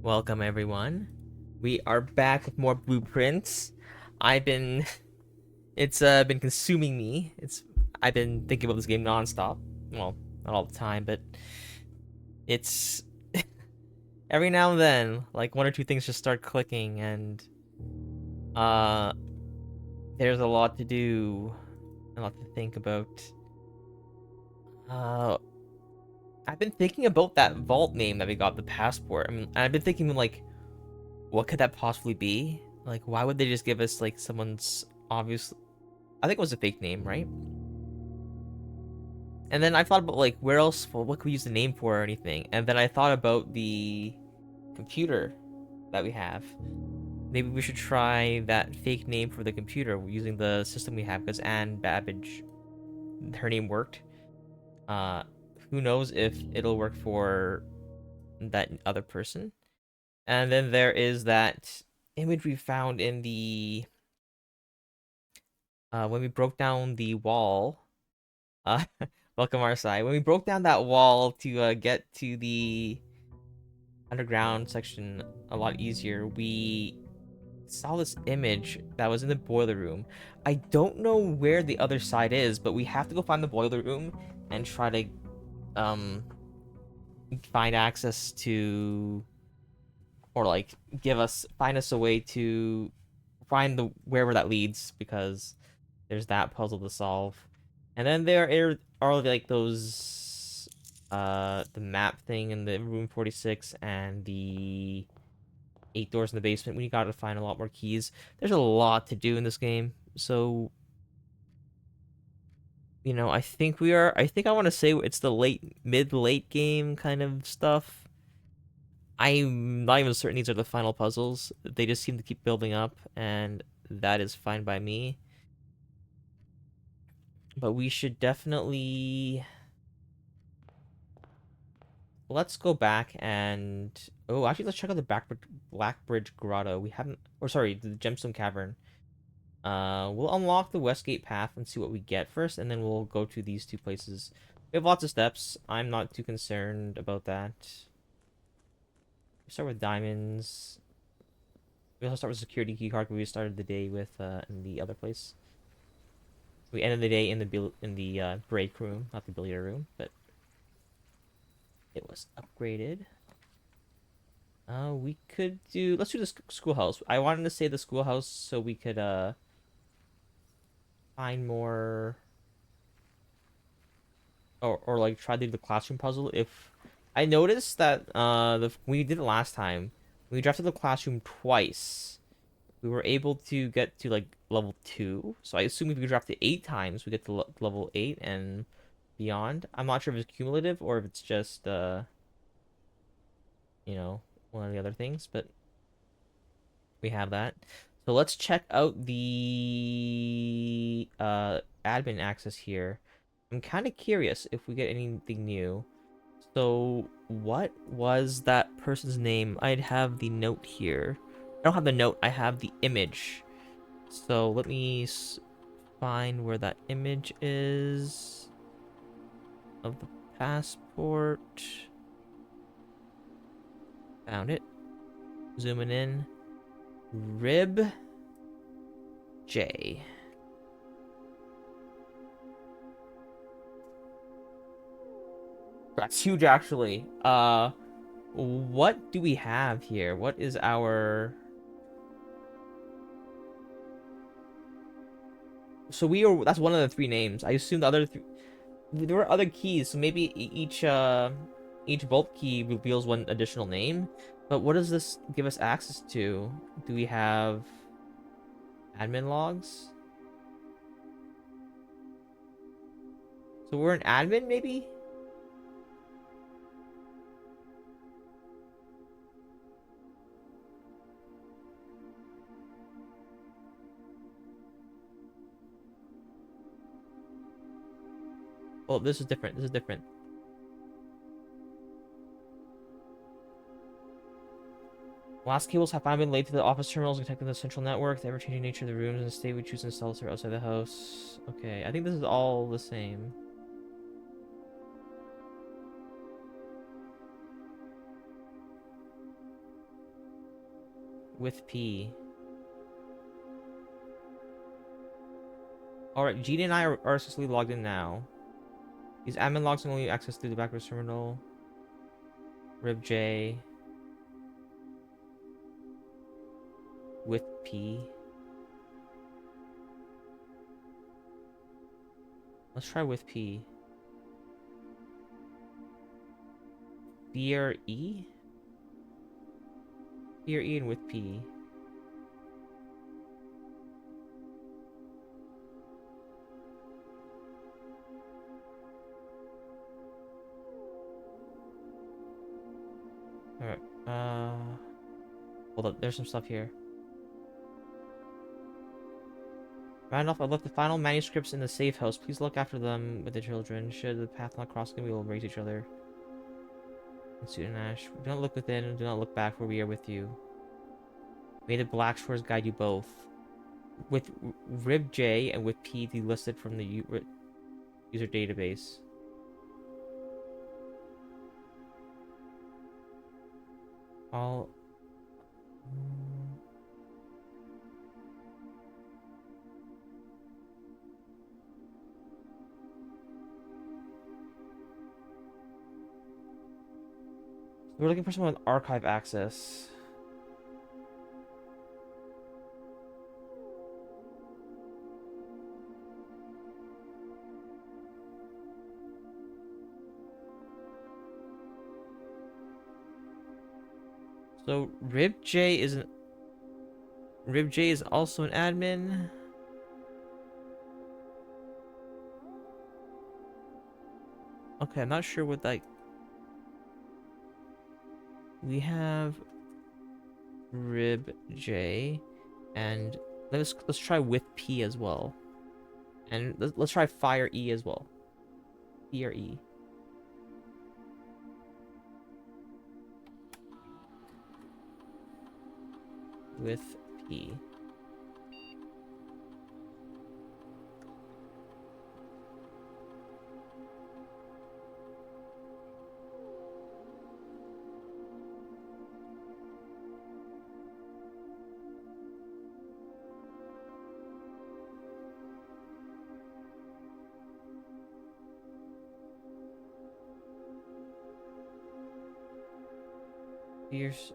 Welcome everyone. We are back with more blueprints. I've been it's been consuming me. I've been thinking about this game nonstop. Well, not all the time, but it's every now and then, like one or two things just start clicking and uh there's a lot to do, a lot to think about. Uh I've been thinking about that vault name that we got, the passport. I mean, I've been thinking like what could that possibly be? Like, why would they just give us like someone's obvious? I think it was a fake name, right? And then I thought about like where else? Well, what could we use the name for or anything? And then I thought about the computer that we have. Maybe we should try that fake name for the computer using the system we have because Anne Babbage, her name worked. Uh, who knows if it'll work for that other person? And then there is that image we found in the when we broke down the wall. Uh, welcome our side. When we broke down that wall to get to the underground section a lot easier, we saw this image that was in the boiler room. I don't know where the other side is, but we have to go find the boiler room and try to um find access to, or like find us a way to find the wherever that leads, because there's that puzzle to solve. And then are like those the map thing in the room 46 and the 8 doors in the basement. We gotta find a lot more keys. There's a lot to do in this game. So, I think I want to say it's the late game kind of stuff. I'm not even certain these are the final puzzles. They just seem to keep building up, and that is fine by me. But we should definitely, let's go back and, oh, actually, let's check out the Blackbridge Grotto. We haven't, or sorry, the Gemstone Cavern. We'll unlock the Westgate path and see what we get first, and then we'll go to these two places. We have lots of steps. I'm not too concerned about that. We start with diamonds. We also start with security key card. We started the day with in the other place. We ended the day in the break room, not the billiard room, but it was upgraded. We could do. Let's do the schoolhouse. I wanted to say the schoolhouse so we could find more, or like try to do the classroom puzzle. If I noticed that we did it last time, we drafted the classroom twice. We were able to get to like level 2. So I assume if we draft it 8 times, we get to level 8 and beyond. I'm not sure if it's cumulative or if it's just you know, one of the other things, but we have that. So let's check out the admin access here. I'm kind of curious if we get anything new. So what was that person's name? I'd have the note here. I don't have the note, I have the image. So let me find where that image is of the passport. Found it. Zooming in. Rib J. That's huge, actually. What do we have here? What is our... So that's one of the 3 names. I assume the other 3... There were other keys, so maybe each vault key reveals one additional name. But what does this give us access to? Do we have admin logs? So we're an admin, maybe? Oh, this is different. This is different. Last cables have finally been laid to the office terminals connecting the central network. The ever-changing nature of the rooms and the state we choose to install are outside the house. Okay, I think this is all the same. With P. Alright, Gina and I are successfully logged in now. These admin logs can only access through the backwards terminal. RibJ. With P. Let's try with P. Fear E? Fear E and with P. Alright, hold up, there's some stuff here. Randolph, I left the final manuscripts in the safe house. Please look after them with the children. Should the path not cross, we will embrace each other. And Suit Ash, do not look within and do not look back, for we are with you. May the Black Shores guide you both. With Rib J and with P delisted from the user database. All. We're looking for someone with archive access. So RibJ isn't. RibJ is also an admin. Okay, I'm not sure what that. We have RibJ, and let's try with P as well, and let's try Fire E as well. P or E. With P. Fierce.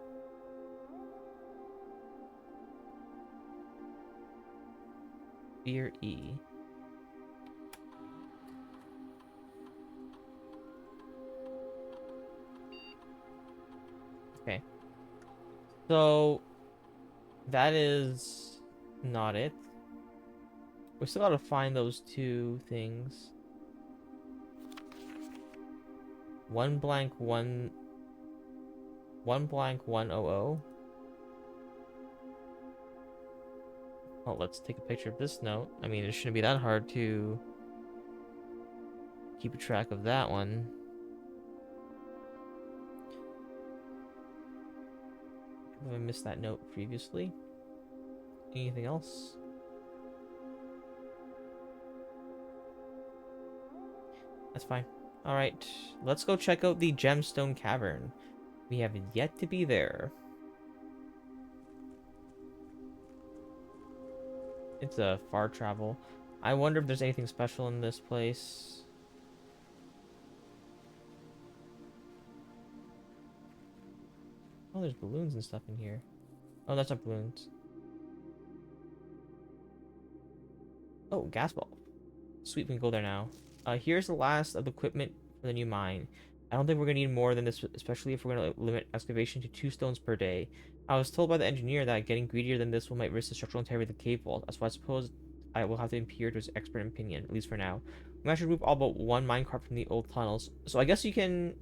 Fear E. Okay. So that is not it. We still gotta find those two things. One blank 100. Oh, let's take a picture of this note. I mean, it shouldn't be that hard to keep a track of that one. Have I missed that note previously? Anything else? That's fine. Alright, let's go check out the Gemstone Cavern. We have yet to be there. It's a far travel. I wonder if there's anything special in this place. Oh, there's balloons and stuff in here. Oh, that's not balloons. Oh, gas bulb. Sweet, we can go there now. Here's the last of the equipment for the new mine. I don't think we're gonna need more than this, especially if we're gonna limit excavation to 2 stones per day. I was told by the engineer that getting greedier than this will might risk the structural integrity of the cave wall. That's why I suppose I will have to adhere to his expert opinion, at least for now. We might remove all but one minecart from the old tunnels. So I guess you can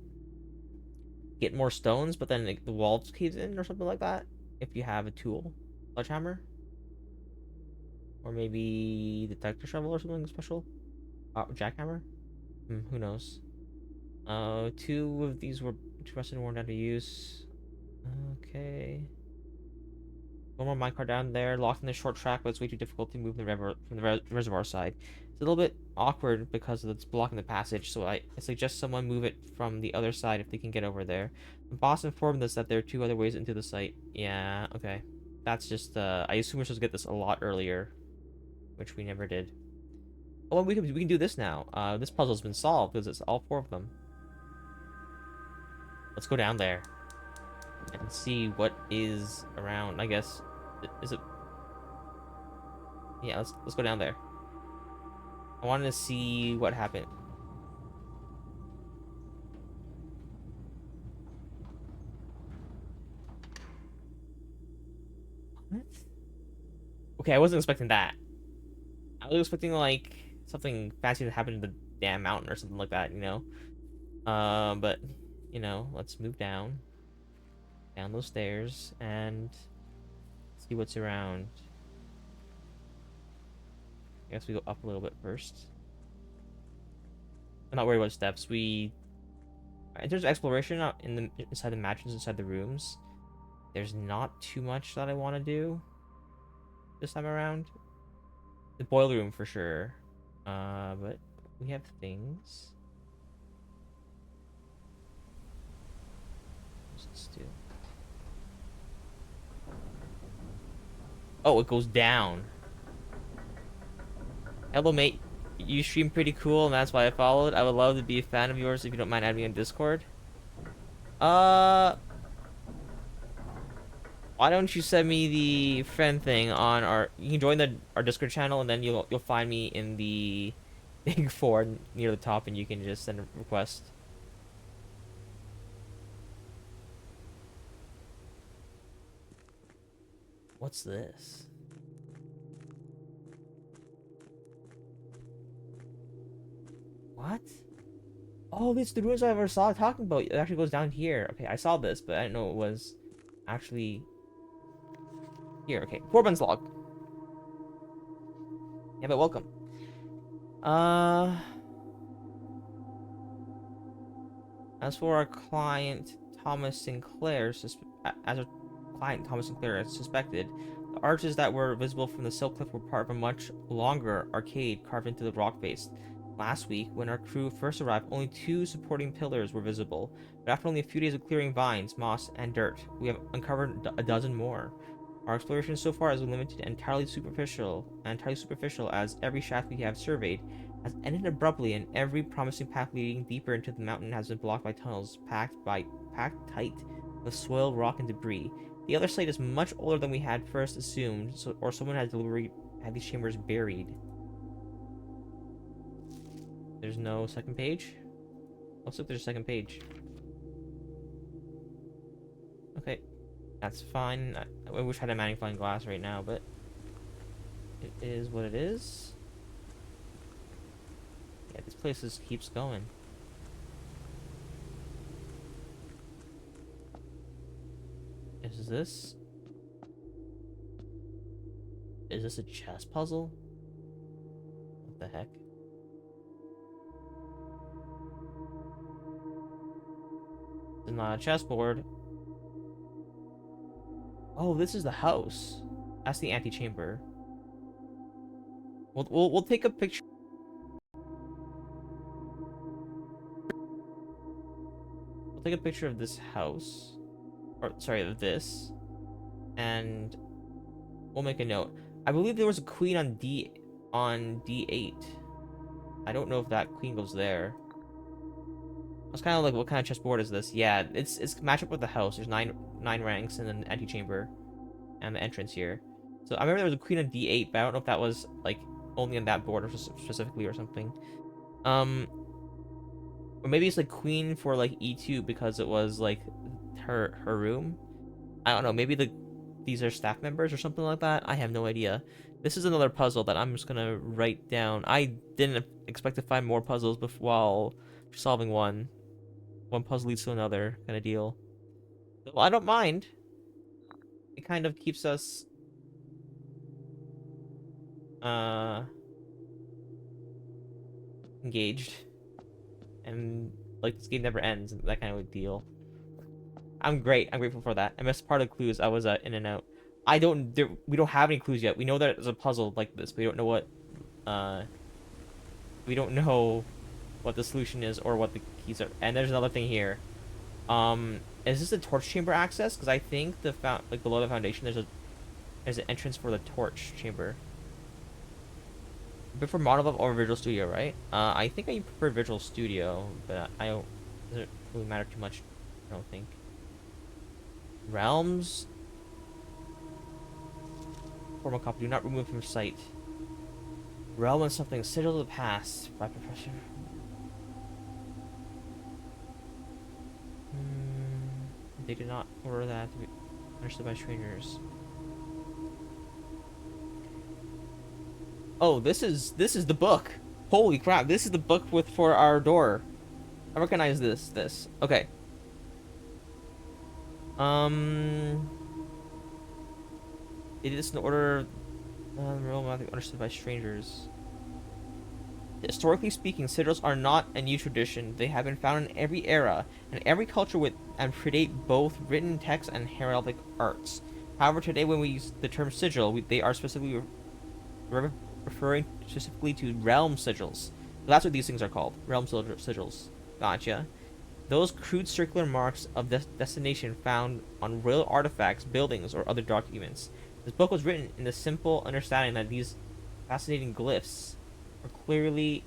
get more stones, but then like, the wall caves in or something like that. If you have a tool, sledgehammer, or maybe detector shovel or something special. Jackhammer? Who knows? 2 of these were too rusted and worn down to use. Okay. One more minecart down there, locked in the short track, but it's way too difficult to move the river from the reservoir side. It's a little bit awkward because it's blocking the passage, so I suggest someone move it from the other side if they can get over there. The boss informed us that there are 2 other ways into the site. Yeah, okay. that's just I assume we're supposed to get this a lot earlier, which we never did. Oh, well, we can do this now. This puzzle's been solved because it's all 4 of them. Let's go down there and see what is around. I guess is it? Yeah, let's go down there. I wanted to see what happened. What? Okay, I wasn't expecting that. I was expecting like something fancy to happen to the damn mountain or something like that, you know. But you know, let's move down those stairs and see what's around. I guess we go up a little bit first. I'm not worried about steps. In terms of exploration inside the mattress, inside the rooms, there's not too much that I want to do this time around. The boiler room for sure. But we have things. What's this do? Oh, it goes down. Hello, mate. You stream pretty cool, and that's why I followed. I would love to be a fan of yours if you don't mind adding me on Discord. Uh, why don't you send me the friend thing on our? You can join our Discord channel, and then you'll find me in the big 4 near the top, and you can just send a request. What's this? What? Oh, this is the ruins I ever saw talking about. It actually goes down here. Okay, I saw this, but I didn't know it was actually here. Okay, Corbin's log. Yeah, but welcome. As for our client Thomas Sinclair, as our client Thomas Sinclair has suspected, the arches that were visible from the silt cliff were part of a much longer arcade carved into the rock face. Last week, when our crew first arrived, only 2 supporting pillars were visible, but after only a few days of clearing vines, moss, and dirt, we have uncovered a dozen more. Our exploration so far has been limited and entirely superficial, as every shaft we have surveyed has ended abruptly, and every promising path leading deeper into the mountain has been blocked by tunnels packed tight with soil, rock, and debris. The other site is much older than we had first assumed, or someone had deliberately had these chambers buried. There's no second page? Looks like there's a second page. Okay, that's fine. I wish I had a magnifying glass right now, but it is what it is. Yeah, this place just keeps going. Is this a chess puzzle? What the heck? It's not a chessboard. Oh, this is the house. That's the antechamber. We'll take a picture. We'll take a picture of this house, or sorry, of this, and we'll make a note. I believe there was a queen on D8. I don't know if that queen goes there. I was kind of like, what kind of chessboard is this? Yeah, it's match up with the house. There's nine ranks in an antechamber, and the entrance here. So I remember there was a queen on D8, but I don't know if that was like only on that board or specifically or something. Or maybe it's like queen for like E2 because it was like her room. I don't know. Maybe these are staff members or something like that. I have no idea. This is another puzzle that I'm just gonna write down. I didn't expect to find more puzzles while solving one. One puzzle leads to another kind of deal. Well, I don't mind. It kind of keeps us engaged, and like this game never ends, that kind of deal. I'm grateful for that. I missed part of the clues. I was in and out. We don't have any clues yet. We know that it's a puzzle like this, but we don't know what we don't know what the solution is or what the keys are. And there's another thing here. Is this a torch chamber access? Because I think below the foundation there's There's an entrance for the torch chamber. You prefer Monolith or Visual Studio, right? I think I prefer Visual Studio, but I don't. Doesn't really matter too much. I don't think. Realms. Formal copy. Do not remove from sight. Realm and something. Sigil of the past by Professor. They did not order that to be understood by strangers. Oh, this is the book. Holy crap! This is the book with for our door. I recognize this. Okay. It is in order. Realm understood by strangers. Historically speaking, sigils are not a new tradition. They have been found in every era and every culture and predate both written text and heraldic arts. However, today when we use the term sigil, they are specifically referring specifically to realm sigils. So that's what these things are called, realm sigils. Gotcha. Those crude circular marks of destination found on real artifacts, buildings, or other documents. This book was written in the simple understanding that these fascinating glyphs clearly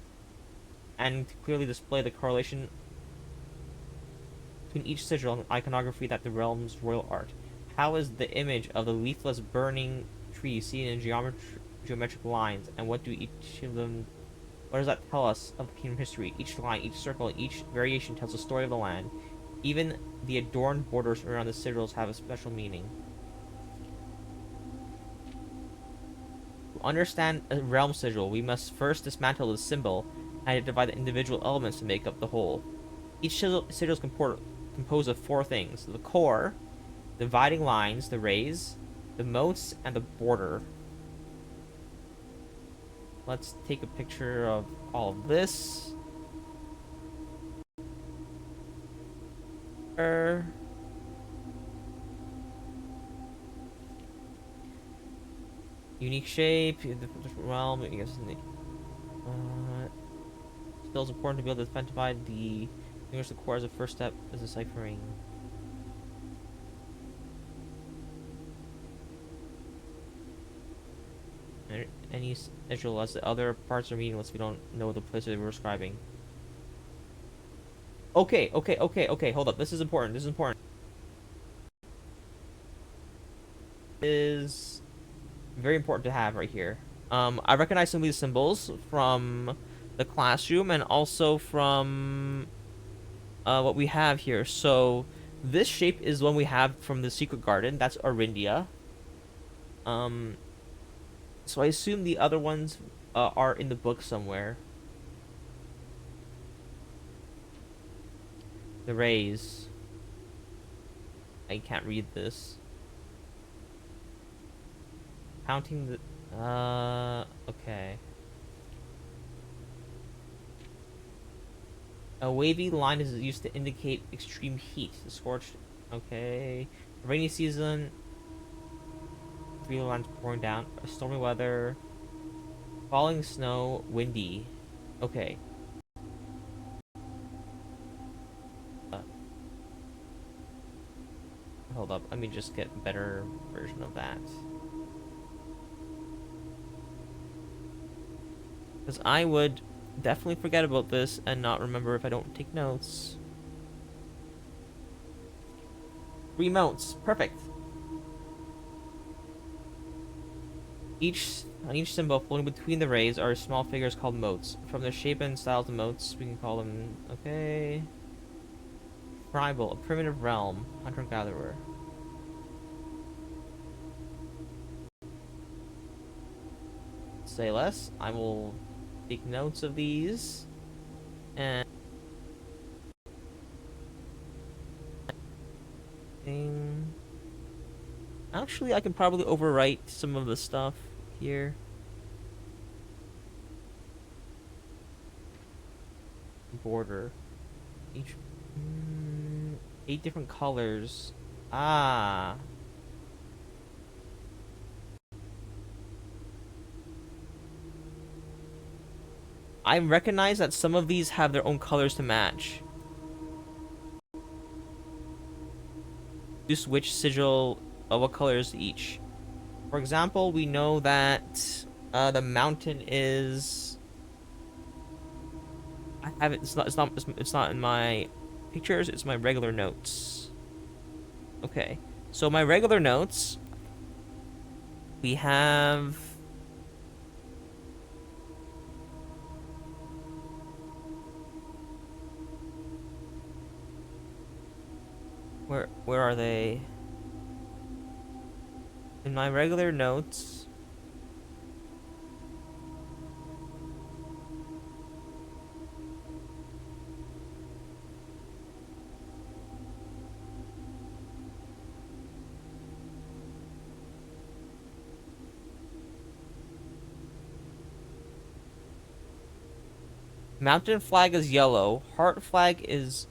display the correlation between each sigil and iconography that the realm's royal art. How is the image of the leafless burning tree seen in geometric lines, and what does that tell us of the kingdom history? Each line, each circle, each variation tells a story of the land. Even the adorned borders around the sigils have a special meaning. To understand a realm sigil, we must first dismantle the symbol and divide the individual elements to make up the whole. Each sigil is composed of four things: the core, the dividing lines, the rays, the moats, and the border. Let's take a picture of all of this. Unique shape, different realm. I guess still it's important to be able to identify the core as a first step is deciphering. Any sigil as the other parts are meaningless if we don't know the place that we're describing. Okay. Hold up. This is important. Is very important to have right here. I recognize some of these symbols from the classroom and also from what we have here. So this shape is one we have from the Secret Garden. That's Arindia. So I assume the other ones are in the book somewhere. The rays. I can't read this. Counting the... okay. A wavy line is used to indicate extreme heat. The scorched... okay. Rainy season... 3 lines pouring down. Stormy weather. Falling snow. Windy. Okay. Hold up. Let me just get a better version of that. Because I would definitely forget about this and not remember if I don't take notes. 3 moats. Perfect. On each symbol floating between the rays are small figures called moats. From their shape and style of moats, we can call them... okay... Tribal, a primitive realm. Hunter-gatherer. Say less. I will take notes of these. And... actually, I can probably overwrite some of the stuff here. Border. Each... 8 different colors. Ah. I recognize that some of these have their own colors to match. Just which sigil, what colors each. For example, we know that the mountain is. I have it. It's not in my pictures. It's my regular notes. Okay. So my regular notes, we have. Where are they? In my regular notes. Mountain flag is yellow. Heart flag is.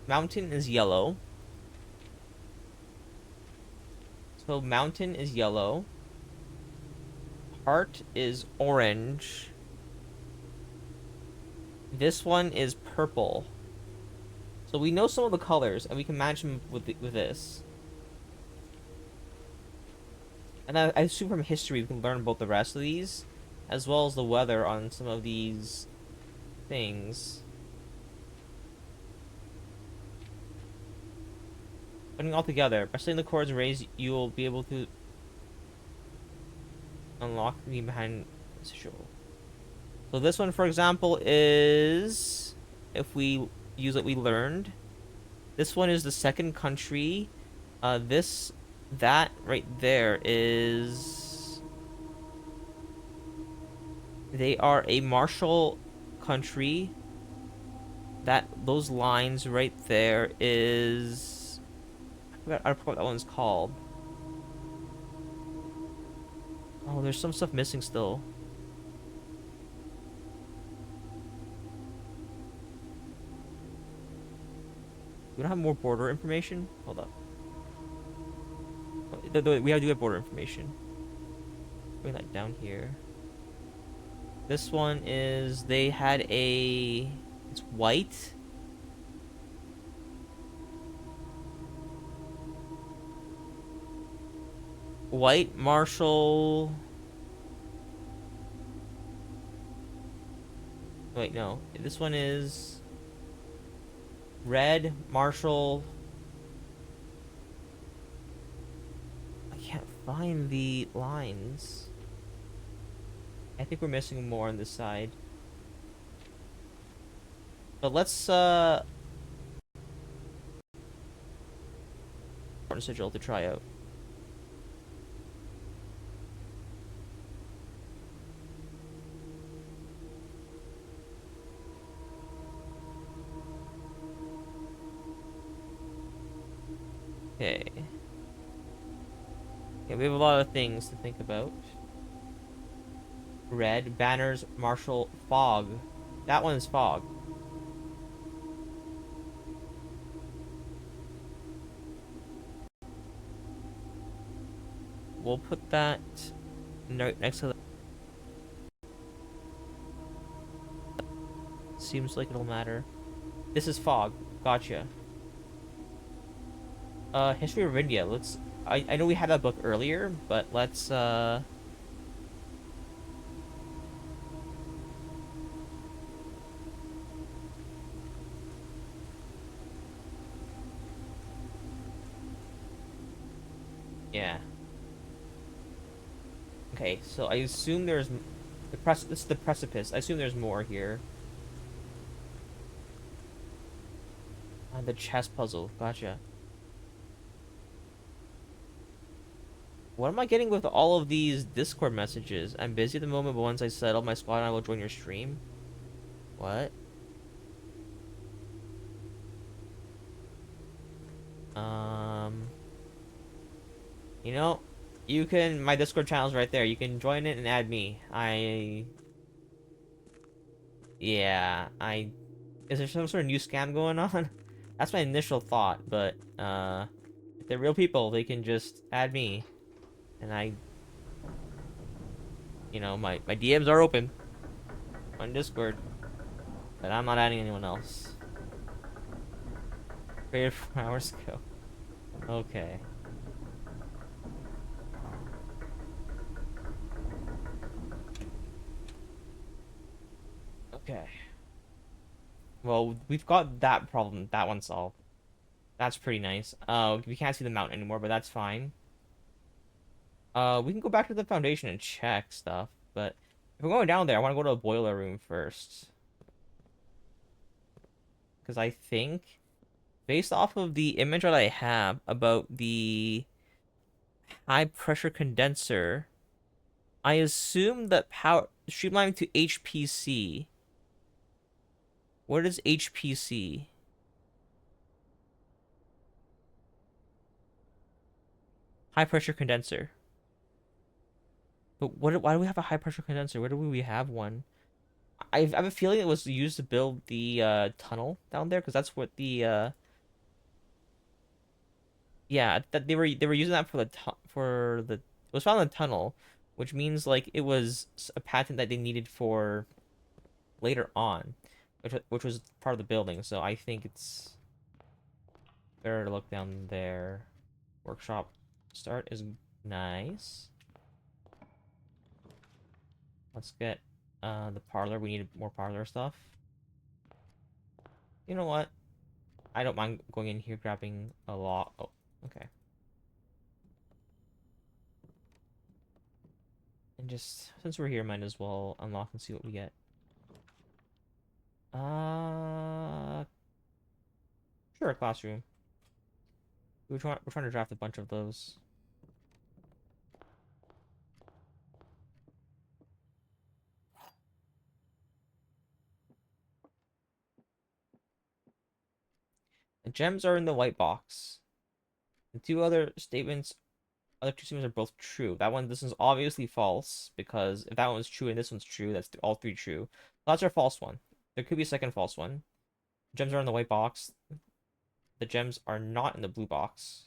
Mountain is yellow. So mountain is yellow. Heart is orange. This one is purple. So we know some of the colors, and we can match them with this. And I assume from history we can learn about the rest of these, as well as the weather on some of these things. Putting all together, by setting the chords and raised, you will be able to unlock the behind this show. So this one, for example, is if we use what we learned. This one is the second country. That right there is. They are a martial country. Those lines right there is. I forgot what that one's called. Oh, there's some stuff missing still. We don't have more border information? Hold up. We have to get border information. Bring that down here. This one is they had a. It's white. White martial. Wait, no. This one is red martial. I can't find the lines. I think we're missing more on this side. But let's sigil to try out. Okay. Yeah, we have a lot of things to think about. Red, banners, martial, fog. That one is fog. We'll put that next to the. Seems like it'll matter. This is fog. Gotcha. History of India. Let's. I know we had that book earlier, but let's yeah. Okay, so I assume there's this is the precipice. I assume there's more here. The chess puzzle. Gotcha. What am I getting with all of these Discord messages? I'm busy at the moment, but once I settle my squad, I will join your stream. What? You know, you can. My Discord channel's right there. You can join it and add me. Yeah. Is there some sort of new scam going on? That's my initial thought, but if they're real people, they can just add me, and my DMs are open on Discord, but I'm not adding anyone else. Created 4 hours ago. Okay. Okay. Well, we've got that problem, that one solved. That's pretty nice. We can't see the mountain anymore, but that's fine. We can go back to the foundation and check stuff, but if we're going down there, I want to go to the boiler room first. Because I think, based off of the image that I have about the high pressure condenser, I assume that power streamlining to HPC. What is HPC? High pressure condenser. But why do we have a high pressure condenser? Where do we have one? I have a feeling it was used to build the tunnel down there because that's what the yeah, that they were using that for it was found in the tunnel, which means like it was a patent that they needed for later on, which was part of the building. So I think it's better to look down there. Workshop start is nice. Let's get the parlor. We need more parlor stuff. You know what? I don't mind going in here grabbing a lot. Oh, okay. And just since we're here, might as well unlock and see what we get. Sure, a classroom. We're trying to draft a bunch of those. The gems are in the white box. The other two statements are both true. This is obviously false because if that one was true and this one's true, that's all three true. That's our false one. There could be a second false one. Gems are in the white box. The gems are not in the blue box.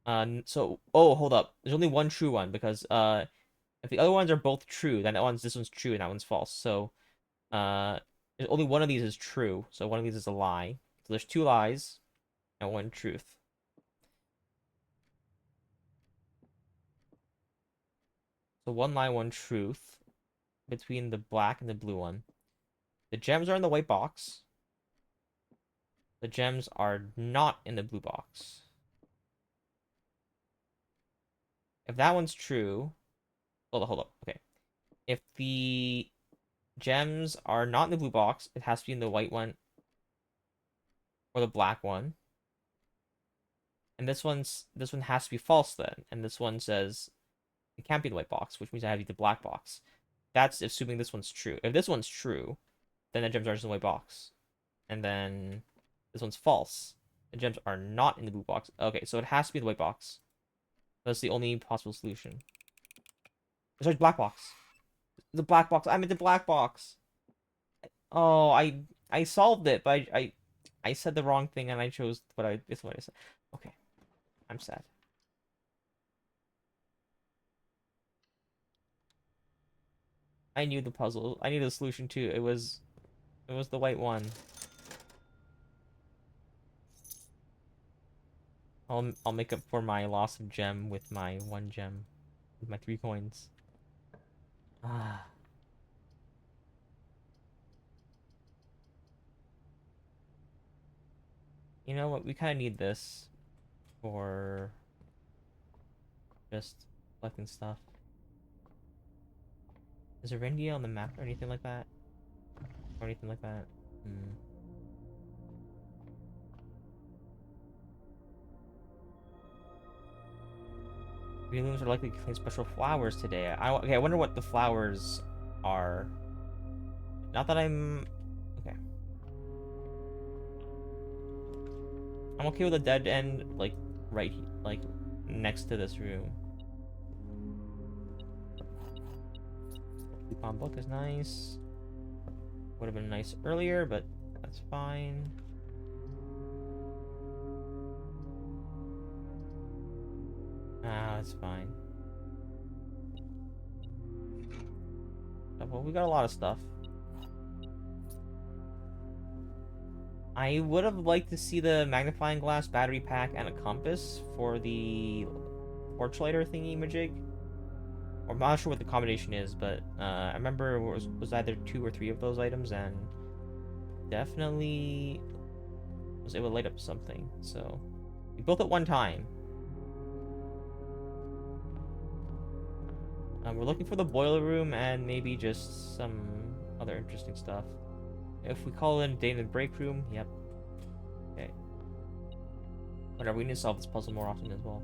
Oh, hold up. There's only one true one because if the other ones are both true, then this one's true and that one's false. So there's only one of these is true. So one of these is a lie. So there's two lies and one truth. So one lie, one truth between the black and the blue one. The gems are in the white box. The gems are not in the blue box. If that one's true, hold up. Okay. If the gems are not in the blue box, it has to be in the white one or the black one. And this one has to be false then. And this one says it can't be the white box, which means I have to be the black box. That's assuming this one's true. If this one's true, then the gems are just in the white box. And then this one's false. The gems are not in the blue box. Okay, so it has to be the white box. That's the only possible solution. Sorry, black box. The black box. I meant the black box. Oh, I solved it, but I said the wrong thing and I chose what I said. Okay. I'm sad. I knew the puzzle. I knew the solution too. It was the white one. I'll make up for my loss of gem with my one gem. With my 3 coins. Ah. You know what? We kind of need this for just collecting stuff. Is there India on the map or anything like that? Or anything like that? Hmm. Green are likely to contain special flowers today. Okay, I wonder what the flowers are. Not that I'm... Okay. I'm okay with a dead end, like, like, next to this room. Coupon book is nice. Would have been nice earlier, but that's fine. Ah, that's fine. Well, we got a lot of stuff. I would have liked to see the magnifying glass, battery pack, and a compass for the torch lighter thingy majig. Or I'm not sure what the combination is, but I remember it was either 2 or 3 of those items, and definitely was able to light up something. So we built it one time. We're looking for the boiler room and maybe just some other interesting stuff. If we call in day in the break room, yep. Okay. Whatever, we need to solve this puzzle more often as well.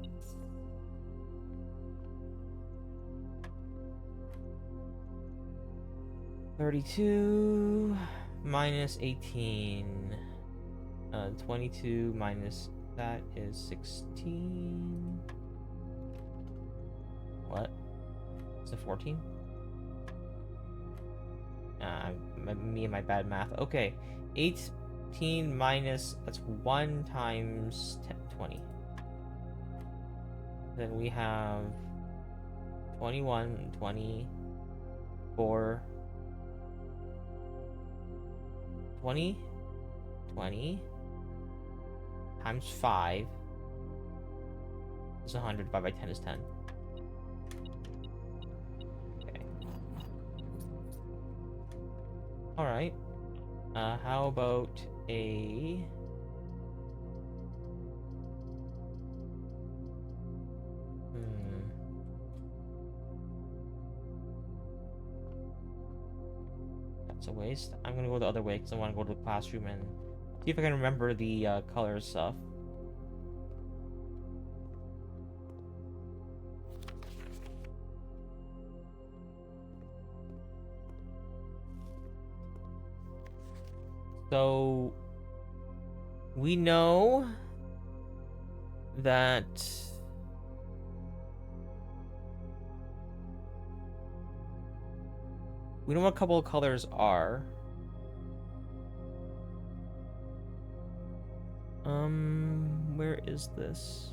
$32 minus 18. 22 minus that is 16. What? Is it 14? Me and my bad math. Okay. 18 minus, that's 1 times 10, 20. Then we have 21, 24, 20, 20 times 5 is 100, divided by 10 is 10. Okay. Alright. How about a... That's a waste. I'm gonna go the other way because I want to go to the classroom and see if I can remember the color stuff. So we know that we know what a couple of colors are. Where is this?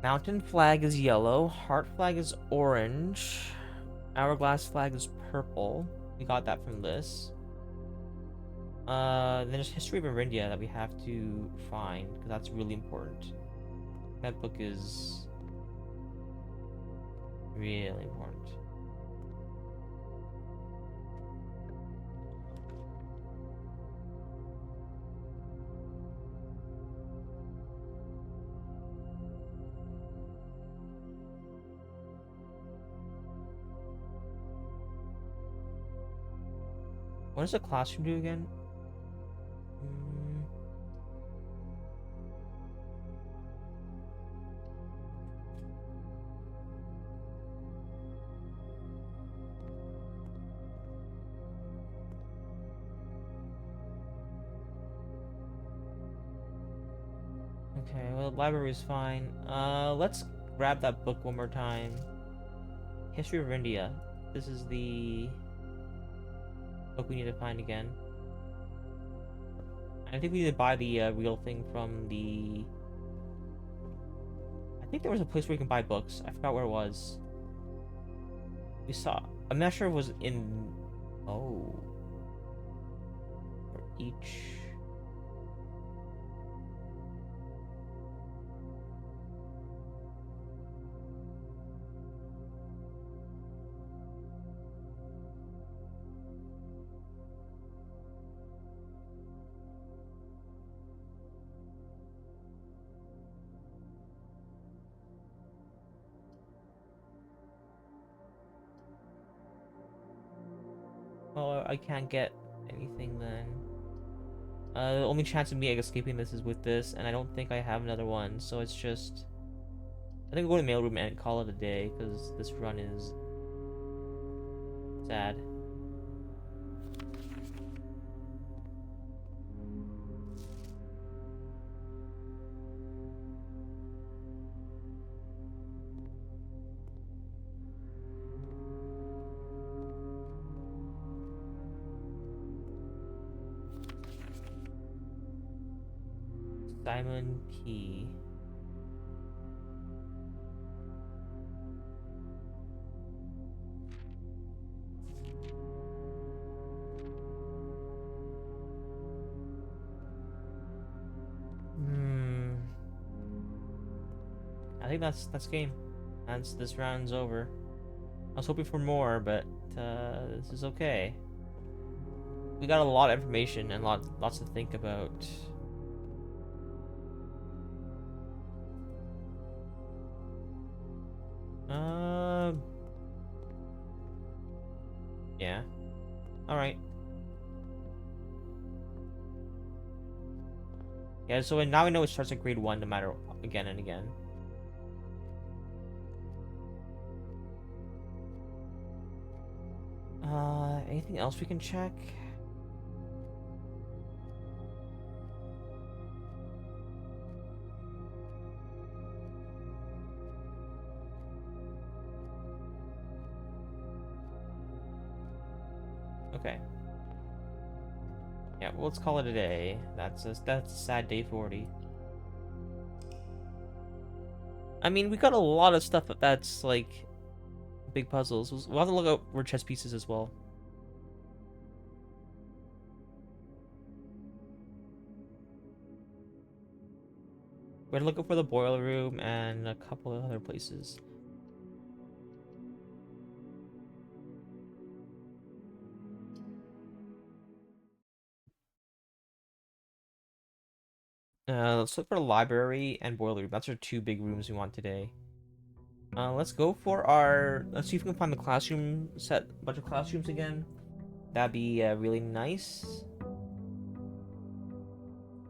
Mountain flag is yellow, heart flag is orange, hourglass flag is purple. We got that from this. Then there's History of Arindia that we have to find, because that's really important. That book is really important. What does the classroom do again? Okay, well, the library is fine. Let's grab that book one more time. History of India. This is the book we need to find again. I think we need to buy the real thing from the... I think there was a place where you can buy books. I forgot where it was. We saw... I'm not sure if it was in... Oh. For each... Oh, I can't get anything then. The only chance of me escaping this is with this, and I don't think I have another one, so it's just... I think we'll go to the mailroom and call it a day, because this run is... sad. Simon Key. think that's game. This round's over. I was hoping for more, but this is okay. We got a lot of information and lots to think about. Um, yeah. All right. Yeah. So now we know it starts at grade 1, no matter again and again. Anything else we can check? Okay. Yeah, well, let's call it a day. That's a sad day 40. I mean, we got a lot of stuff that's like big puzzles. We'll have to look out for chess pieces as well. We're looking for the boiler room and a couple of other places. Let's look for the library and boiler room. That's our 2 big rooms we want today. Let's go for our. Let's see if we can find the classroom set. A bunch of classrooms again. That'd be really nice.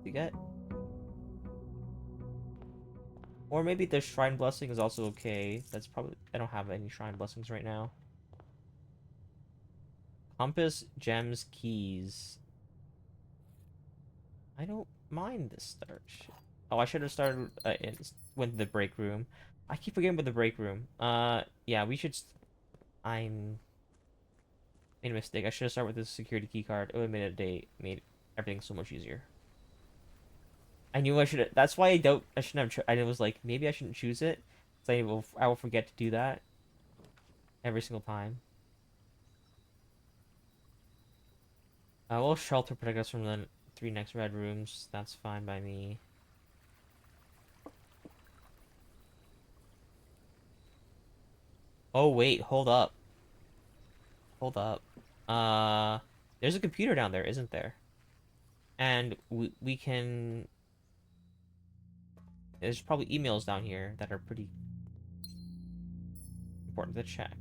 To get. Or maybe the shrine blessing is also okay. That's probably. I don't have any shrine blessings right now. Compass, gems, keys. I don't mind this start. Oh, I should have started with the break room. I keep forgetting about the break room. Yeah, we should. I'm made a mistake. I should have started with the security key card. It would have made everything so much easier. I knew I should. That's why I shouldn't have. I was like, maybe I shouldn't choose it. So I will forget to do that every single time. We'll shelter protect us from the 3 next red rooms. That's fine by me. Oh wait, hold up. Hold up. There's a computer down there, isn't there? And we can. There's probably emails down here that are pretty important to check.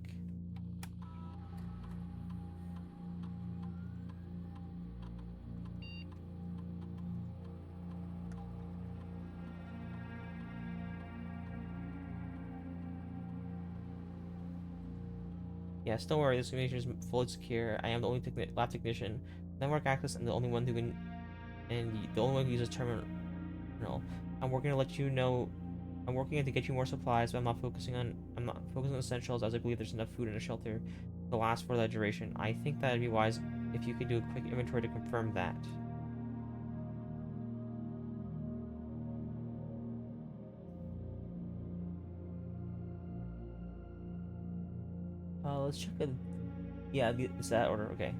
Yes, don't worry, this information is fully secure. I am the only lab technician, network access, and the only one who can, and the only one who uses terminal. I'm working to let you know. I'm working to get you more supplies, but I'm not focusing on essentials, as I believe there's enough food in a shelter to last for that duration. I think that'd be wise if you could do a quick inventory to confirm that. Let's check it. Yeah, it's that order. Okay.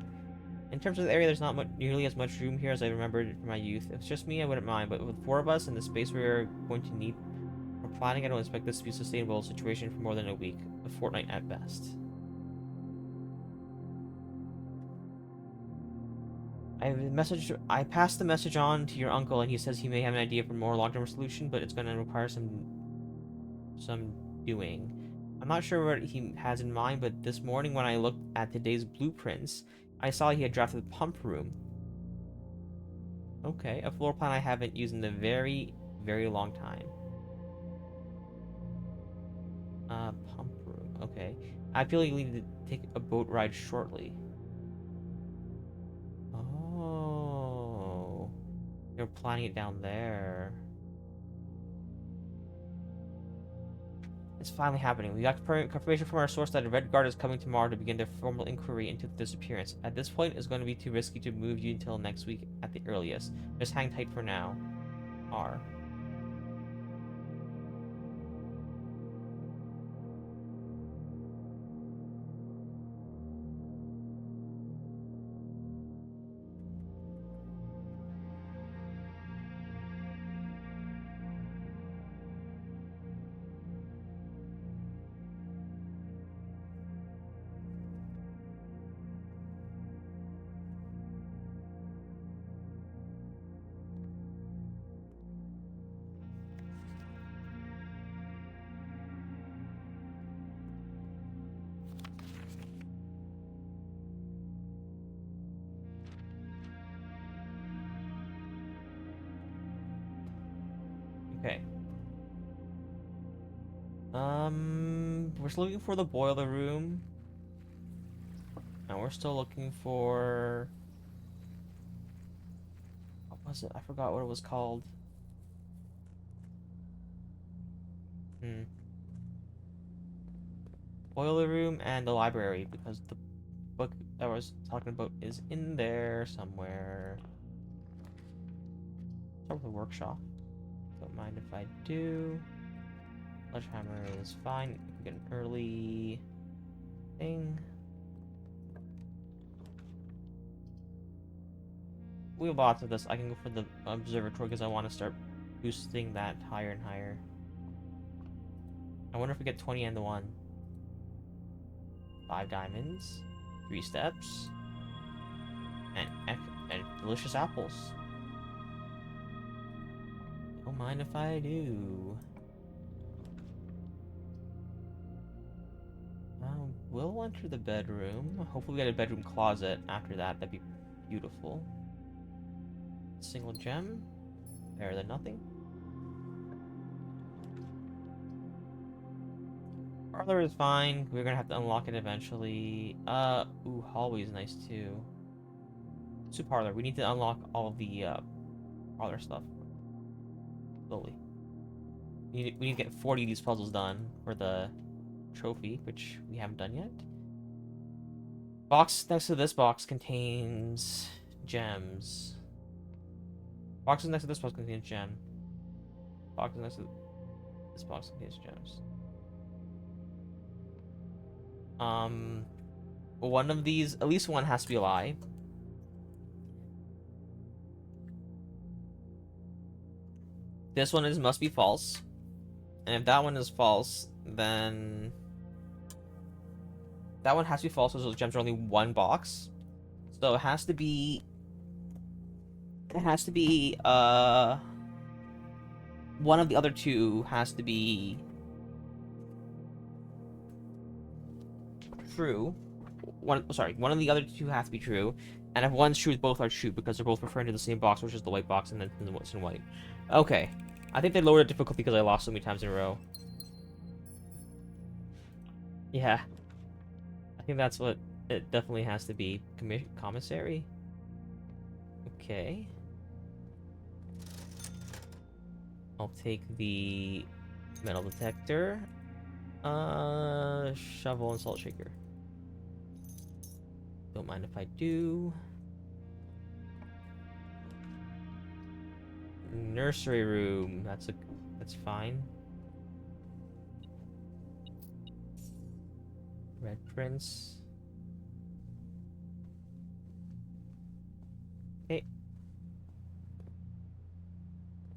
In terms of the area, there's not nearly as much room here as I remembered from my youth. If it's just me, I wouldn't mind, but with 4 of us and the space we're going to need for planning, I don't expect this to be a sustainable situation for more than a week, a fortnight at best. I passed the message on to your uncle, and he says he may have an idea for a more long-term solution, but it's going to require some doing. I'm not sure what he has in mind, but this morning when I looked at today's blueprints, I saw he had drafted the pump room. Okay, a floor plan I haven't used in a very, very long time. Pump room. Okay. I feel like you need to take a boat ride shortly. Oh. You're planning it down there. It's finally happening. We got confirmation from our source that a Red Guard is coming tomorrow to begin their formal inquiry into the disappearance. At this point, it's going to be too risky to move you until next week at the earliest. Just hang tight for now. R. We're still looking for the boiler room. And we're still looking for... What was it? I forgot what it was called. Boiler room and the library, because the book that I was talking about is in there somewhere. Start with the workshop. Don't mind if I do. Sledgehammer is fine. We get an early thing. We have lots of this. I can go for the observatory because I want to start boosting that higher and higher. I wonder if we get 20 and the 1. 5 diamonds, 3 steps, and delicious apples. Don't mind if I do. We'll enter the bedroom. Hopefully we get a bedroom closet after that. That'd be beautiful. Single gem. Better than nothing. Parlor is fine. We're gonna have to unlock it eventually. Ooh, hallway is nice too. To parlor. We need to unlock all of the parlor stuff. Slowly. We need to get 40 of these puzzles done for the trophy, which we haven't done yet. Box next to this box contains gems. Boxes next to this box contains gem. Boxes next to this box contains gems. One of these, at least one has to be a lie. This one must be false. And if that one is false, then that one has to be false because those gems are only one box. So it has to be one of the other two has to be true. One of the other two has to be true. And if one's true, both are true because they're both referring to the same box, which is the white box, and then what's in white. Okay. I think they lowered the difficulty because I lost so many times in a row. Yeah. I think that's what it definitely has to be. Commissary? Okay. I'll take the metal detector. Shovel and salt shaker. Don't mind if I do. Nursery room. That's fine. Red Prince. Hey.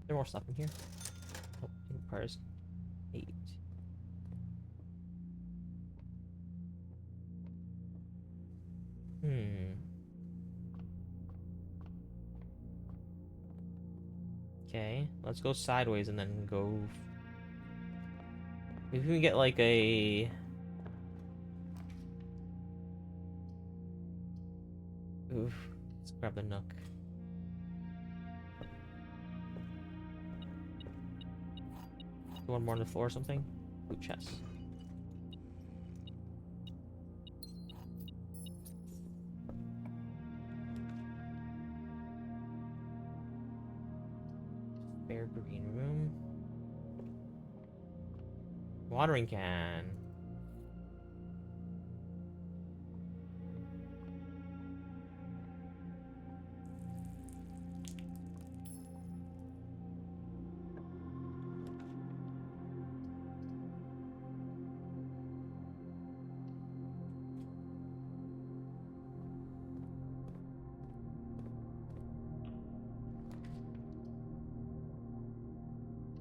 Is there more stuff in here? Oh, it requires 8. Okay, let's go sideways and then go. If we can get like a. Oof. Let's grab the nook. One more on the floor or something? Ooh, chest. Spare green room. Watering can.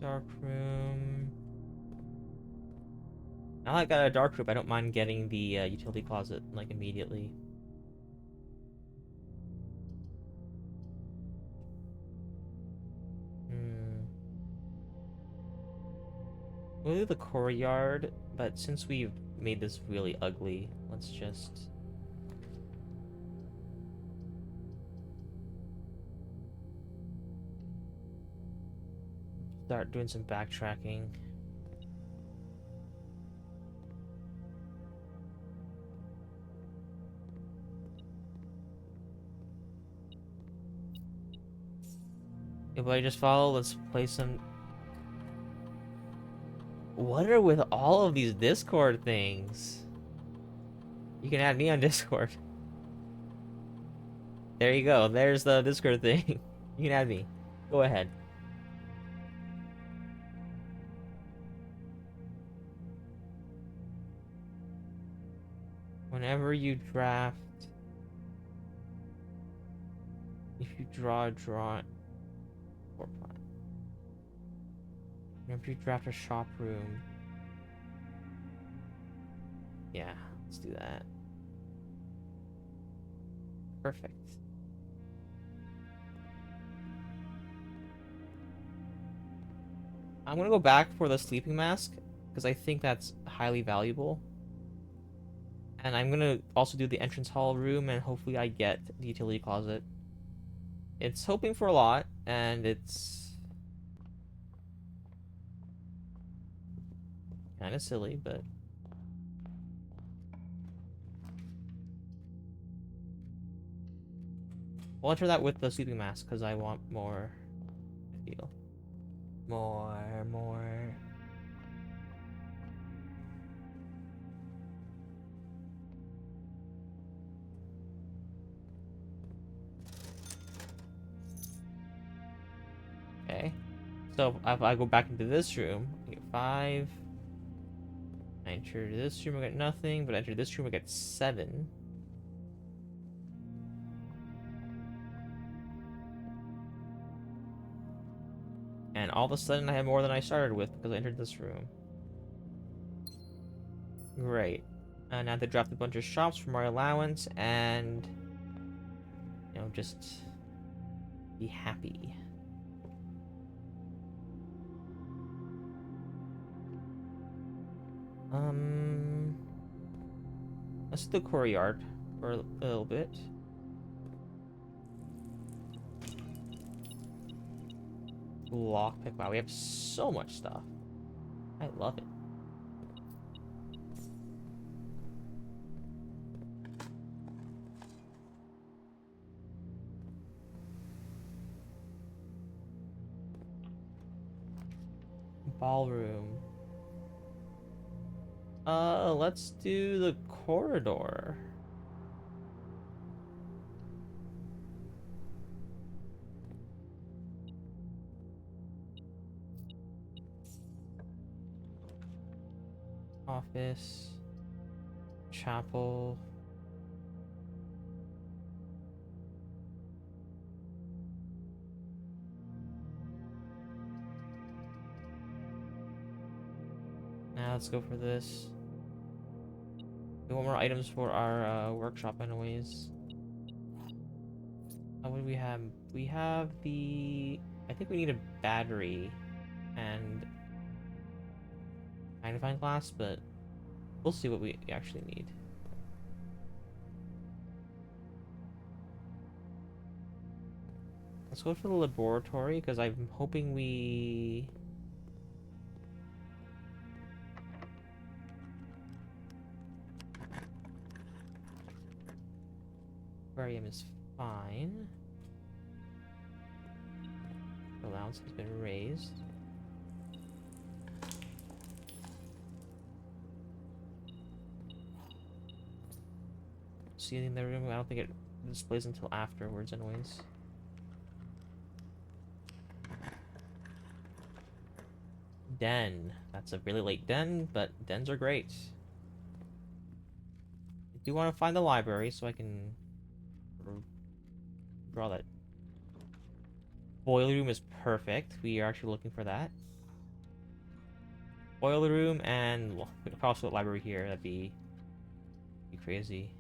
Dark room. Now that I got a dark room, I don't mind getting the utility closet like immediately. We'll do the courtyard, but since we've made this really ugly, let's just... start doing some backtracking. Everybody just follow. Let's play some. What are with all of these Discord things? You can add me on Discord. There you go. There's the Discord thing. You can add me. Go ahead. Whenever you draft, if you draw floor plan. Whenever you draft a shop room. Yeah, let's do that. Perfect. I'm gonna go back for the sleeping mask because I think that's highly valuable. And I'm gonna also do the entrance hall room and hopefully I get the utility closet. It's hoping for a lot and it's kind of silly, but we'll enter that with the sleeping mask because I want more. I feel more. Okay. So if I go back into this room, I get 5. I enter this room, I get nothing, but I enter this room, I get 7. And all of a sudden I have more than I started with because I entered this room. Great. And I have to draft a bunch of shops for my allowance and, you know, just be happy. Let's do the courtyard for a little bit. Lockpick. Wow, we have so much stuff. I love it. Ballroom. Let's do the corridor. Office. Chapel. Now let's go for this. We want more items for our workshop anyways. What do we have? We have the... I think we need a battery and magnifying glass, but we'll see what we actually need. Let's go for the laboratory, because I'm hoping we... Aquarium is fine. The allowance has been raised. Seating the room, I don't think it displays until afterwards anyways. Den. That's a really late den, but dens are great. I do want to find the library so I can draw that. Boiler room is perfect. We are actually looking for that. Boiler room and well, we could also put library here. That'd be crazy.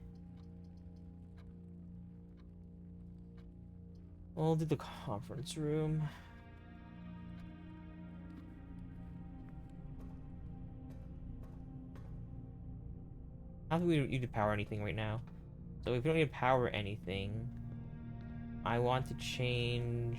We'll do the conference room. I don't think we need to power anything right now. So if we don't need to power anything, I want to change...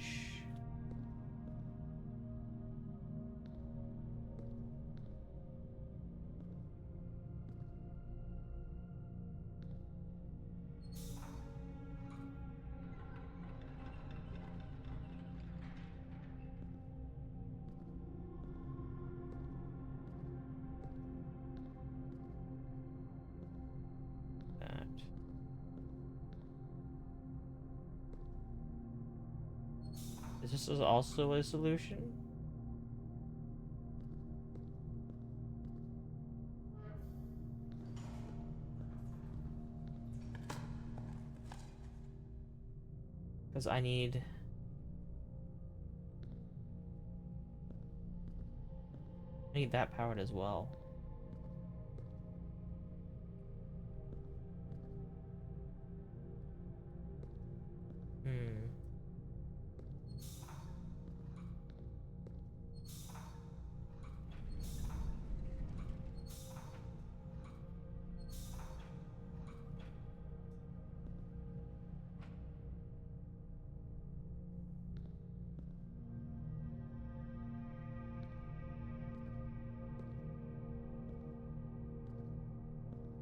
This is also a solution? Because I need that powered as well. Hmm.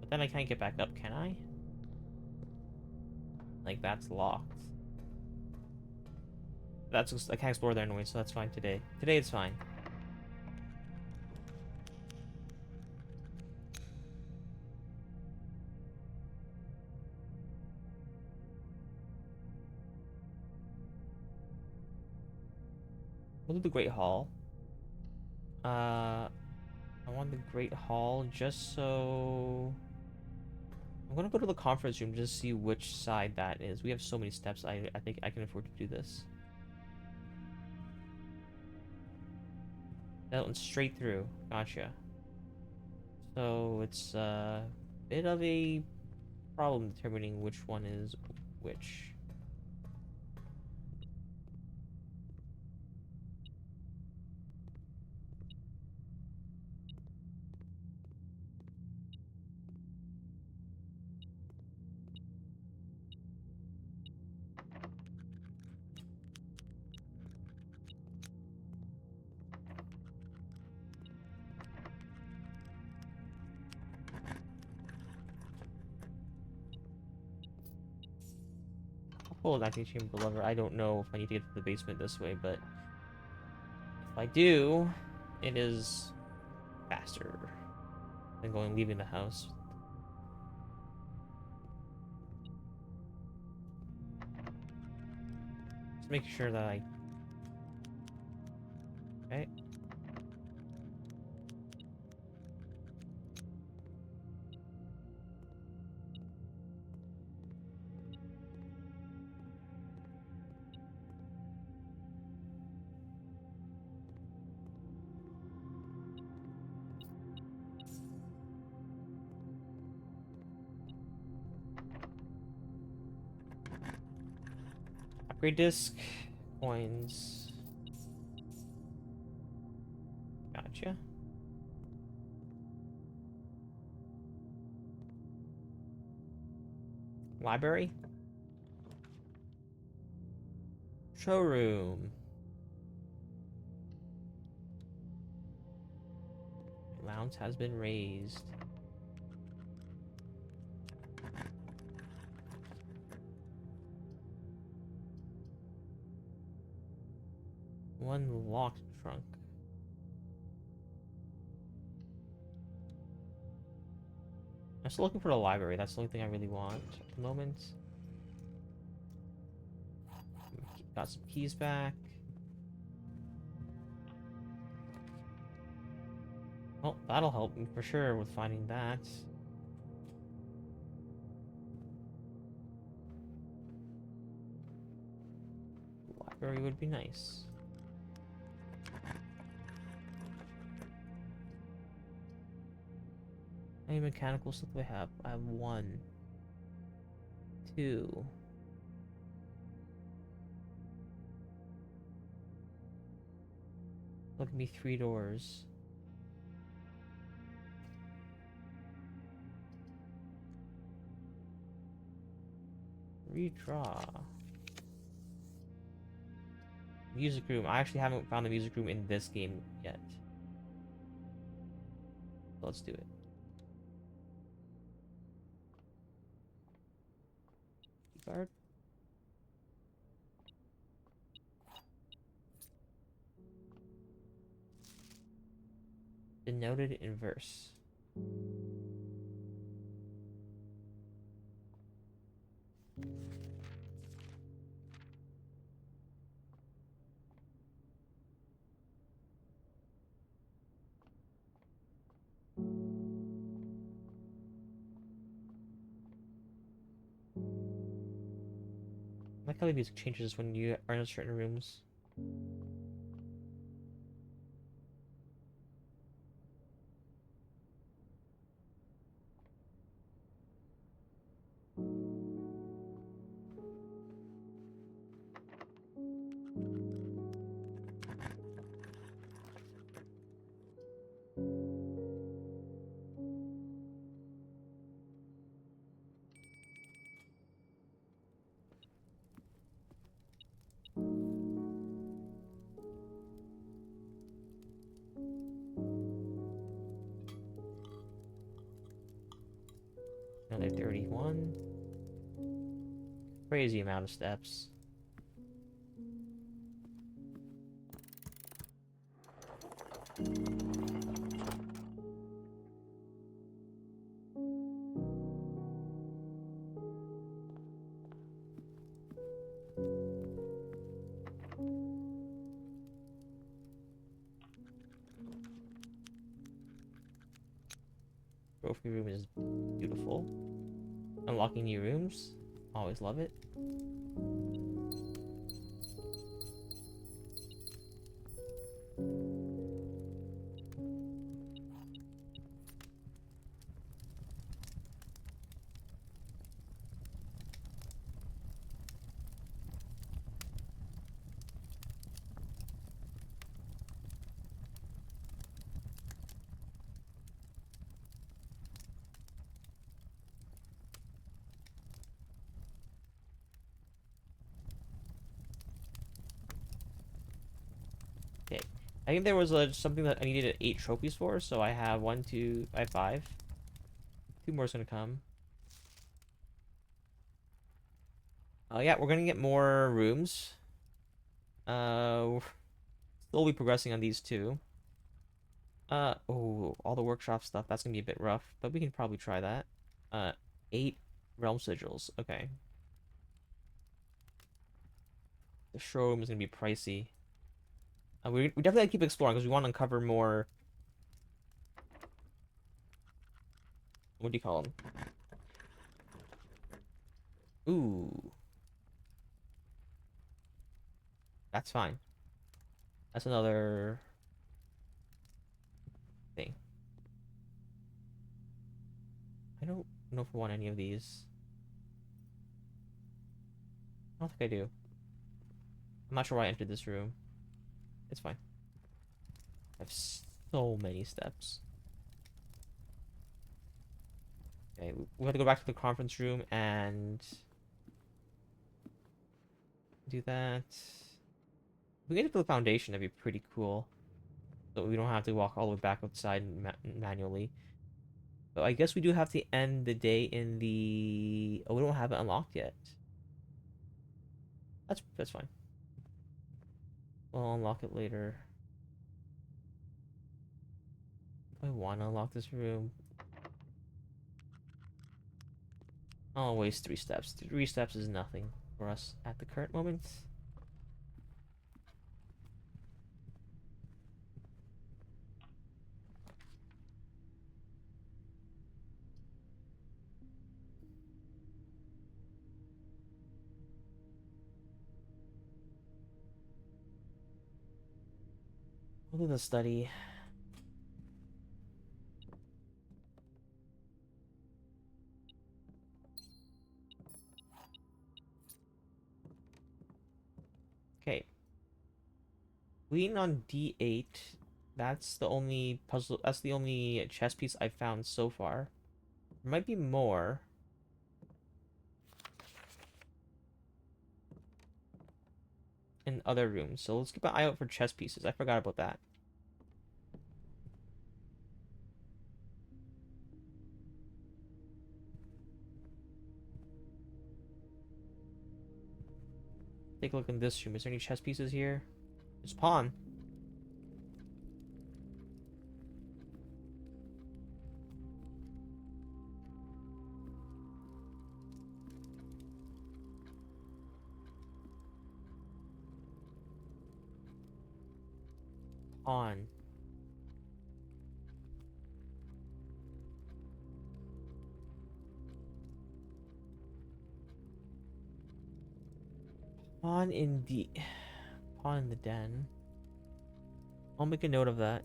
But then I can't get back up, can I? Like, that's locked. I can't explore there anyway, so that's fine today. Today it's fine. We'll do the Great Hall. I want the Great Hall just so... I'm gonna go to the conference room just to see which side that is. We have so many steps, I think I can afford to do this. That went straight through. Gotcha. So it's a bit of a problem determining which one is which. I'll pull an acting chamber lever. I don't know if I need to get to the basement this way, but if I do, it is faster than leaving the house. Just make sure that I... Okay. Upgrade disc. Coins. Gotcha. Library. Showroom. Allowance has been raised. One locked trunk. I'm still looking for the library. That's the only thing I really want at the moment. Got some keys back. Well, that'll help me for sure with finding that. Library would be nice. How many mechanical stuff do I have? I have 1, 2. Look at me, 3 doors. Redraw. Music room. I actually haven't found the music room in this game yet. So let's do it. Guard. Denoted in verse. I like how the music changes when you are in certain rooms. Another 31. Crazy amount of steps. Trophy room is beautiful. Unlocking new rooms. Always love it. Okay. I think there was something that I needed 8 trophies for, so I have 1, 2, I have 5. 2 more is gonna come. Yeah, we're gonna get more rooms. We're slowly progressing on these two. Oh, all the workshop stuff, that's gonna be a bit rough, but we can probably try that. Uh, 8 realm sigils, okay. The showroom is gonna be pricey. We definitely gotta keep exploring because we want to uncover more. What do you call them? Ooh, that's fine. That's another thing. I don't know if I want any of these. I don't think I do. I'm not sure why I entered this room. It's fine. I have so many steps. Okay, we have to go back to the conference room and do that. If we get to the foundation, that'd be pretty cool. So we don't have to walk all the way back outside manually. But I guess we do have to end the day in the... Oh, we don't have it unlocked yet. That's fine. We'll unlock it later. I want to unlock this room. I'll waste 3 steps. 3 steps is nothing for us at the current moment. We'll do the study. Okay. Lean on D8. That's the only puzzle. That's the only chess piece I've found so far. There might be more. In other rooms. So let's keep an eye out for chess pieces. I forgot about that. Take a look in this room. Is there any chess pieces here? There's pawn. Pawn. Pawn in the pawn in the den. I'll make a note of that.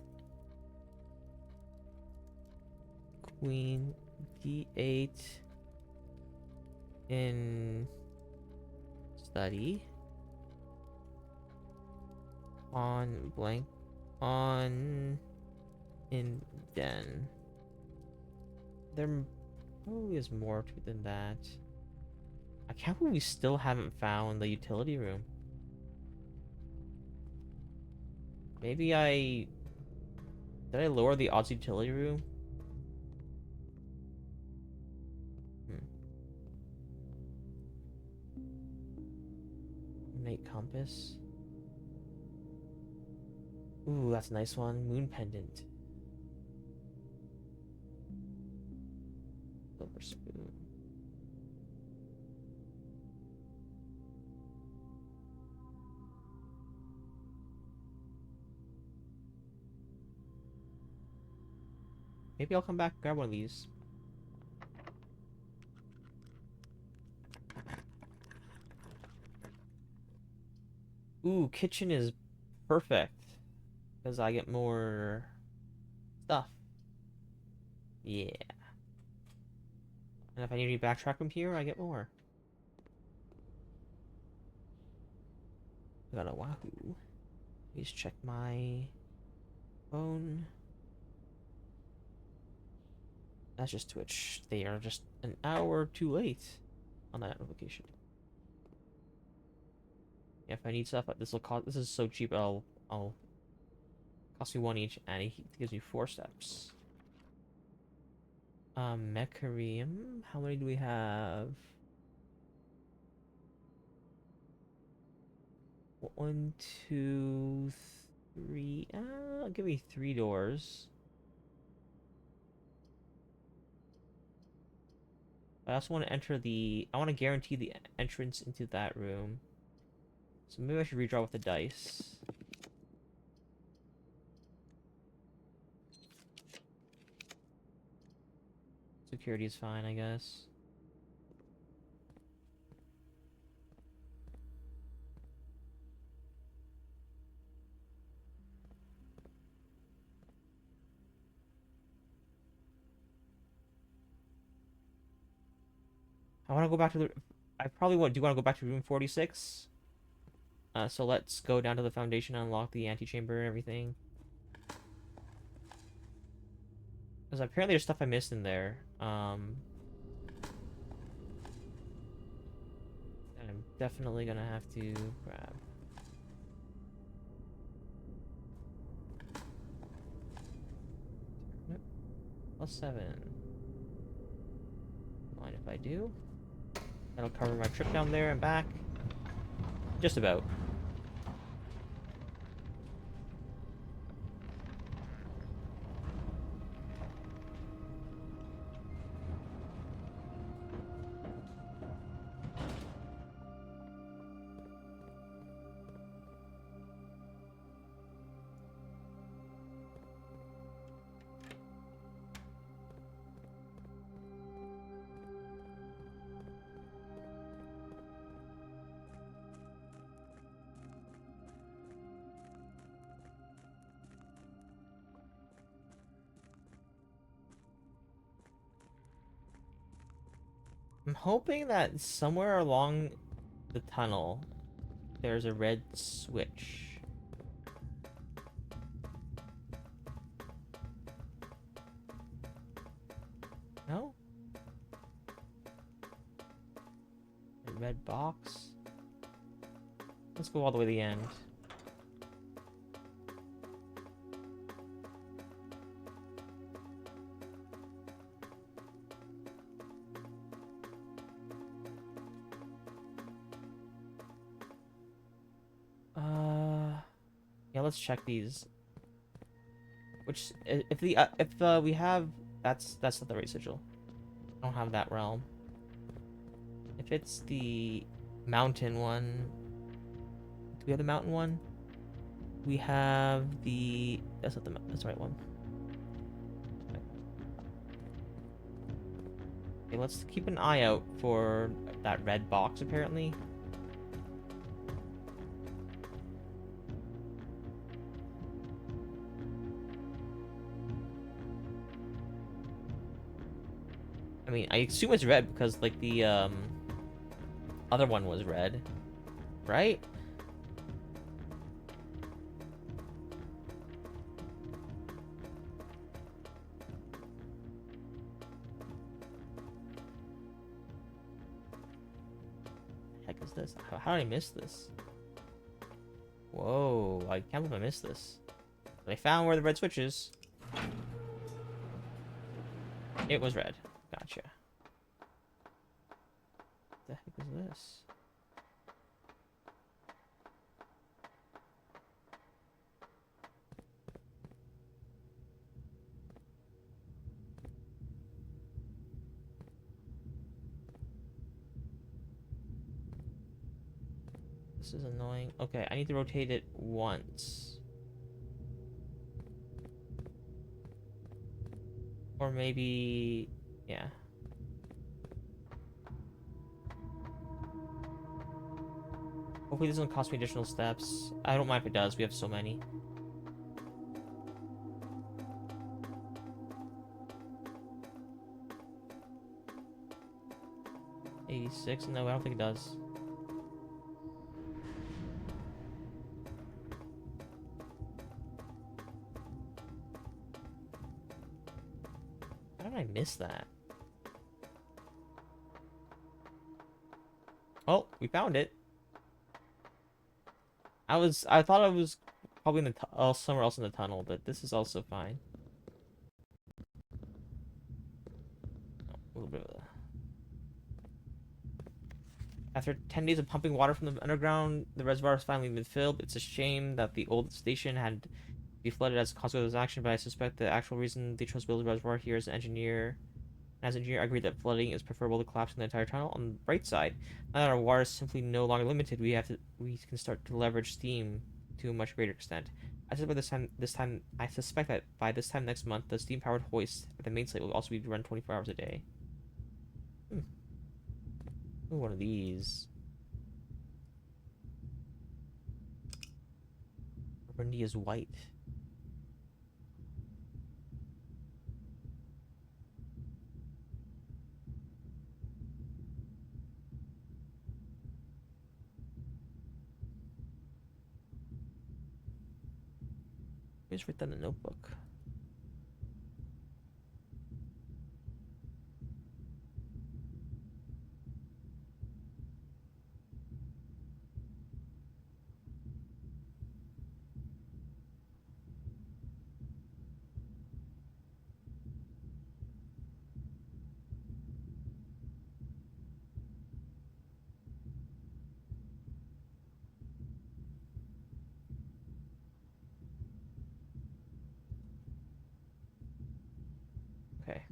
Queen d8 in study. Pawn blank. Pawn in den. There probably is more to it than that. I can't believe we still haven't found the utility room. Maybe did I lower the odds utility room? Ornate compass. Ooh, that's a nice one. Moon pendant. Silver spoon. Maybe I'll come back and grab one of these. Ooh, kitchen is perfect. Because I get more stuff. Yeah. And if I need to backtrack from here, I get more. I got a Wahoo. Please check my phone. That's just Twitch. They are just an hour too late on that notification. Yeah, if I need stuff, this will cost. This is so cheap. I'll cost me one each, and it gives me 4 steps. Mecharium. How many do we have? 1, 2, 3. Give me 3 doors. I also want to enter I want to guarantee the entrance into that room. So maybe I should redraw with the dice. Security is fine, I guess. I want to go back to the... I probably want... Do you want to go back to room 46? So let's go down to the foundation and unlock the antechamber and everything. Because apparently there's stuff I missed in there. And I'm definitely gonna have to grab. Nope. +7. Mind if I do? That'll cover my trip down there and back. Just about. I'm hoping that somewhere along the tunnel there's a red switch. No? A red box? Let's go all the way to the end. Yeah, let's check these. Which, if we have, that's not the right sigil. I don't have that realm. If it's the mountain one, do we have the mountain one? We have the, that's not that's the right one. Okay, let's keep an eye out for that red box, apparently. I mean, I assume it's red because like the other one was red, right? Heck is this? How did I miss this? Whoa, I can't believe I missed this. But I found where the red switch is. It was red. Gotcha. What the heck is this? This is annoying. Okay, I need to rotate it once. Or maybe... yeah. Hopefully this doesn't cost me additional steps. I don't mind if it does, we have so many. $86? No, I don't think it does. How did I miss that? Oh, we found it. I thought I was probably in the somewhere else in the tunnel, but this is also fine. Oh, a little bit of a... After 10 days of pumping water from the underground, the reservoir has finally been filled. It's a shame that the old station had to be flooded as a consequence of this action, but I suspect the actual reason they chose to build the reservoir here is an engineer. As an engineer, I agree that flooding is preferable to collapsing the entire tunnel. On the bright side, now that our water is simply no longer limited, we can start to leverage steam to a much greater extent. I suspect that by this time next month, the steam-powered hoist at the main site will also be run 24 hours a day. Hmm. Ooh, one of these. Burgundy is white. Just write down the notebook. Okay.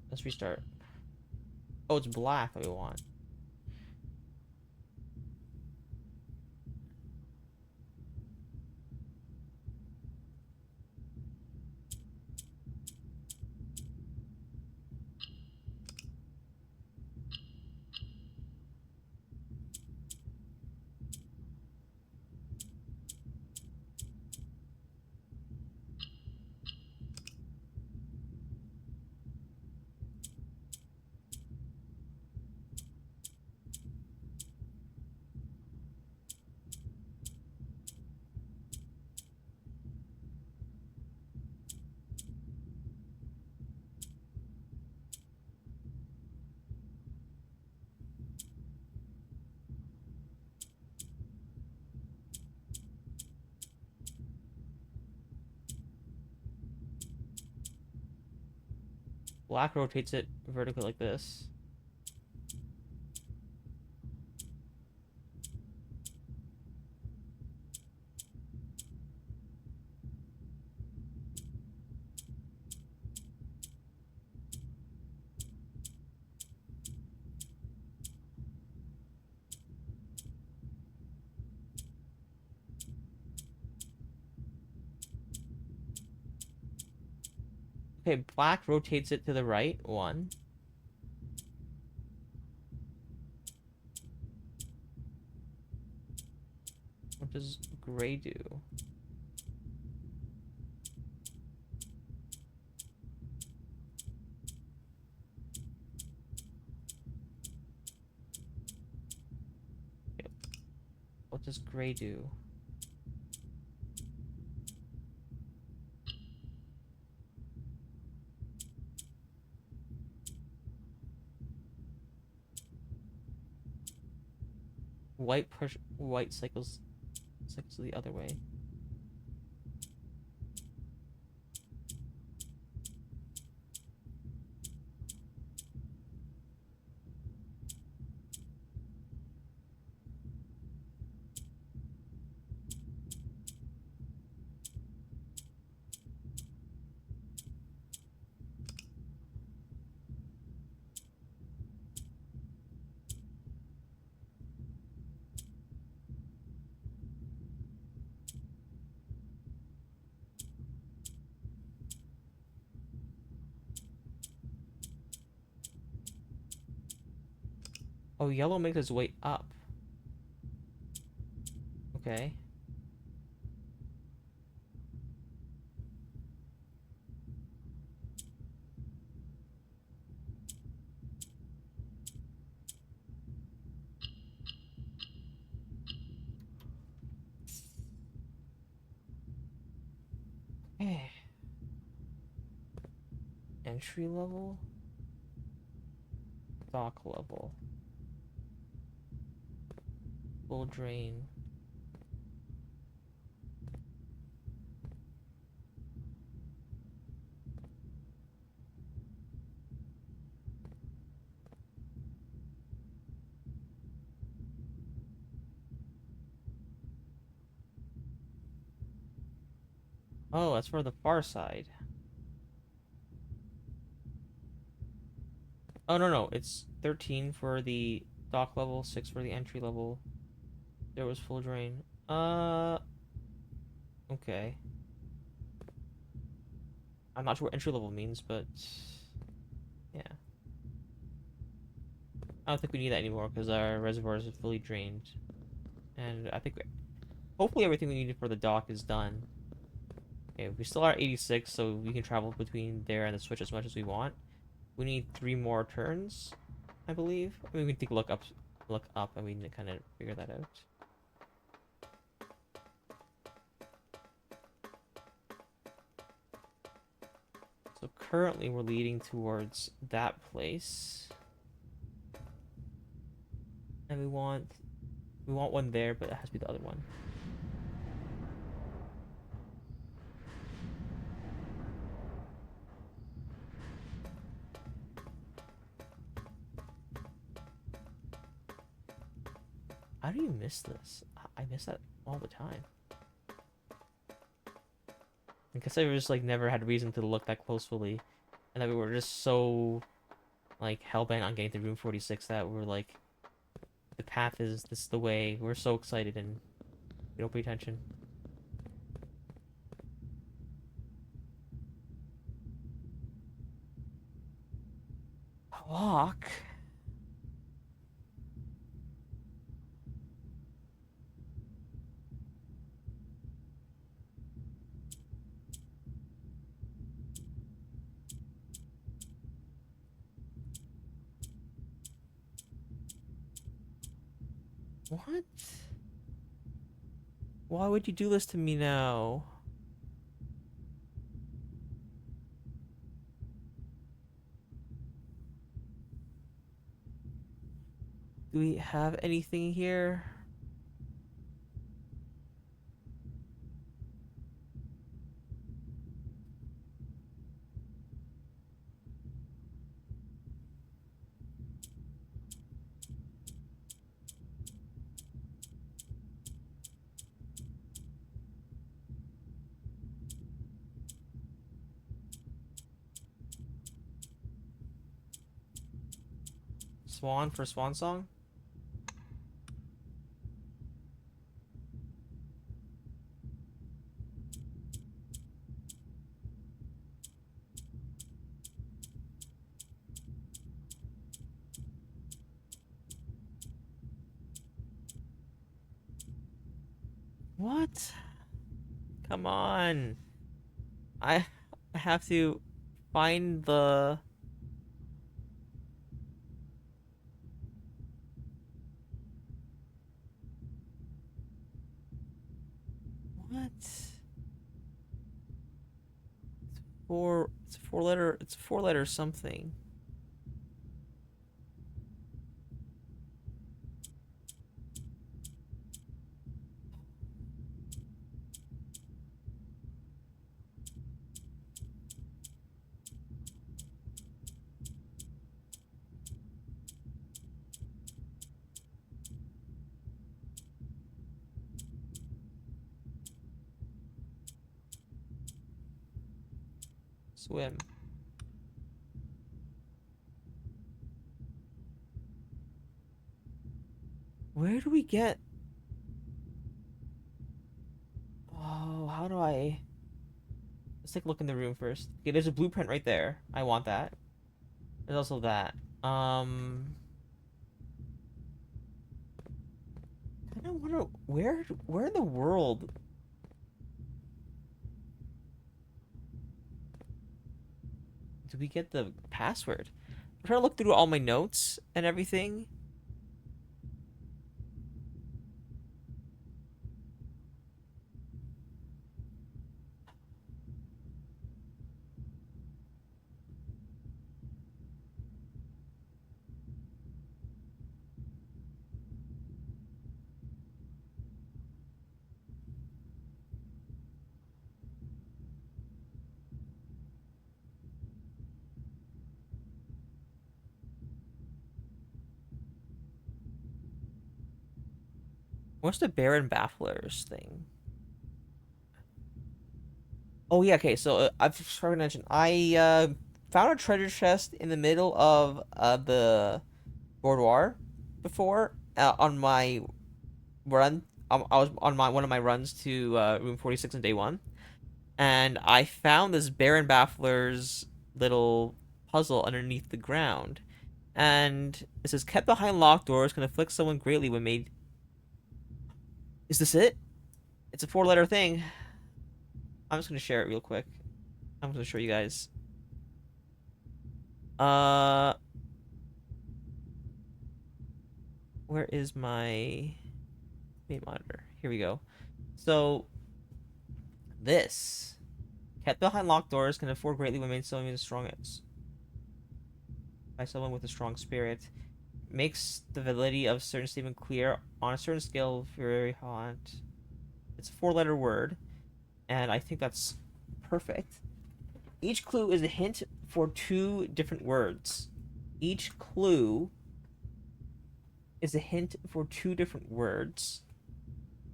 Let's restart. Oh, it's black that we want. Black rotates it vertically like this. Okay, black rotates it to the right. One. What does gray do? Yep. What does gray do? White cycles the other way. Oh, yellow makes its way up. Okay. Eh. Entry level? Dock level. Full drain. Oh, that's for the far side. Oh, no. It's 13 for the dock level, 6 for the entry level. There was full drain. Okay. I'm not sure what entry level means, but yeah. I don't think we need that anymore because our reservoirs are fully drained. And I think hopefully everything we needed for the dock is done. Okay, we still are at 86, so we can travel between there and the switch as much as we want. We need 3 more turns, I believe. I mean, we can take a look up, and we can kind of figure that out. So currently we're leading towards that place. And we want one there, but it has to be the other one. How do you miss this? I miss that all the time. I guess I just like never had reason to look that closely, and that we were just so like hell-bent on getting to room 46 that we're like, the path is this is the way. We're so excited and we don't pay attention. Walk? What? Why would you do this to me now? Do we have anything here? Swan for Swan Song? What? Come on. I have to find the... What? It's a four letter something. Swim. Where do we get... Oh, how do I... Let's take a look in the room first. Okay, there's a blueprint right there. I want that. There's also that. I kind of wonder where in the world do we get the password? I'm trying to look through all my notes and everything. What's the Baron Bafflers thing? Oh yeah, okay. So I've forgotten to mention. I found a treasure chest in the middle of the boudoir before on my run. I was on my one of my runs to room 46 on day one, and I found this Baron Baffler's little puzzle underneath the ground. And it says, kept behind locked doors can afflict someone greatly when made. Is this it? It's a four-letter thing. I'm just gonna share it real quick. I'm gonna show you guys. Uh, where is my main monitor? Here we go. So this kept behind locked doors can afford greatly when made someone as strong as by someone with a strong spirit. Makes the validity of certain statement clear on a certain scale very hot. It's a four-letter word, and I think that's perfect. Each clue is a hint for two different words. Each clue is a hint for two different words.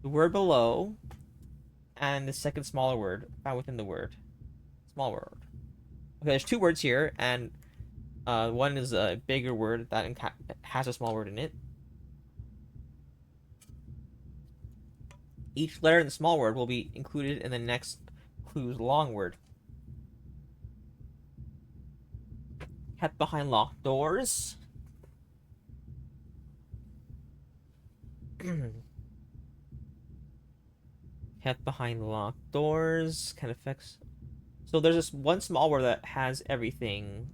The word below and the second smaller word found within the word. Small word. Okay, there's two words here, and one is a bigger word that has a small word in it. Each letter in the small word will be included in the next clue's long word. Kept behind locked doors. Kept behind locked doors. Kind of affects. So there's this one small word that has everything.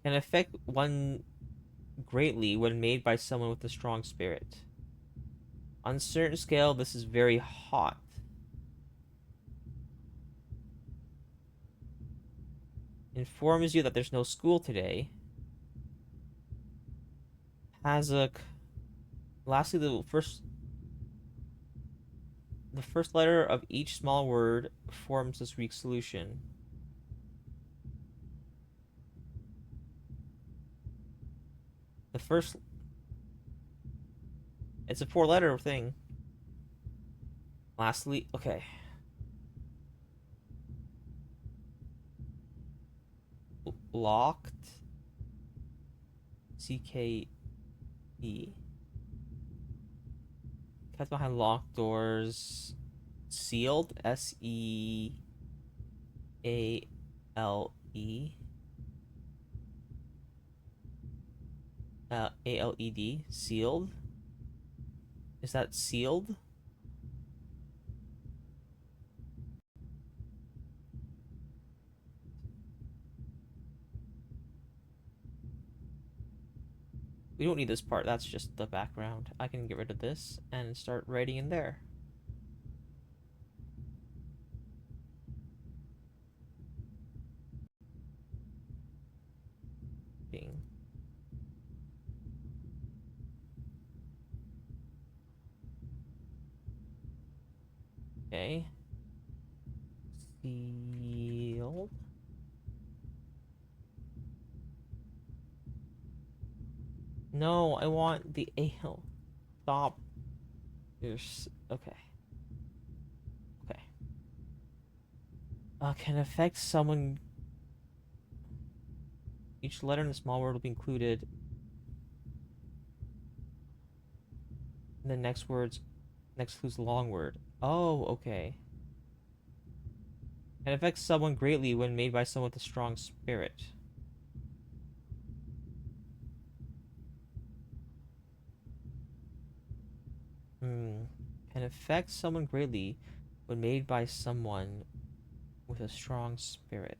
Can affect one greatly when made by someone with a strong spirit. On a certain scale, this is very hot. Informs you that there's no school today. Hazuk. Lastly, the first letter of each small word forms this weak solution. The first, it's a four-letter thing. Lastly, okay. Locked. CKE. Kept behind locked doors. Sealed. SEALE. ALED. Sealed. Is that sealed? We don't need this part. That's just the background. I can get rid of this and start writing in there. Bing. Okay. Sealed. No, I want the ale. Stop. There's okay. Okay. Can affect someone. Each letter in the small word will be included in the next words. Next clue's the long word. Oh, okay. Can affect someone greatly when made by someone with a strong spirit. Hmm. Can affect someone greatly when made by someone with a strong spirit.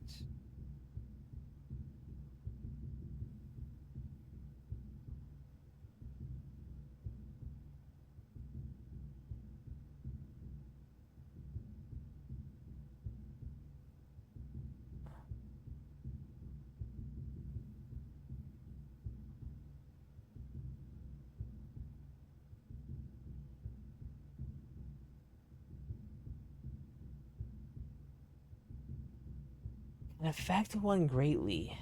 Can affect one greatly.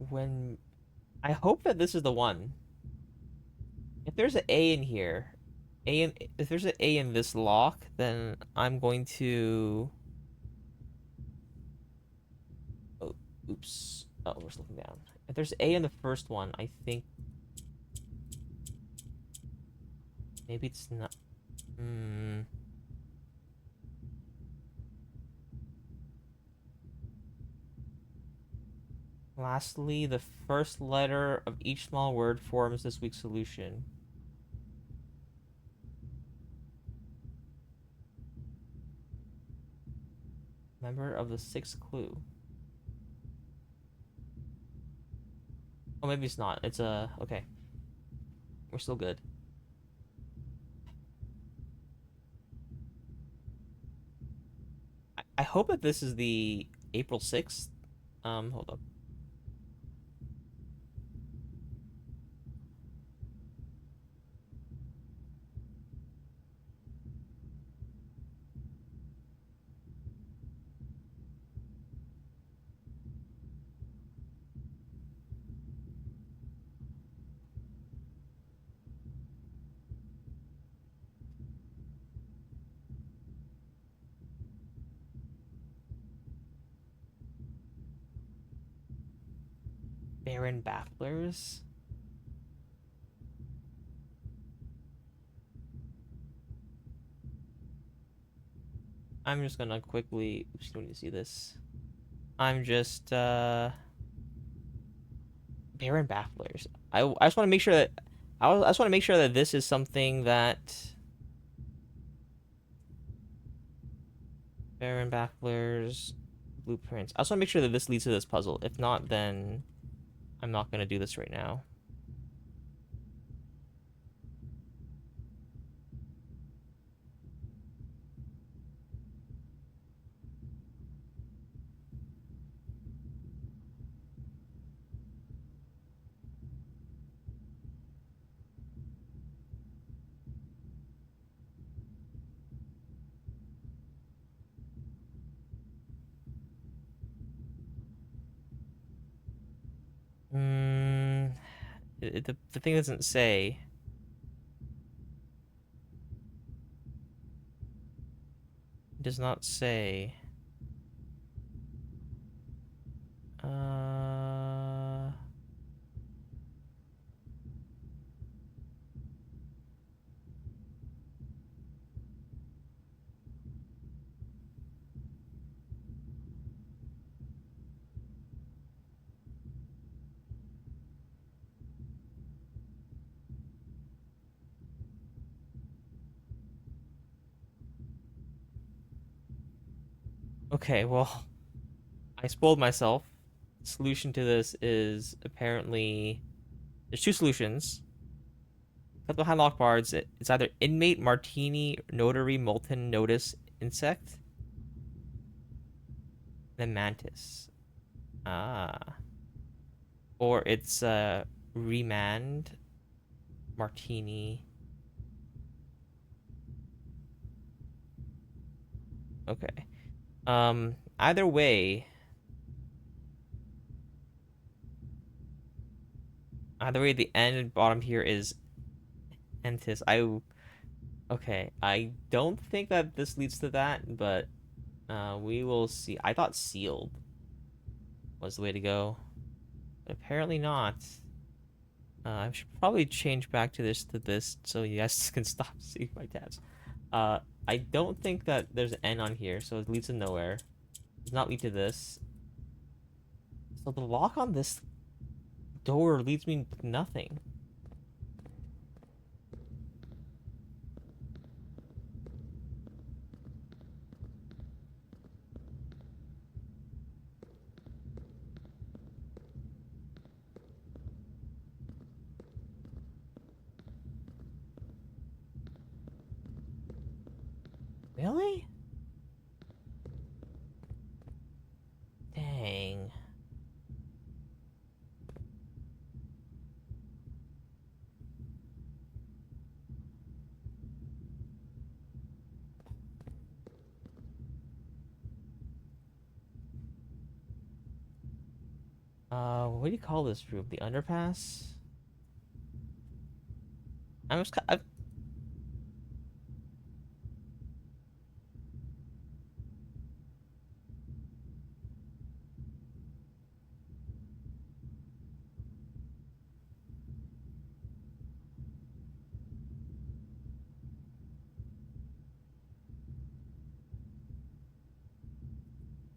When I hope that this is the one. If there's an A in here, if there's an A in this lock, then I'm going to. Oh, oops. Oh, we're just looking down. If there's A in the first one, I think maybe it's not. Hmm. Lastly, the first letter of each small word forms this week's solution. Member of the sixth clue. Oh, maybe it's not. It's a okay. We're still good. I hope that this is the April 6th. Hold up. Baron Bafflers. I'm just gonna quickly. Oops, you don't need to see this. I'm just Baron Bafflers. I just want to make sure that I just want to make sure that this is something that Baron Bafflers blueprints. I just want to make sure that this leads to this puzzle. If not, then I'm not gonna do this right now. Hmm. The thing doesn't say. It does not say. Uh. Okay, well, I spoiled myself. Solution to this is apparently there's two solutions. Left behind lock bars, it's either inmate, martini, notary, molten, notice, insect, then mantis. Ah. Or it's remand, martini. Okay. Either way, the end and bottom here is entis. Okay. I don't think that this leads to that, but we will see. I thought sealed was the way to go, but apparently not. I should probably change back to this so you guys can stop seeing my tabs. Uh, I don't think that there's an N on here, so it leads to nowhere. Does not lead to this. So the lock on this door leads me to nothing. Really? Dang. What do you call this room? The underpass? I'm just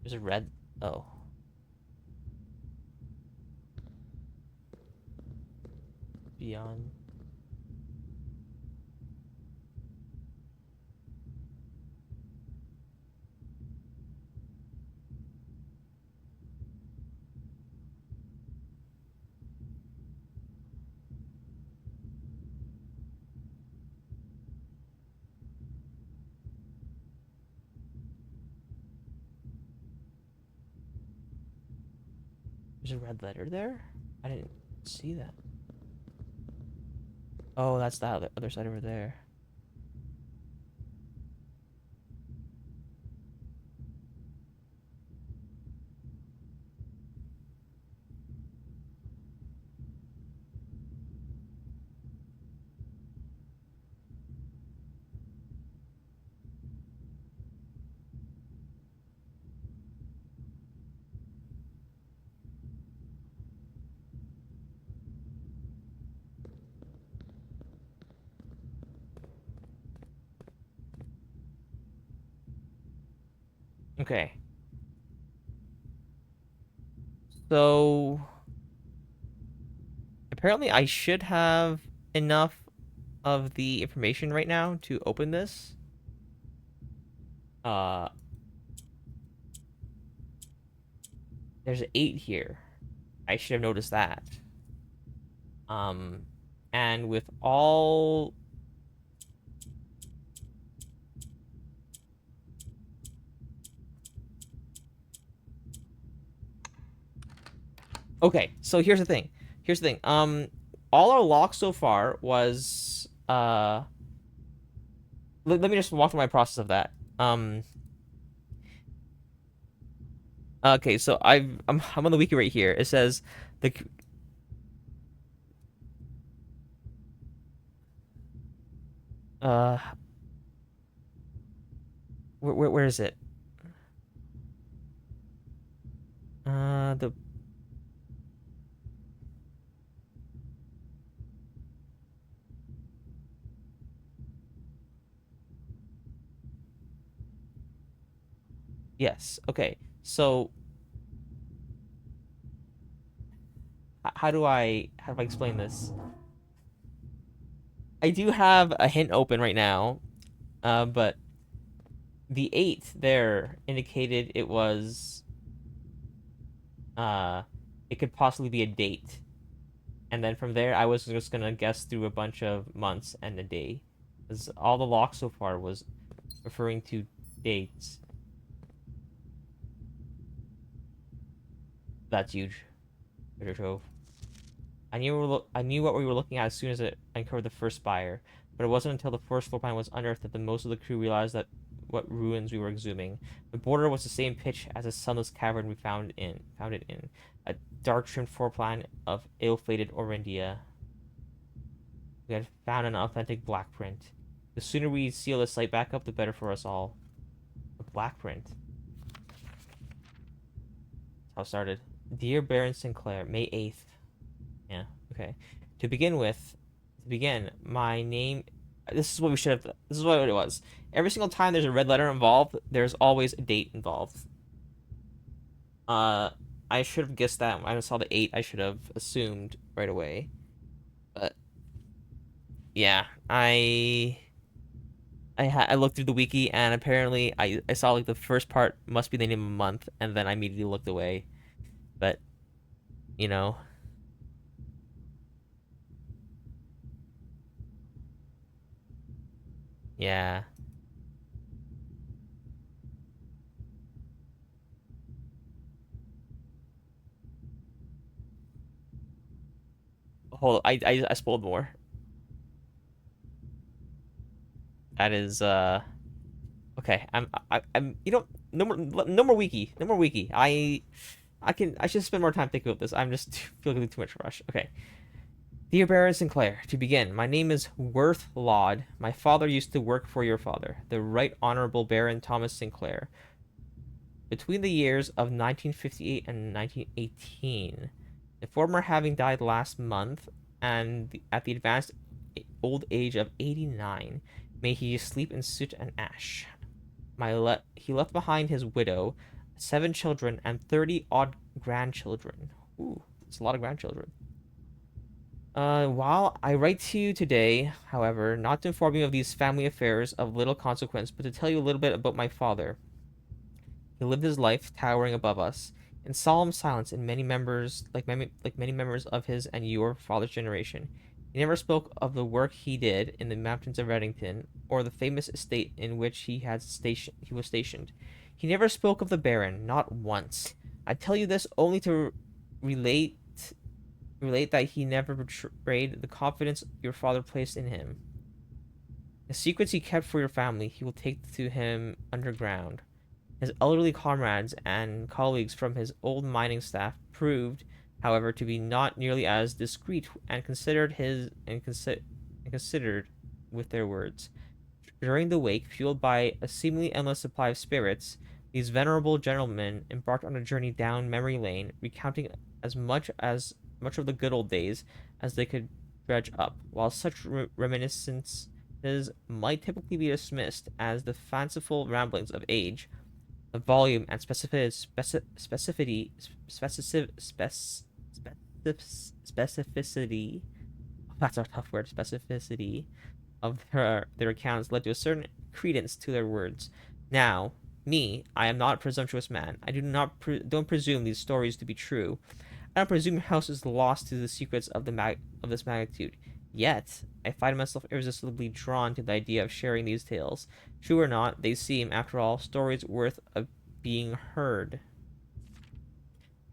there's a red. Oh, beyond. There's a red letter there. I didn't see that. Oh, that's the other side over there. Okay. So apparently I should have enough of the information right now to open this. Uh, there's an 8 here. I should have noticed that. Um, and with all Okay, so here's the thing. Here's the thing. All our locks so far was let me just walk through my process of that. Okay, so I'm on the wiki right here. It says the uh where is it? The Yes. Okay. So how do I explain this? I do have a hint open right now, but The 8 there indicated it was uh it could possibly be a date. And then from there I was just gonna guess through a bunch of months and a day. Because all the lock so far was referring to dates. That's huge. Treasure trove. I knew what we were looking at as soon as I uncovered the first spire, but it wasn't until the first floor plan was unearthed that the most of the crew realized that what ruins we were exhuming. The border was the same pitch as the sunless cavern we found it in, a dark trimmed floor plan of ill-fated Orindia. We had found an authentic black print. The sooner we seal this site back up, the better for us all. A black print. That's how it started. Dear Baron Sinclair, May 8th. Yeah, okay. To begin, my name. This is what we should have. This is what it was. Every single time there's a red letter involved, there's always a date involved. Uh, I should have guessed that. When I saw the 8, I should have assumed right away. But yeah, I looked through the wiki and apparently I saw like the first part must be the name of a month and then I immediately looked away. But you know, yeah. Hold. I spoiled more. That is okay. I'm no more wiki. No more wiki. I should spend more time thinking about this. I'm just feeling too much rush. Okay. Dear Baron Sinclair, to begin, my name is Worth Laud. My father used to work for your father, the Right Honorable Baron Thomas Sinclair. Between the years of 1958 and 1918, the former having died last month and at the advanced old age of 89, may he sleep in soot and ash. He left behind his widow, 7 children, and 30 odd grandchildren. Ooh, it's a lot of grandchildren. While I write to you today, however, not to inform you of these family affairs of little consequence, but to tell you a little bit about my father. He lived his life towering above us, in solemn silence, in like many members of his and your father's generation. He never spoke of the work he did in the mountains of Reddington, or the famous estate in which he was stationed. He never spoke of the Baron, not once. I tell you this only to relate relate that he never betrayed the confidence your father placed in him. The secrets he kept for your family he will take to him underground. His elderly comrades and colleagues from his old mining staff proved, however, to be not nearly as discreet and considered with their words. During the wake, fueled by a seemingly endless supply of spirits, these venerable gentlemen embarked on a journey down memory lane, recounting much of the good old days as they could dredge up. While such reminiscences might typically be dismissed as the fanciful ramblings of age, the volume and specificity, that's a tough word, specificity of their accounts led to a certain credence to their words. Now, I am not a presumptuous man. I don't presume these stories to be true. I don't presume your house is lost to the secrets of of this magnitude. Yet, I find myself irresistibly drawn to the idea of sharing these tales. True or not, they seem, after all, stories worth of being heard.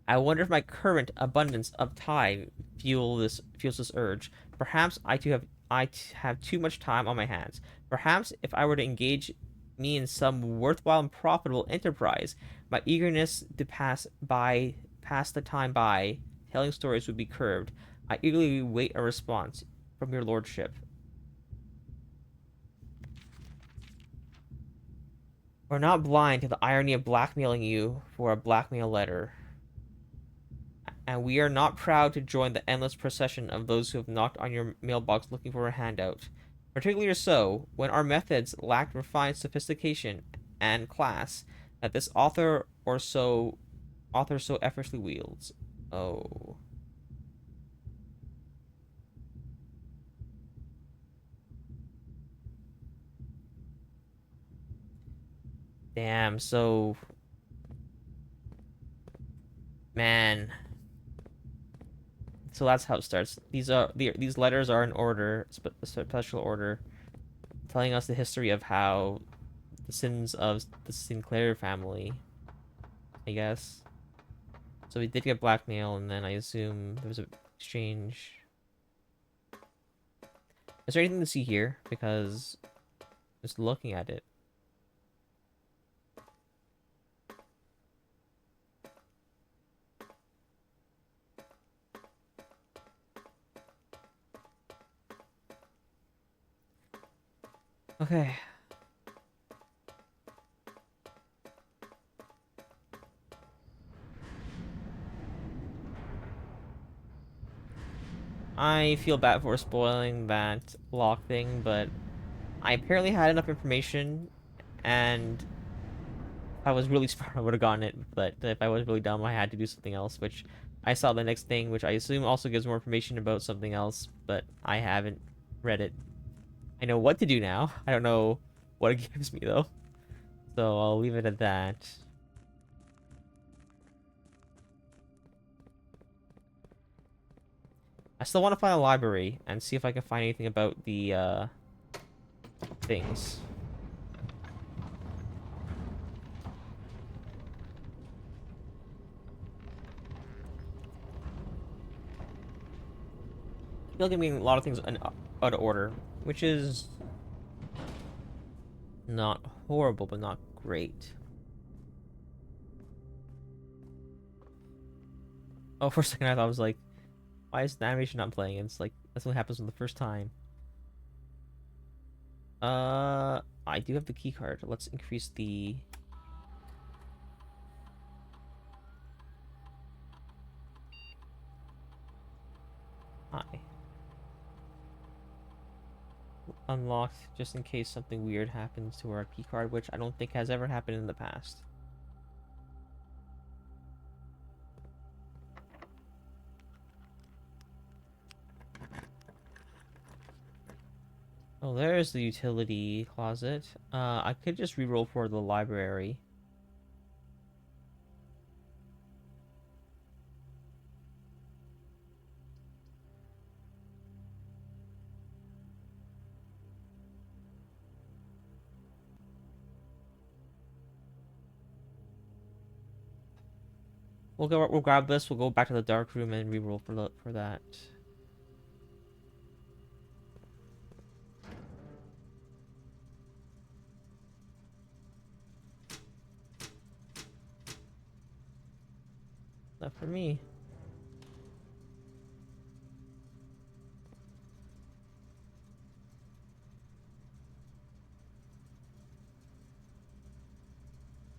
I wonder if my current abundance of time fuels this urge. Perhaps I have too much time on my hands. Perhaps if I were to engage me in some worthwhile and profitable enterprise, my eagerness to pass the time by telling stories would be curbed. I eagerly wait a response from your lordship. We're not blind to the irony of blackmailing you for a blackmail letter, and we are not proud to join the endless procession of those who have knocked on your mailbox looking for a handout. Particularly so when our methods lack refined sophistication and class that this author so effortlessly wields. Oh. Damn, so... Man. So that's how it starts. These letters are in order, special order, telling us the history of how the sins of the Sinclair family, I guess. So we did get blackmail, and then I assume there was an exchange. Is there anything to see here? Because just looking at it. Okay. I feel bad for spoiling that lock thing, but I apparently had enough information, and if I was really smart, I would have gotten it, but if I was really dumb, I had to do something else, which I saw the next thing, which I assume also gives more information about something else, but I haven't read it. I know what to do now. I don't know what it gives me, though. So I'll leave it at that. I still want to find a library and see if I can find anything about the, things. I feel like I'm getting a lot of things out of order, which is not horrible, but not great. Oh, for a second I thought I was like, why is the animation not playing? And it's like, that's what happens on the first time. I do have the key card. Let's increase the... Hi. Unlocked just in case something weird happens to our key card, which I don't think has ever happened in the past. Oh, there's the utility closet. I could just reroll for the library. We'll grab this, we'll go back to the dark room and reroll for that. Not for me.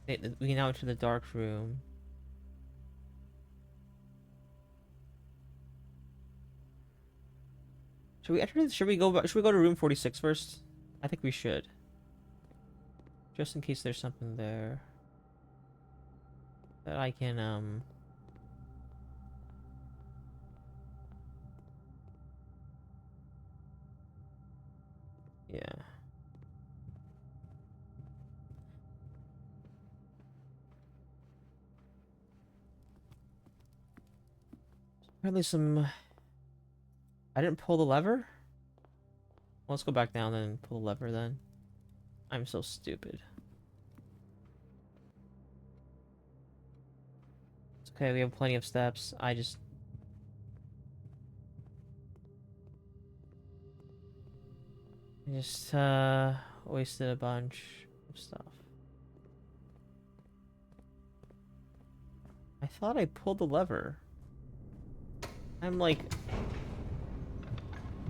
We can now enter the dark room. Should we go to room 46 first? I think we should. Just in case there's something there that I can yeah. Apparently I didn't pull the lever? Well, let's go back down and pull the lever then. I'm so stupid. It's okay, we have plenty of steps. I just wasted a bunch of stuff. I thought I pulled the lever. I'm like...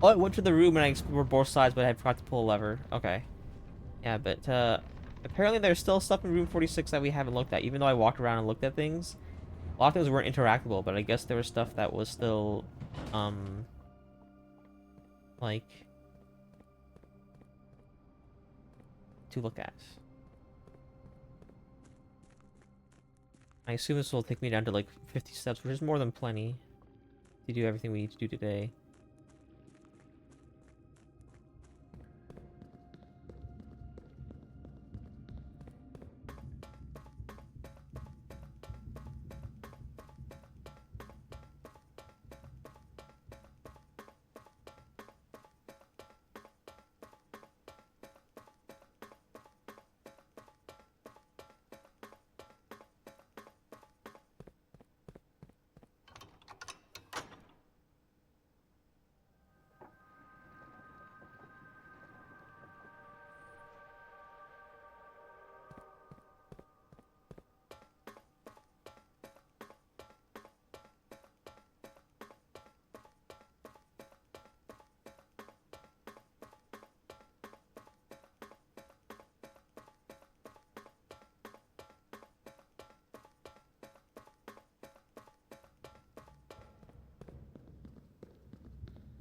Oh, I went to the room and I explored both sides, but I forgot to pull a lever. Okay. Yeah, but apparently there's still stuff in room 46 that we haven't looked at, even though I walked around and looked at things. A lot of things weren't interactable, but I guess there was stuff that was still, like, to look at. I assume this will take me down to, like, 50 steps, which is more than plenty to do everything we need to do today.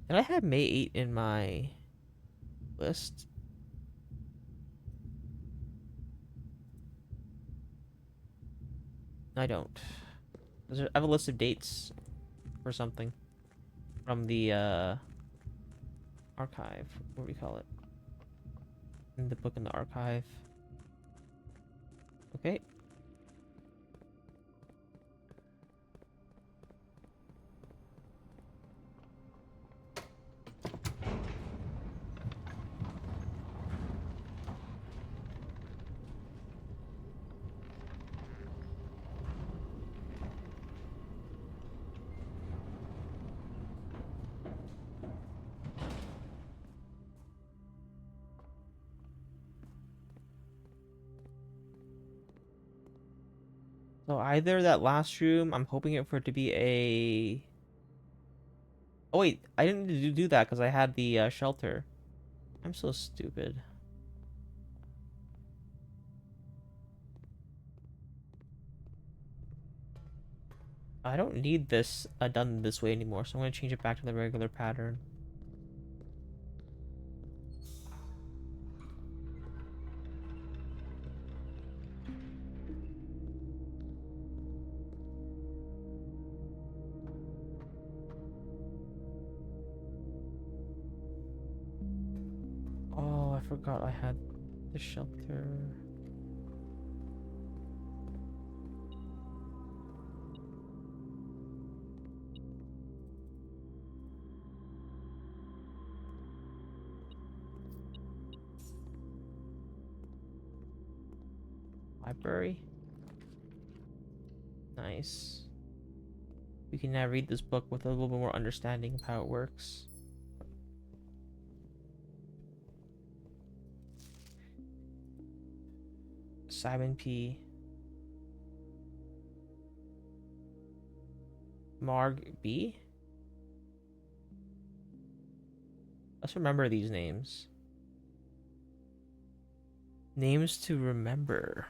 Did I have May 8 in my list? I don't. I have a list of dates for something from the archive. What do we call it? In the book in the archive. Okay. So either that last room, I'm hoping it for it to be a. Oh wait, I didn't need to do that because I had the shelter. I'm so stupid. I don't need this done this way anymore, so I'm gonna change it back to the regular pattern. Oh, I forgot I had the shelter. Library. Nice. We can now read this book with a little bit more understanding of how it works. Simon P. Marg B. Let's remember these names. Names to remember.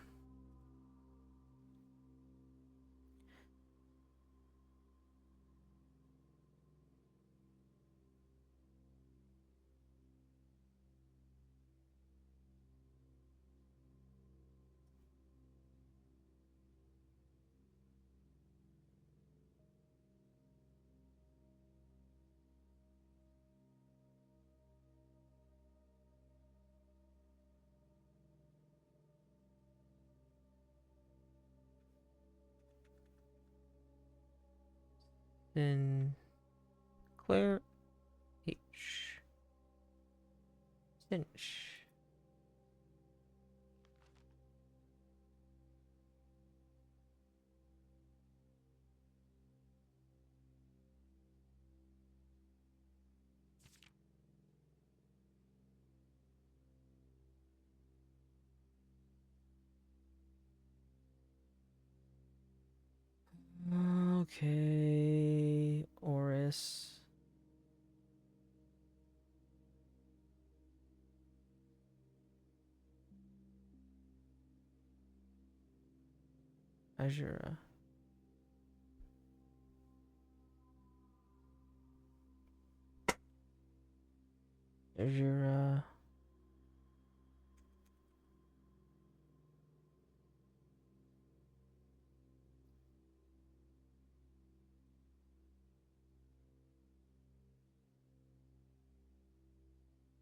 Then Claire H. Finch. Okay, Oris. Azura. Azura.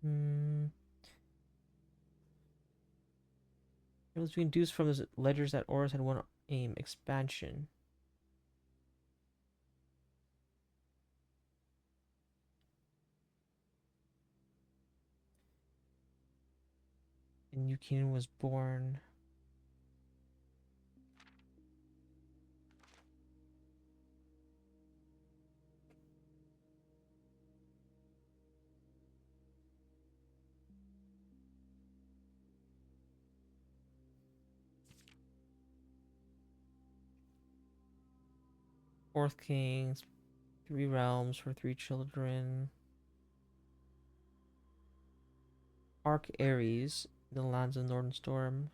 Hmm. It was induced from the ledgers that Oris had one aim expansion. And Yukine was born. Fourth Kings, three realms for three children. Arc Ares, the lands of Northern Storm.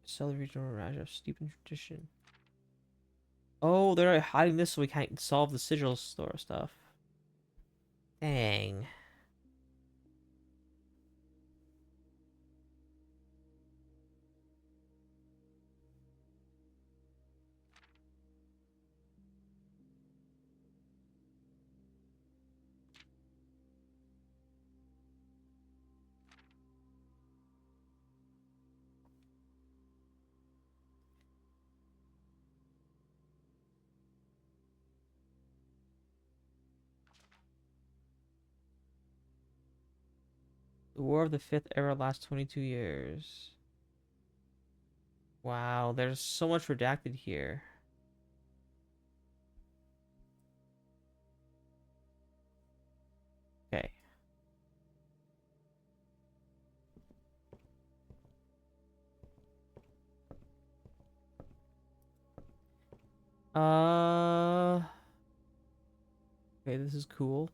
Celery regional Raja, steep in tradition. Oh, they're hiding this so we can't solve the sigil store stuff. Dang. The War of the Fifth Era lasts 22 years. Wow, there's so much redacted here. Okay. Uh, okay, this is cool.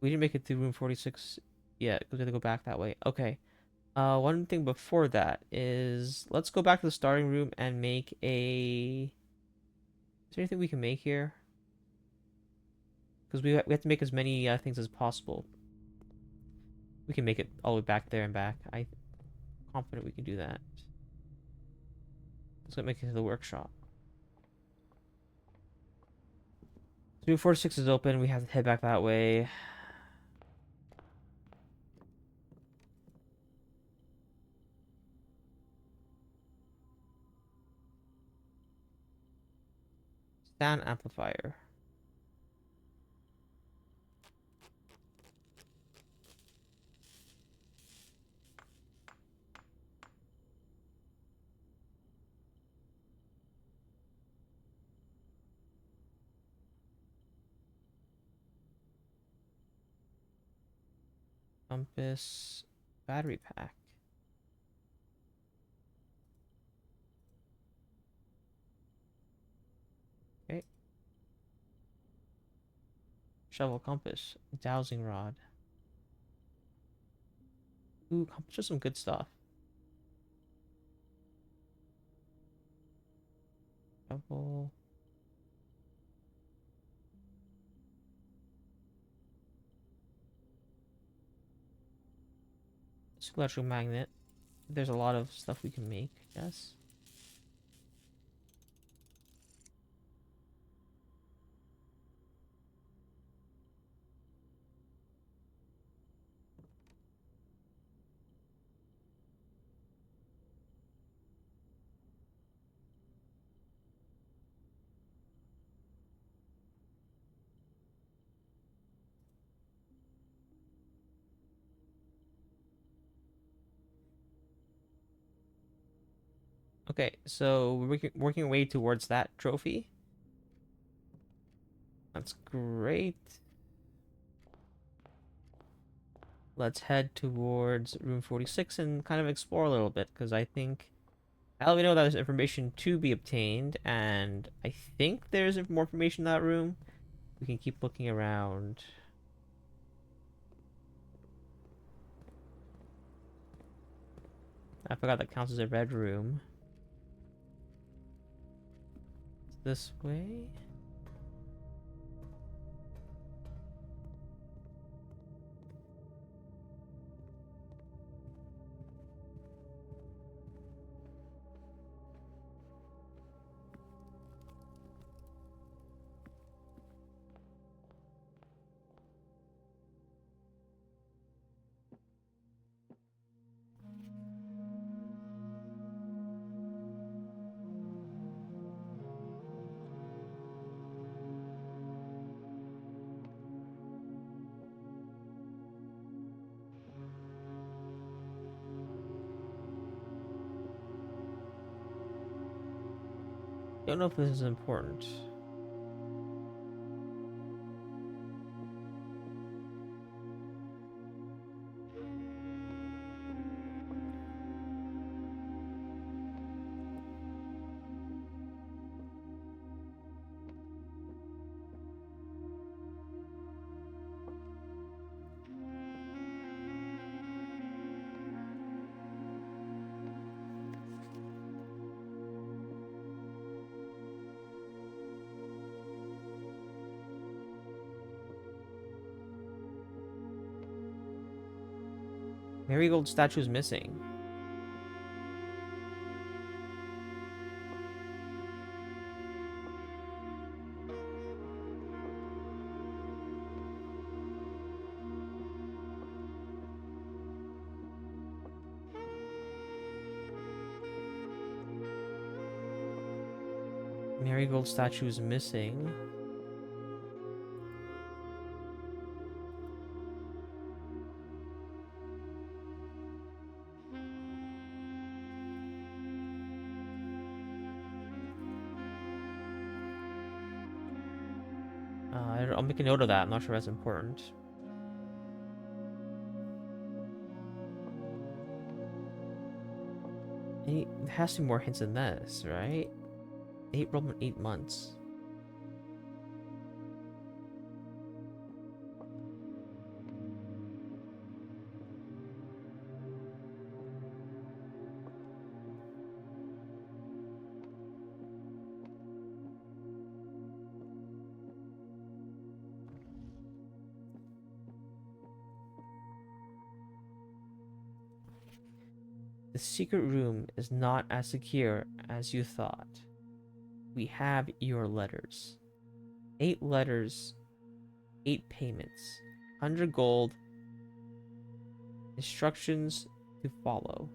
We didn't make it to room 46 yet because we have to go back that way. Okay. One thing before that is let's go back to the starting room and make a. Is there anything we can make here? Because we have to make as many things as possible. We can make it all the way back there and back. I'm confident we can do that. Let's go make it to the workshop. So room 46 is open. We have to head back that way. Sound amplifier. Compass. Battery pack. Okay. Shovel compass. Dowsing rod. Ooh, compass is some good stuff. Shovel. Electric magnet. There's a lot of stuff we can make, I guess. Okay, so we're working our way towards that trophy. That's great. Let's head towards room 46 and kind of explore a little bit, because I think now we know that there's information to be obtained, and I think there's more information in that room. We can keep looking around. I forgot that counts as a red room. This way? Don't know if this is important. Marigold statue is missing. Marigold statue is missing. I'll make a note of that. I'm not sure that's important. There has to be more hints than this, right? 8 months. The secret room is not as secure as you thought. We have your letters. 8 letters, 8 payments, 100 gold, instructions to follow.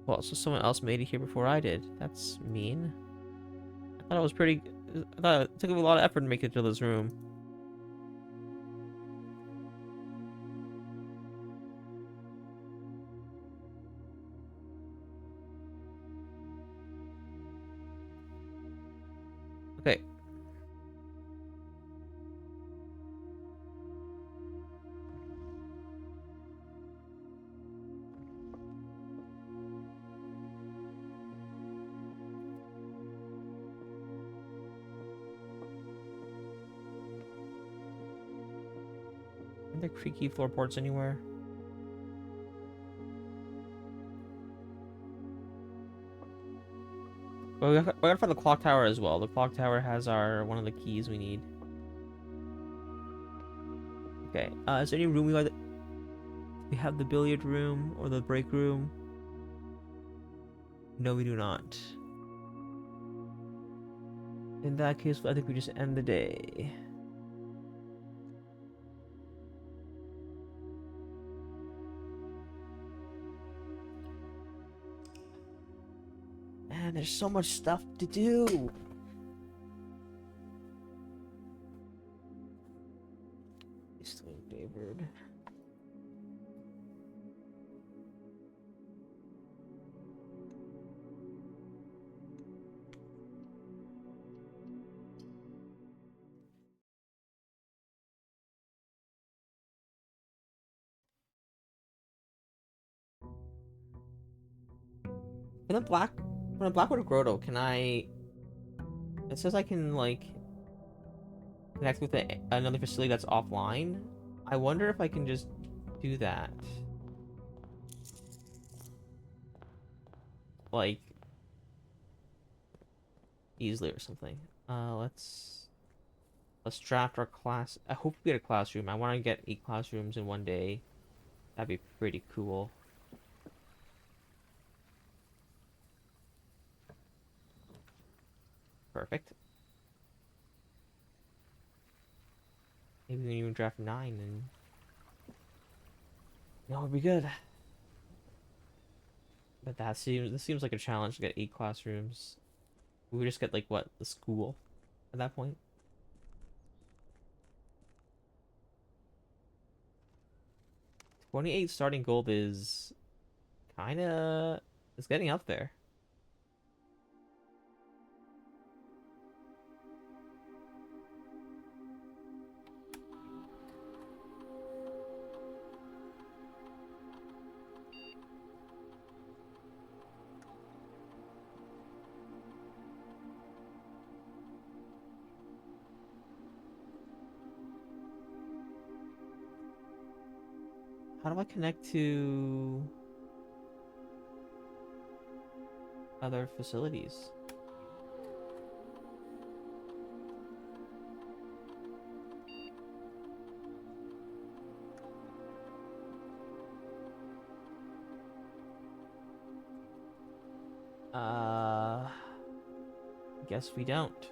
Well, so someone else made it here before I did. That's mean. I thought it was pretty... I thought it took a lot of effort to make it to this room. Okay. Are there creaky floorboards anywhere? Well, we gotta find the clock tower as well. The clock tower has one of the keys we need. Okay. Is there any room we have the billiard room or the break room? No, we do not. In that case, I think we just end the day. Man, there's so much stuff to do. David. In the Blackwood Grotto, can I... It says I can, like, connect with another facility that's offline. I wonder if I can just do that. Like, easily or something. Let's draft our class. I hope we get a classroom. I want to get 8 classrooms in one day. That'd be pretty cool. Perfect. Maybe we can even draft 9 and... No, it'd be good. But this seems like a challenge to get 8 classrooms. We would just get, like, what, the school at that point? $28 starting gold is kinda... It's getting up there. How do I connect to... other facilities. Guess we don't.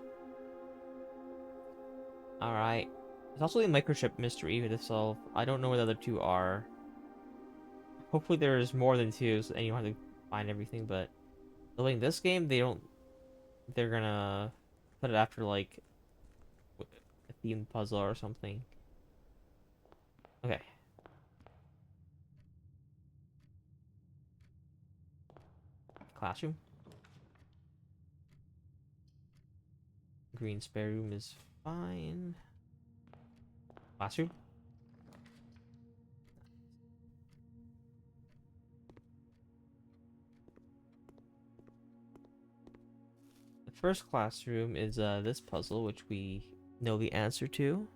Alright. There's also the microchip mystery to solve. I don't know where the other two are. Hopefully there's more than two, so anyone have to find everything, but in this game, they're gonna put it after, like, a themed puzzle or something. Okay. Classroom. Green spare room is fine. Classroom. The first classroom is this puzzle, which we know the answer to.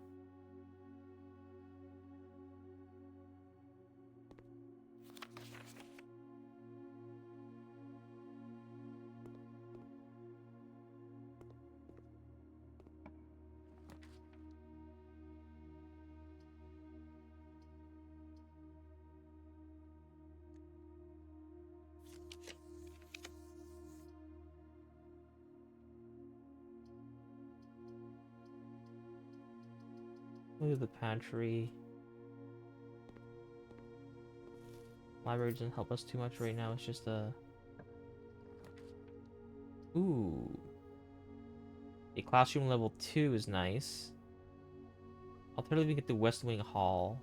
Look at the pantry. Library doesn't help us too much right now. It's just a ooh. A classroom level 2 is nice. Alternatively, we get the West Wing Hall.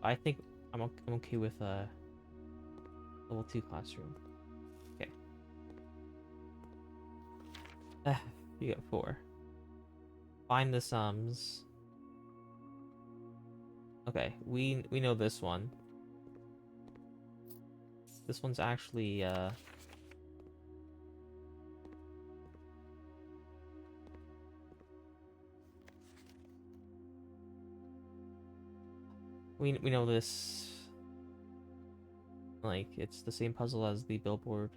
I think I'm okay with level 2 classroom. Okay. You got 4. Find the sums. Okay, we know this one. This one's actually we know this. Like, it's the same puzzle as the billboard.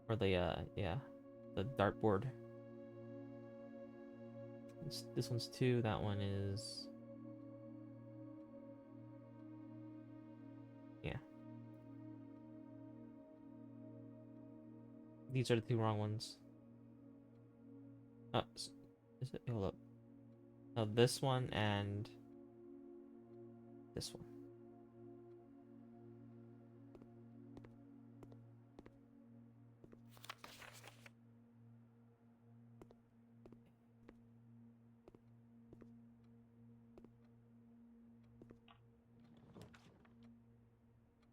Or the yeah, the dartboard. This one's 2, that one is yeah. These are the 2 wrong ones. Is it? Hold up. No, this one and this one.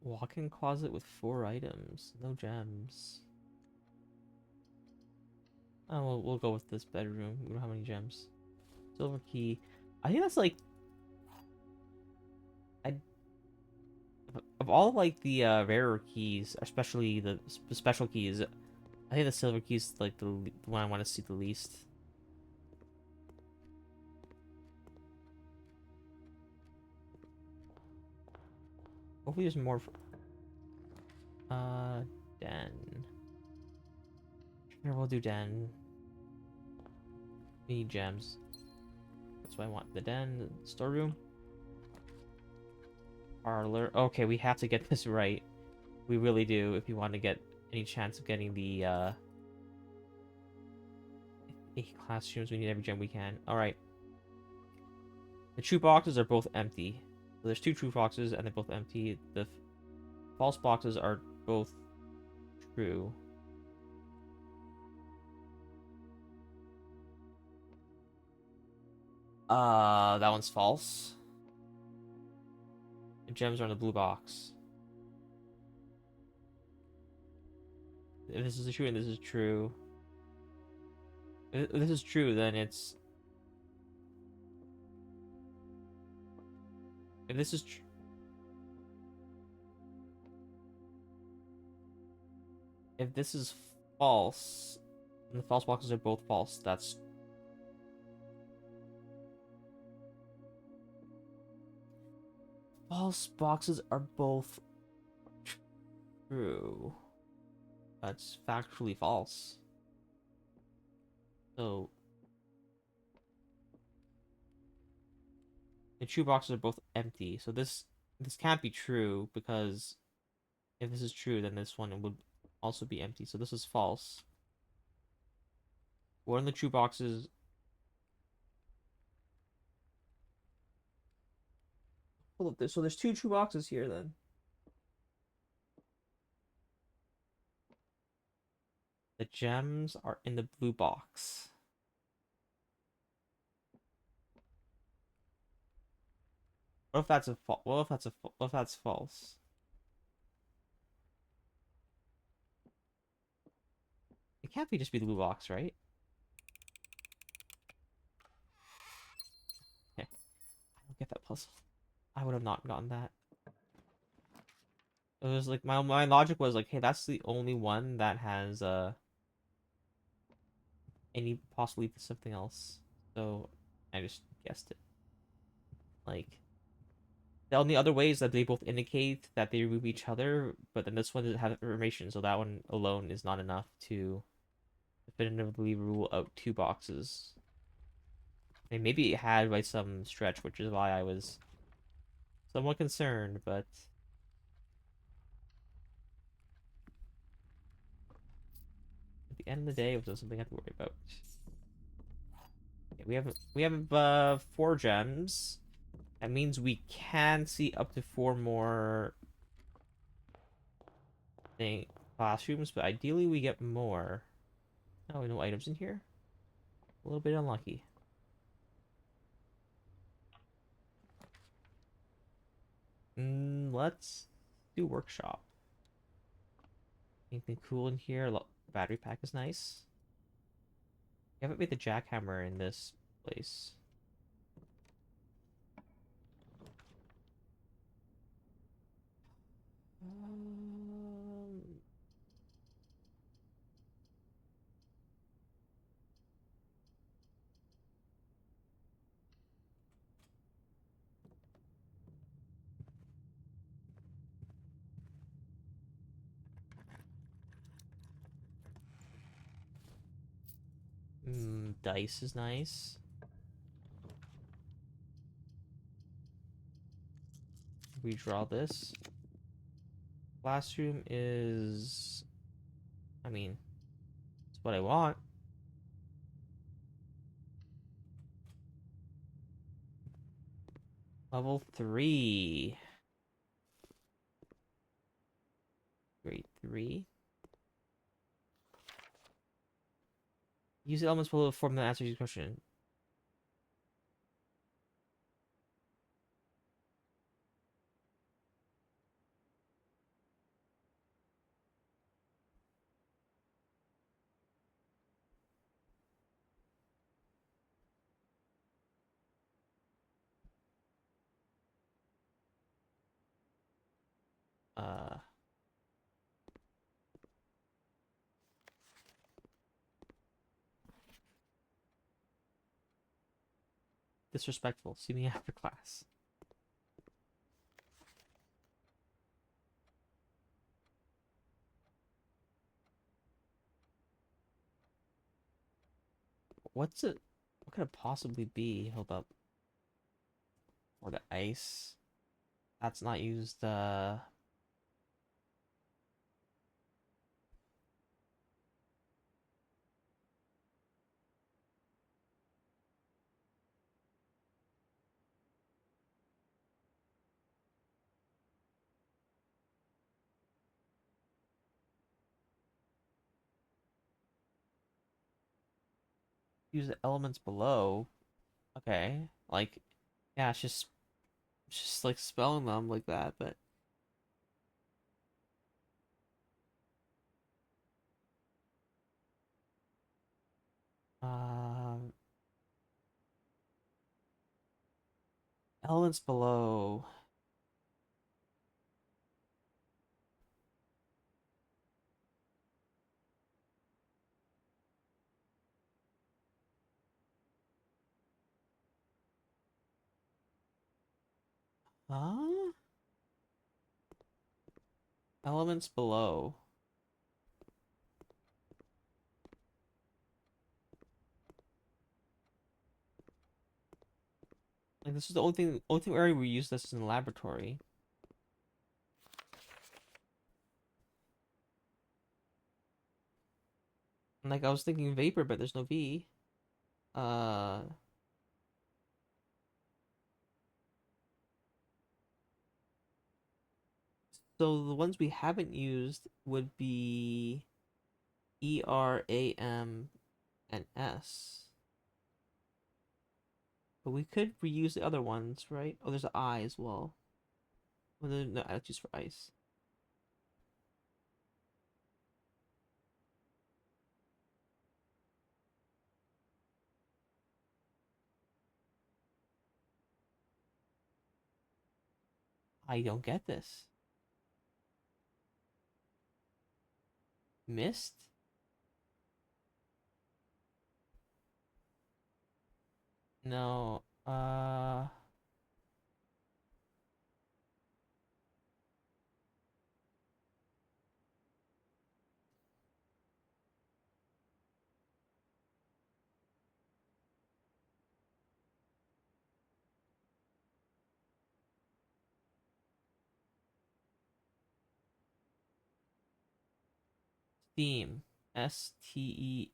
Walk-in closet with 4 items. No gems. Oh, we'll go with this bedroom. We don't have any gems. Silver key. I think that's like I of all like the rarer keys, especially the special keys. I think the silver key is like the one I want to see the least. Hopefully, there's more. Den. Sure, we'll do den. We need gems. That's what I want. The den, the storeroom. Parlor. Okay, we have to get this right. We really do if you want to get any chance of getting the 8 classrooms. We need every gem we can. Alright. The true boxes are both empty. So there's 2 true boxes and they're both empty. The false boxes are both true. That one's false. The gems are in the blue box. If this is true and this is true. If this is true, then it's... If this is true... If this is false, and the false boxes are both false, that's... False boxes are both true. That's factually false. So the two boxes are both empty. So this can't be true because if this is true, then this one would also be empty. So this is false. One of the true boxes. Hold up, so there's two true boxes here then. The gems are in the blue box. What if that's a what if that's what if that's false? It can't be just be the blue box, right? Okay, I don't get that puzzle. I would have not gotten that. It was like my logic was like, hey, that's the only one that has any possibly something else. So I just guessed it. Like the only other way is that they both indicate that they remove each other, but then this one doesn't have information, so that one alone is not enough to definitively rule out two boxes. I mean, maybe it had by some stretch, which is why I was somewhat concerned, but at the end of the day, it was something I have to worry about. Okay, we have 4 gems. That means we can see up to 4 more thing classrooms, but ideally we get more. Oh, no items in here. A little bit unlucky. Let's do workshop. Anything cool in here? Battery pack is nice. We haven't made the jackhammer in this place. Um, dice is nice. Redraw this. Classroom is, I mean, it's what I want. Level 3. Grade 3. Use the elements below to form the answer to your question. Uh, Disrespectful. See me after class. What's it? What could it possibly be? Hold up. Or the ice. That's not used. Use the elements below. Okay. Like, yeah, it's just like spelling them like that, but um, elements below. Huh? Elements below. Like, this is the only thing area we use this in the laboratory. And, like, I was thinking vapor, but there's no V. Uh, so the ones we haven't used would be E, R, A, M, and S. But we could reuse the other ones, right? Oh, there's an I as well. Well, no, that's just for ice. I don't get this. Mist? No. Steam. Steam.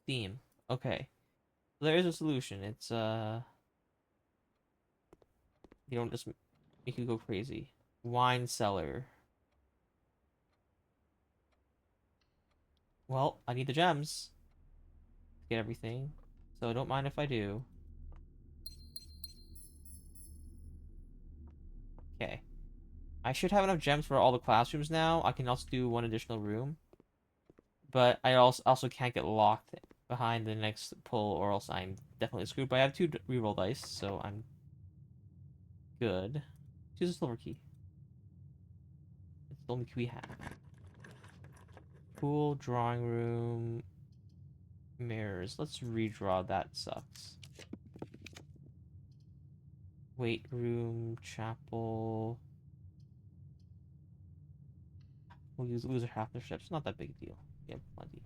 Steam. Okay. There is a solution. It's you don't just make you go crazy. Wine cellar. Well, I need the gems to get everything. So don't mind if I do. Okay. I should have enough gems for all the classrooms now. I can also do one additional room. But I also can't get locked behind the next pull, or else I'm definitely screwed. But I have two reroll dice, so I'm good. Choose a silver key. It's the only key we have. Pool, drawing room, mirrors. Let's redraw. That sucks. Weight room, chapel. We'll lose half their ships. Not that big a deal. We have plenty.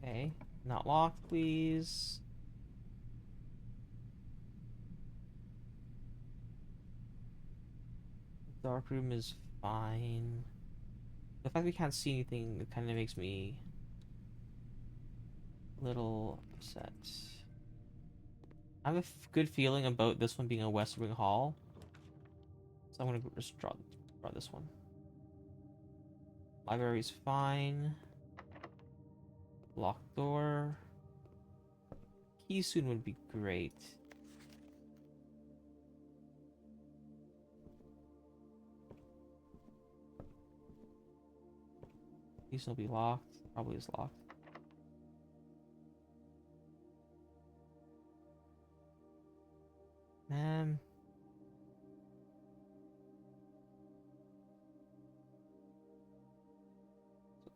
Okay. Not locked, please. Dark room is fine. The fact we can't see anything, it kind of makes me a little upset. I have a good feeling about this one being a West Wing Hall. So I'm gonna just draw this one. Library's fine. Locked door. Key soon would be great. These will be locked. Probably is locked. Man.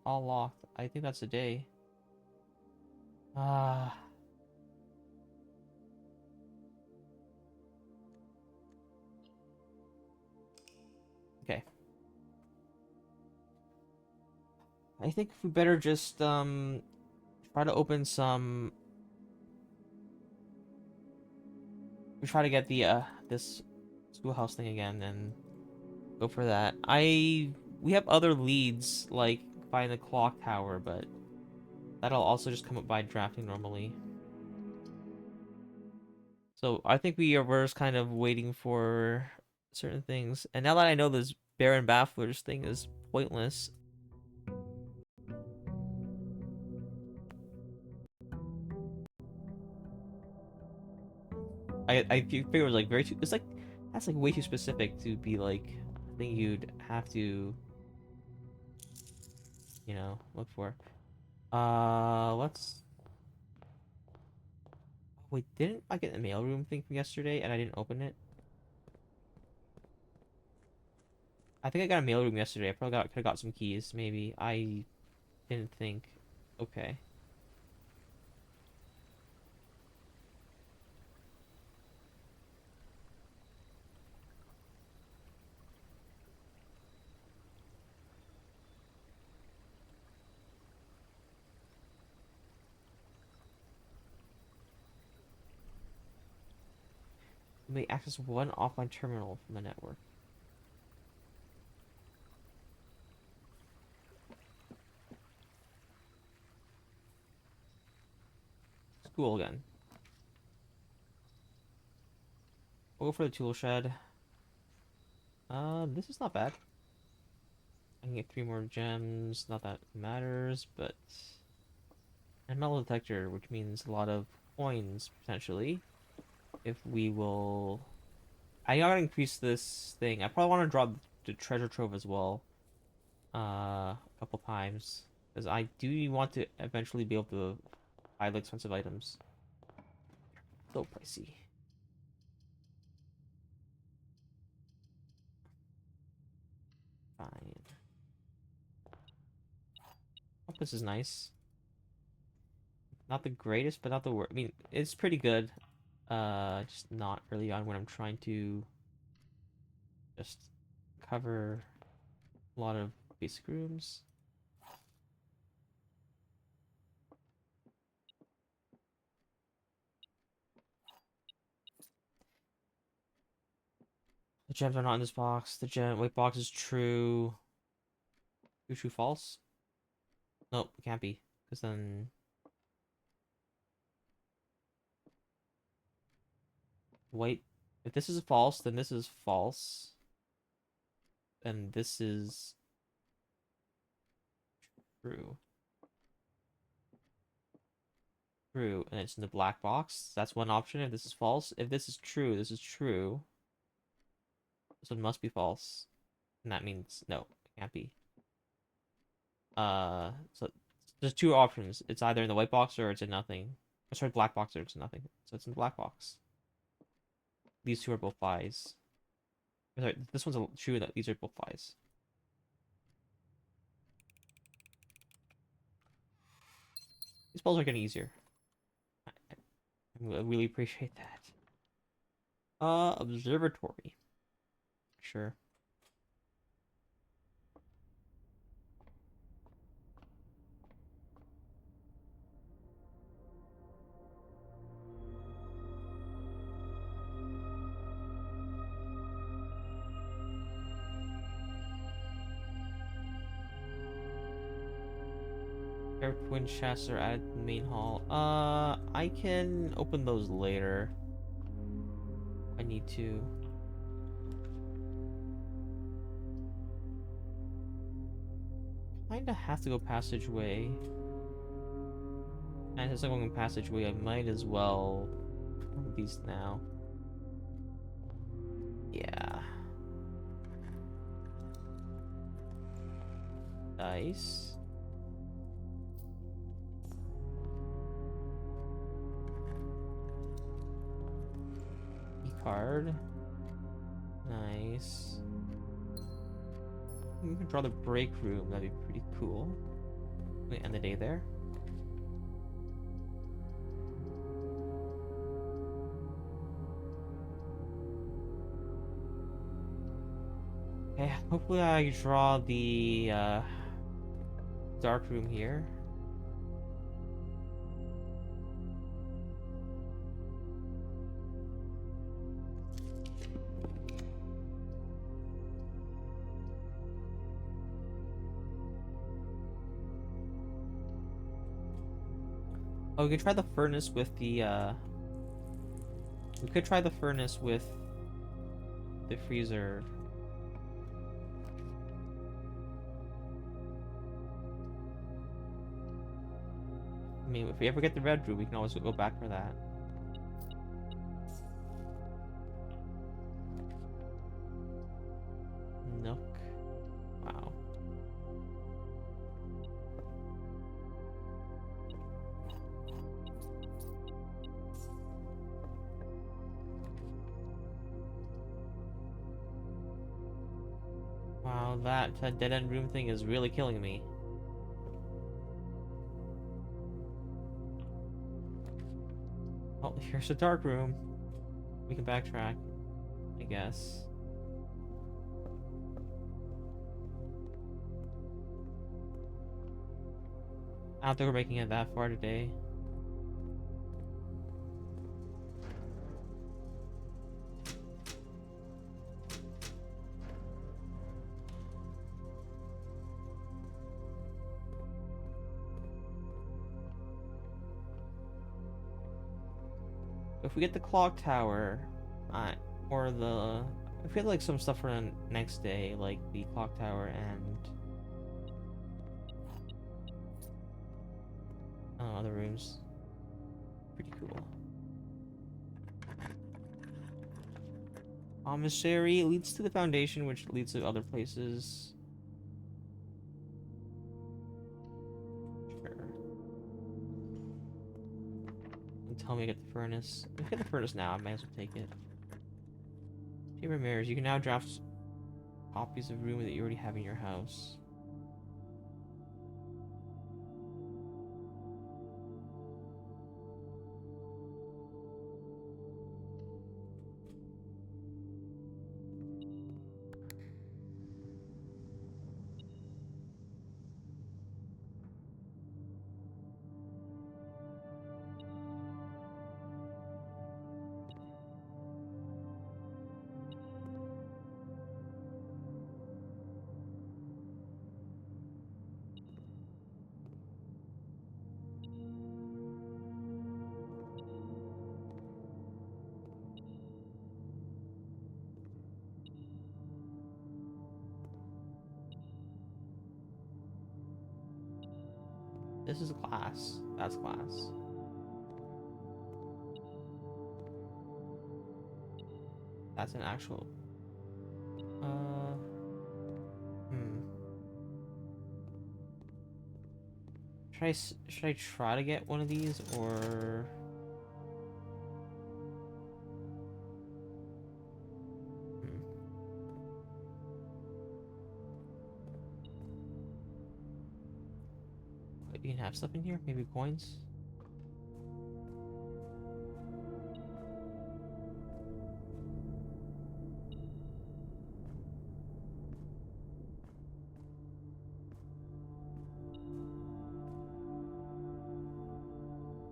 All locked. I think that's a day. Ah. Okay. I think we better just try to open some. We try to get the this schoolhouse thing again and go for that. We have other leads like find the clock tower, but that'll also just come up by drafting normally. So I think we're just kind of waiting for certain things. And now that I know this Baron Baffler's thing is pointless, I figure it was like very too. It's like that's like way too specific to be like a thing you'd have to look for. Let's. Wait, didn't I get the mailroom thing from yesterday and I didn't open it? I think I got a mailroom yesterday. I probably could have got some keys. Maybe I didn't think. Okay. You may access one offline terminal from the network. School again. We'll go for the tool shed. This is not bad. I can get 3 more gems. Not that it matters, but and metal detector, which means a lot of coins potentially. If we will, I gotta increase this thing. I probably want to drop the treasure trove as well. A couple times because I do want to eventually be able to buy the expensive items. So pricey. Fine. Compass is nice. Not the greatest, but not the worst. I mean, it's pretty good. Just not early on when I'm trying to just cover a lot of basic rooms. The gems are not in this box. The gem wait box is true. True, false? Nope, it can't be. Because then wait. If this is false, then this is false. And this is true. True. And it's in the black box. That's one option. If this is false. If this is true, this is true. This one must be false. And that means no, it can't be. So there's 2 options. It's either in the white box or it's in nothing. Or sorry, black box or it's in nothing. So it's in the black box. These 2 are both lies. Sorry, this one's true that these are both lies. These puzzles are getting easier. I really appreciate that. Observatory. Sure. Air twin chests are at the main hall. I can open those later. I need to. Kinda have to go passageway. And since I'm going passageway, I might as well do these now. Yeah. Dice. Card. Nice. We can draw the break room. That'd be pretty cool. We end the day there. Okay, hopefully I draw the dark room here. Oh, we could try the furnace with the we could try the furnace with the freezer. I mean, if we ever get the red room, we can always go back for that. Nook. Wow. Wow, Oh, that dead end room thing is really killing me. Oh, here's a dark room. We can backtrack, I guess. I don't think we're making it that far today. If we get the clock tower, or I feel like some stuff for the next day, like the clock tower and other rooms. Pretty cool. Commissary leads to the foundation, which leads to other places. Sure. You tell me to get the furnace. Let's get the furnace now. I might as well take it. Chamber mirrors. You can now draft copies of room that you already have in your house. This is glass. That's glass. That's an actual. Hmm. Should I try to get one of these or? Hmm. Wait, you can have stuff in here? Maybe coins?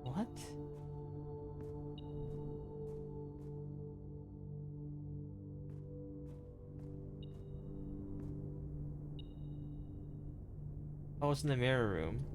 What? Oh, it's in the mirror room.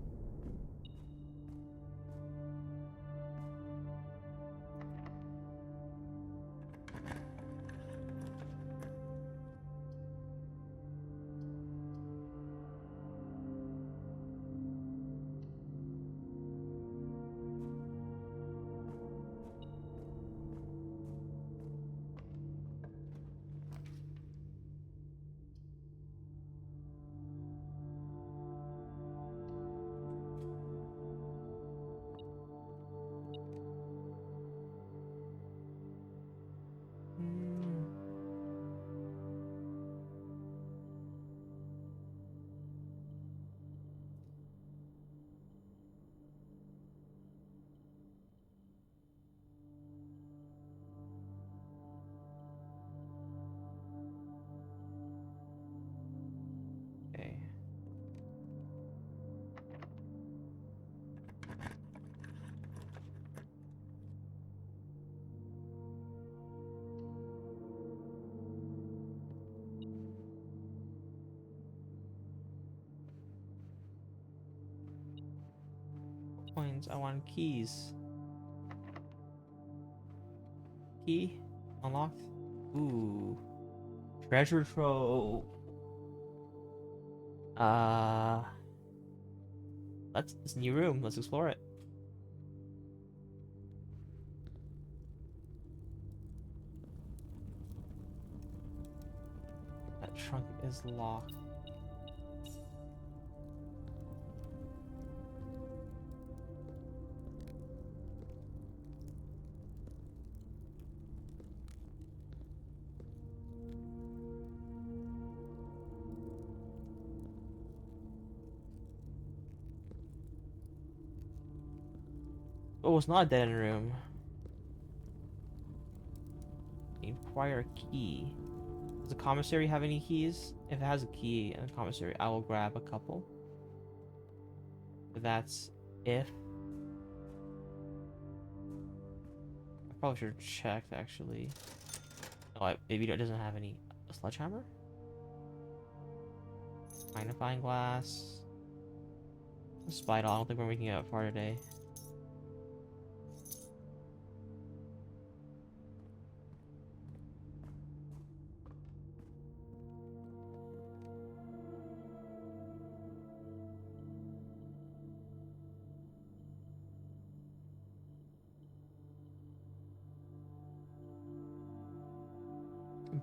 Hmm. Okay. Coins. I want keys. Key unlocked. Ooh. Treasure trove. Uh, it's a new room. Let's explore it. That trunk is locked. Oh, it's not a dead end room. You require a key. Does the commissary have any keys? If it has a key in the commissary, I will grab a couple. But that's if. I probably should have checked actually. Oh, maybe it doesn't have any. A sledgehammer? Magnifying glass. A spider. I don't think we're making it out far today.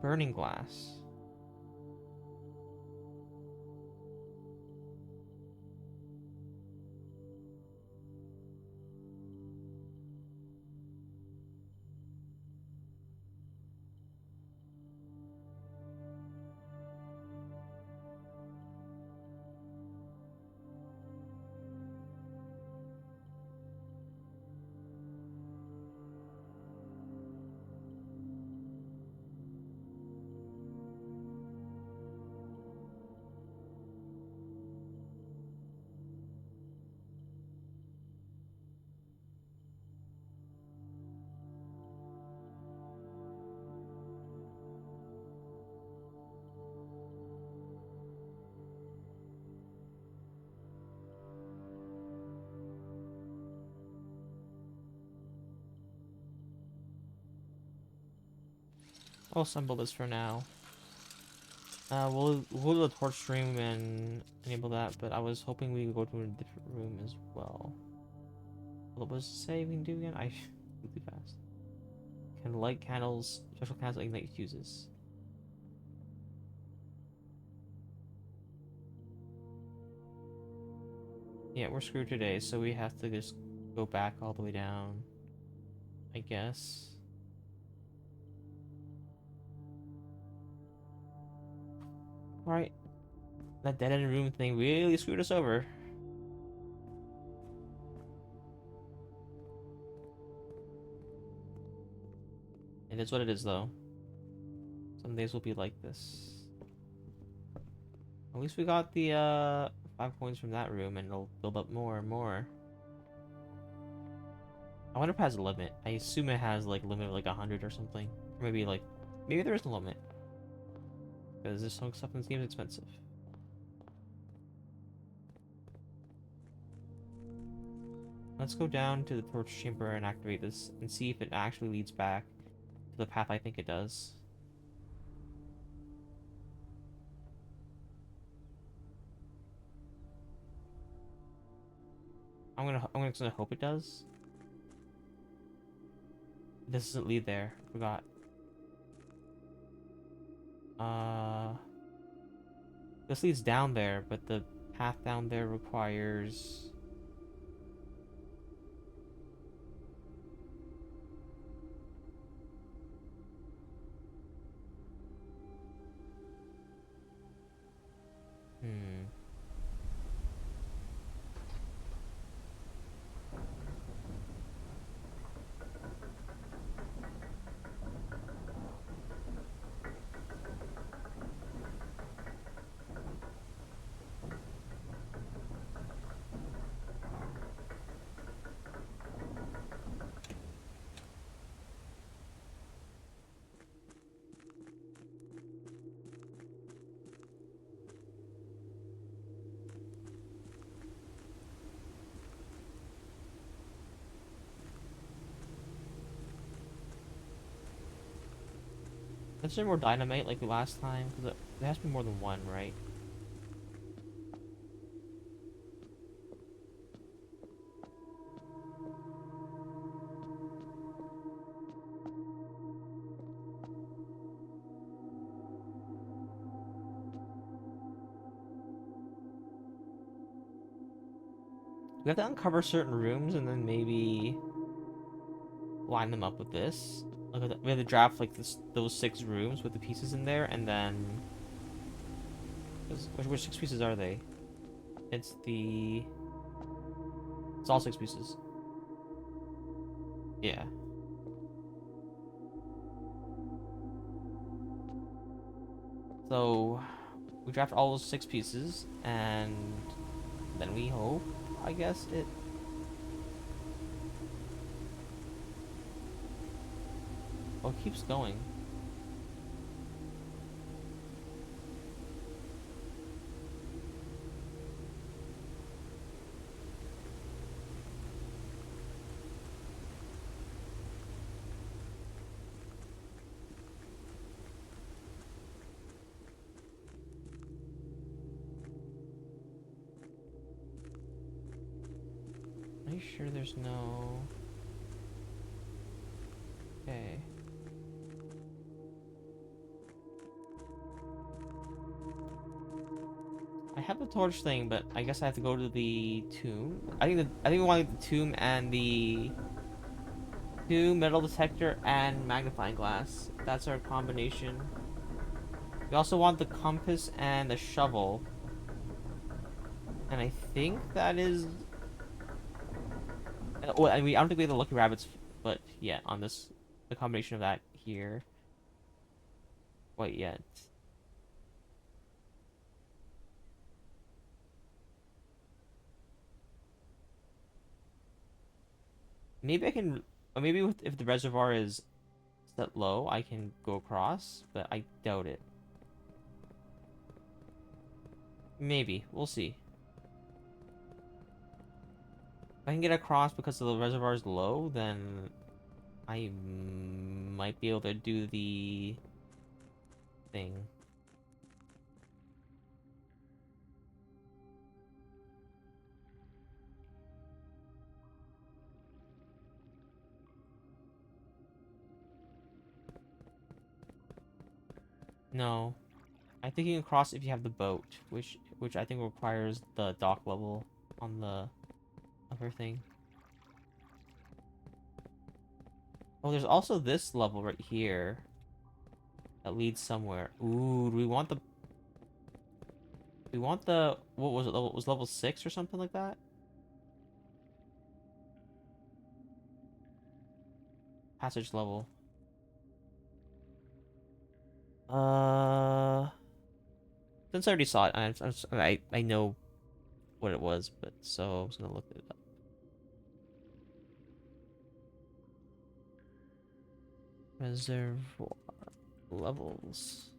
Burning glass. I'll assemble this for now. We'll go to the torch room and enable that, but I was hoping we would go to a different room as well. What was it say we can do again? I flew too fast. Can light candles, special candles that ignite fuses. Yeah, we're screwed today, so we have to just go back all the way down, I guess. Alright. That dead end room thing really screwed us over. It is what it is, though. Some days will be like this. At least we got the 5 coins from that room, and it'll build up more and more. I wonder if it has a limit. I assume it has like a limit of like 100 or something. Or maybe there is a limit. Because this stuff in this game is expensive. Let's go down to the torch chamber and activate this and see if it actually leads back to the path I think it does. I'm gonna hope it does. This doesn't lead there. I forgot. This leads down there, but the path down there requires. Hmm. Is there more dynamite like the last time? Because there has to be more than one, right? We have to uncover certain rooms and then maybe line them up with this. We have to draft like those 6 rooms with the pieces in there, and then which 6 pieces are they? It's all 6 pieces. Yeah. So we draft all those 6 pieces, and then we hope, I guess it. Oh, it keeps going. Are you sure there's no? Okay. I have the torch thing, but I guess I have to go to the tomb. I think we want the tomb and the tomb, metal detector, and magnifying glass. That's our combination. We also want the compass and the shovel. And I think that is. Well, I mean, I don't think we have the lucky rabbits, but yeah, on this, the combination of that here. Quite yet. Maybe I can. Or maybe if the reservoir is set low, I can go across, but I doubt it. Maybe. We'll see. If I can get across because the reservoir is low, then I might be able to do the thing. No. I think you can cross if you have the boat, which I think requires the dock level on the other thing. Oh, there's also this level right here that leads somewhere. Ooh, do we want the what was it? Was level 6 or something like that? Passage level. Uh, since I already saw it, I know what it was, but so I'm just gonna look it up. Reservoir levels.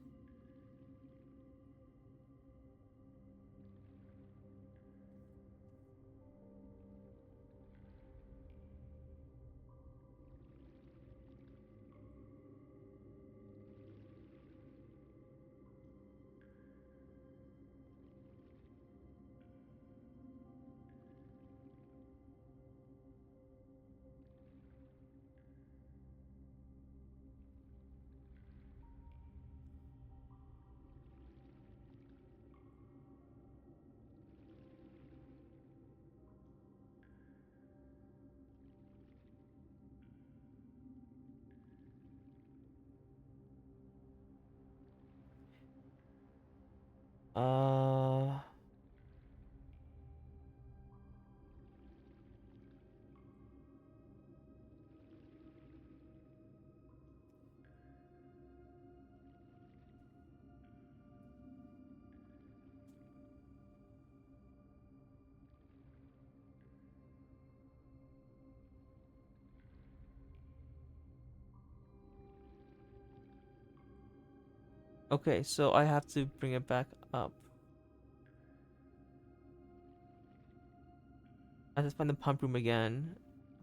Uh, okay, so I have to bring it back up. I have to find the pump room again.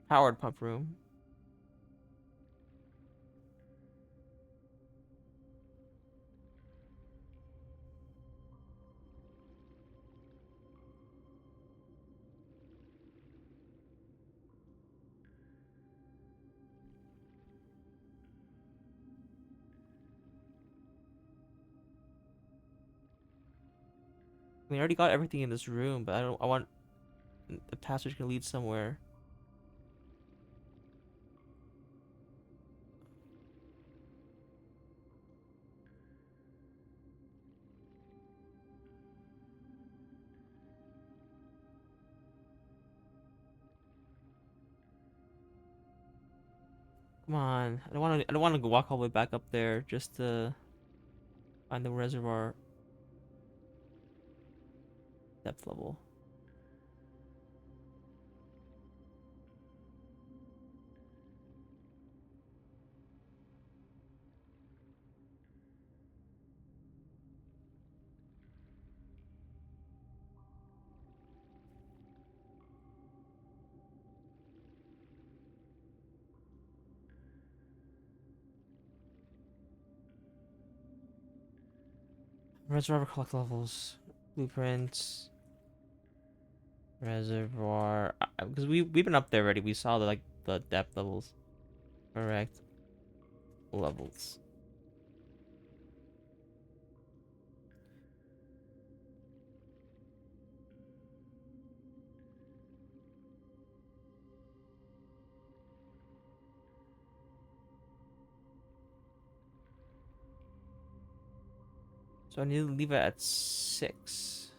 Powered pump room. I mean, I already got everything in this room, but I want the passage can lead somewhere. Come on. I don't want to walk all the way back up there just to find the reservoir depth level. Reservoir collect levels, blueprints, reservoir. Because we've been up there already. We saw the depth levels. Correct levels. So I need to leave it at 6.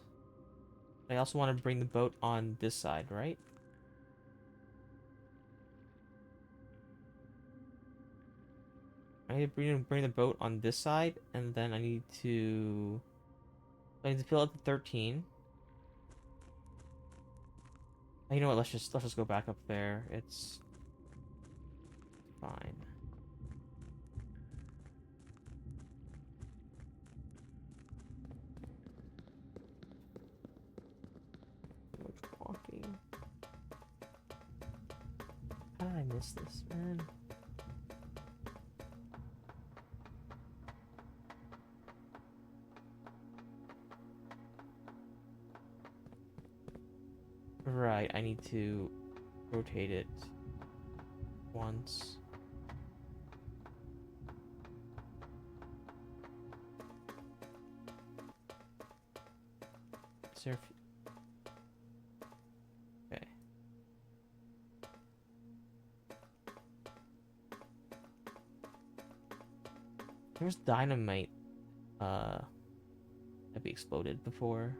I also want to bring the boat on this side, right? I need to bring the boat on this side, and then I need to fill up the 13. You know what? Let's just go back up there. It's fine. So much walking. How did I miss this, man? Right, I need to rotate it once. Is there okay. There was dynamite that be exploded before.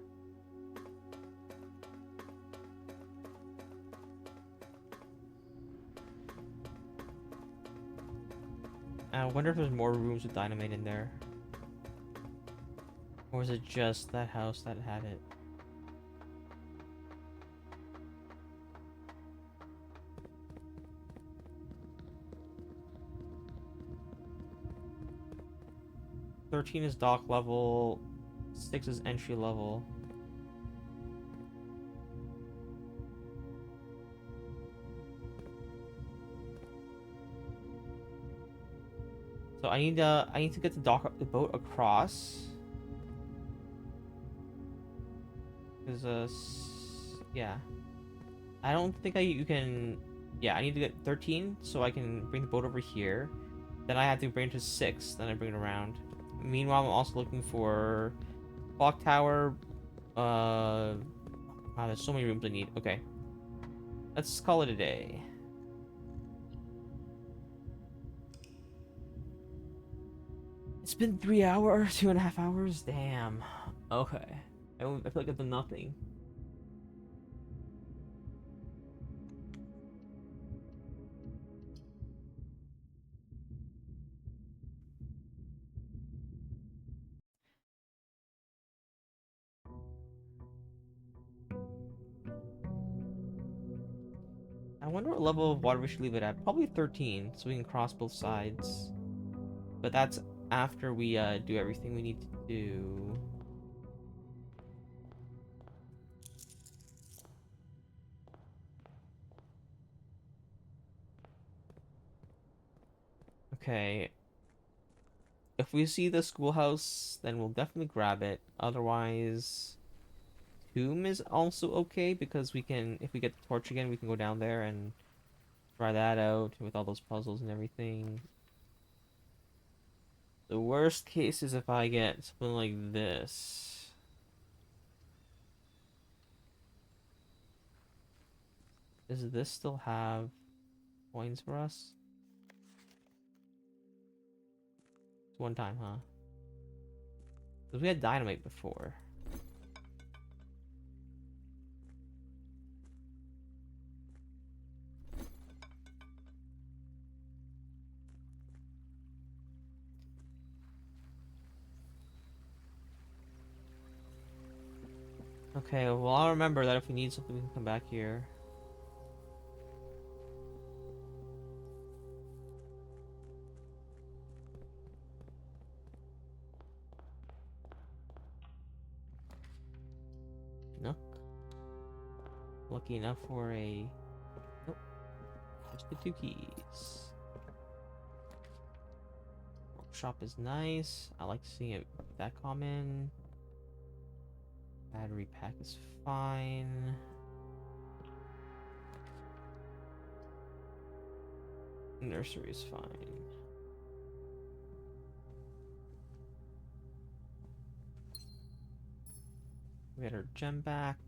I wonder if there's more rooms with dynamite in there. Or was it just that house that had it? "13 is dock level, 6 is entry level." So I need to get the boat across. Cause yeah. I don't think you can. Yeah, I need to get 13 so I can bring the boat over here. Then I have to bring it to 6. Then I bring it around. Meanwhile, I'm also looking for clock tower. Wow, there's so many rooms I need. Okay, let's call it a day. It's been 3 hours, 2.5 hours. Damn. Okay. I feel like I've done nothing. I wonder what level of water we should leave it at. Probably 13, so we can cross both sides. But that's after we do everything we need to do. Okay. If we see the schoolhouse, then we'll definitely grab it. Otherwise, Tomb is also okay because we can, if we get the torch again, we can go down there and try that out with all those puzzles and everything. The worst case is if I get something like this. Does this still have coins for us? It's one time, huh? Because we had dynamite before. Okay, well, I'll remember that if we need something, we can come back here. Nook. Lucky enough for a... Nope. Just the 2 keys. Workshop is nice. I like seeing it that common. Battery pack is fine. Nursery is fine. We got our gem back.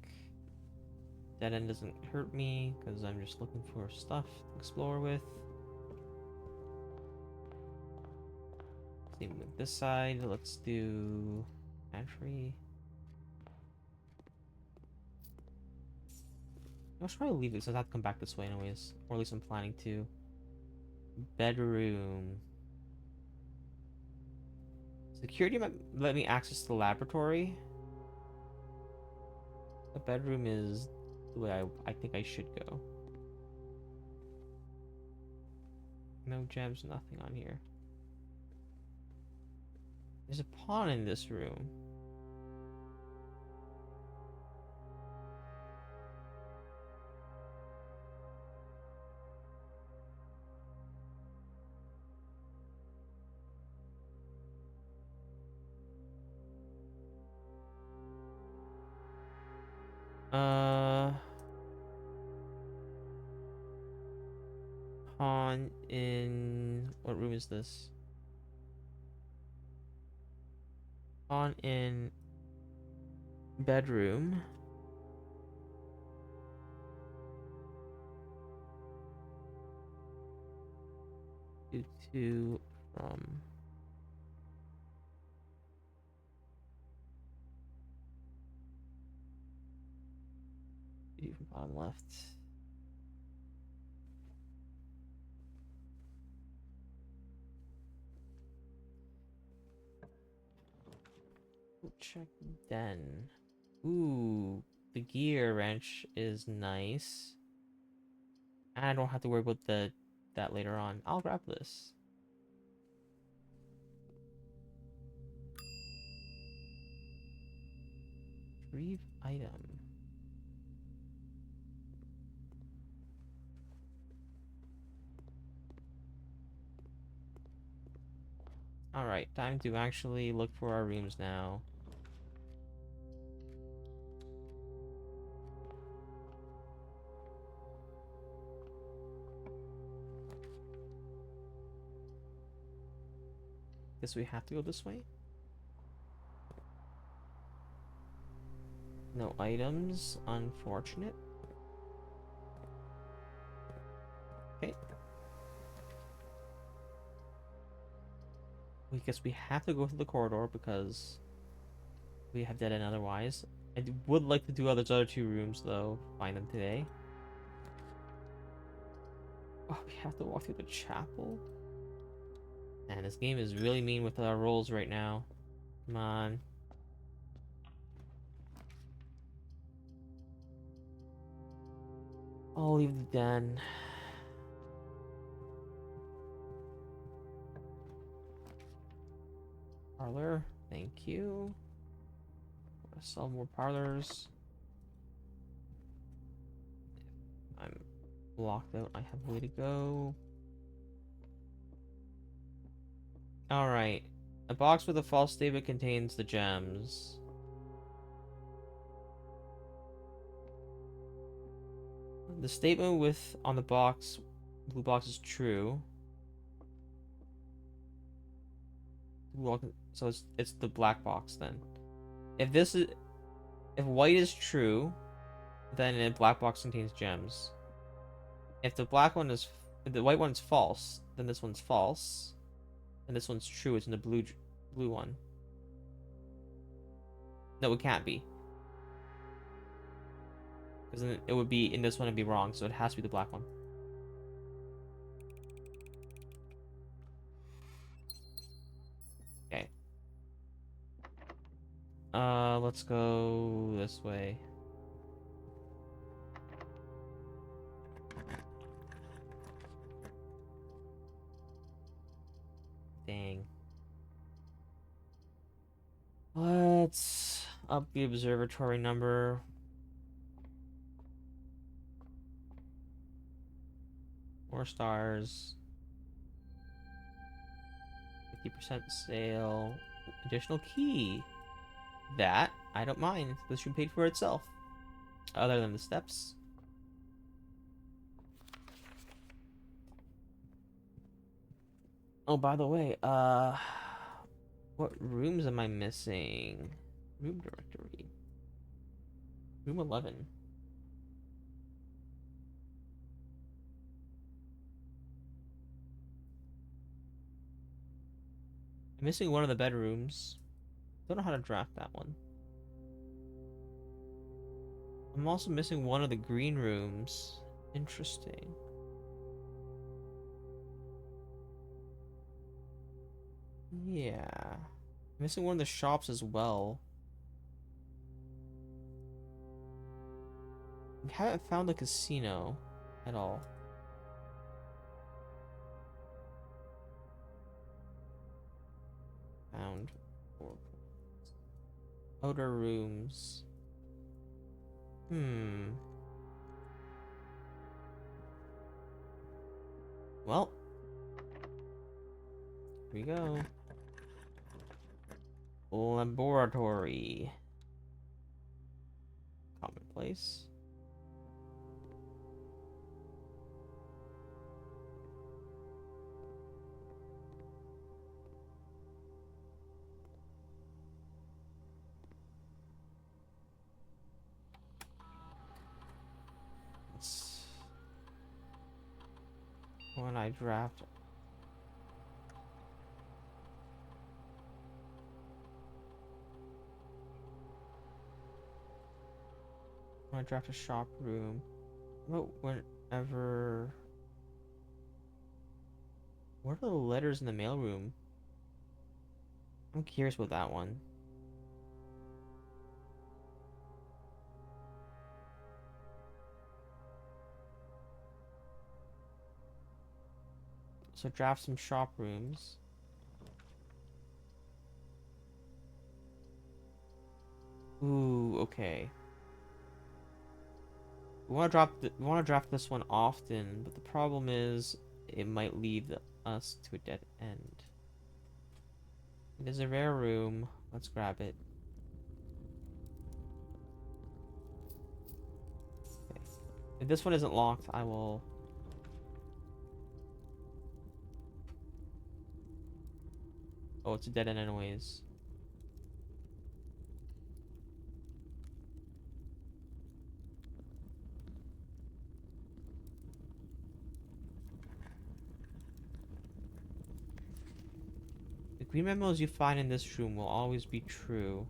Dead end doesn't hurt me because I'm just looking for stuff to explore with. Same with this side. Let's do pantry. I should probably leave it since I have to come back this way anyways. Or at least I'm planning to. Bedroom. Security might let me access the laboratory. The bedroom is the way I think I should go. No gems, nothing on here. There's a pawn in this room. Pawn in... What room is this? Pawn in... bedroom. To from... From bottom left. Check den. Ooh, the gear wrench is nice. And I don't have to worry about that later on. I'll grab this. Retrieve item. Alright, time to actually look for our rooms now. Guess we have to go this way? No items, unfortunate. Okay. I guess we have to go through the corridor because we have dead end otherwise. I would like to do those other 2 rooms though. Find them today. Oh, we have to walk through the chapel? Man, this game is really mean with our rolls right now. Come on. I'll leave the den. Parlor, thank you. Sell more parlors. I'm locked out. I have a way to go. Alright. A box with a false statement contains the gems. The statement with on the box, blue box, is true. So it's the black box then. If white is true, then a black box contains gems. If the white one is false, then this one's false, and this one's true. It's in the blue one. No, it can't be, because then it would be in this one. It'd be wrong, so it has to be the black one. Okay. Let's go this way. Dang. Let's up the observatory number. More stars. 50% sale. Additional key. That, I don't mind. This should pay for itself. Other than the steps. Oh, by the way, what rooms am I missing? Room directory. Room 11. I'm missing one of the bedrooms. Don't know how to draft that one. I'm also missing one of the green rooms. Interesting. Yeah. Missing one of the shops as well. We haven't found the casino at all. Found 4 points. Outer rooms. Well, here we go. Laboratory. Commonplace. When I draft a shop room. But whenever what are the letters in the mail room? I'm curious about that one. So draft some shop rooms. Ooh, okay. We want to draft this one often, but the problem is it might lead us to a dead end. It is a rare room. Let's grab it. Okay. If this one isn't locked, I will. Oh, it's a dead end anyways. The green memos you find in this room will always be true.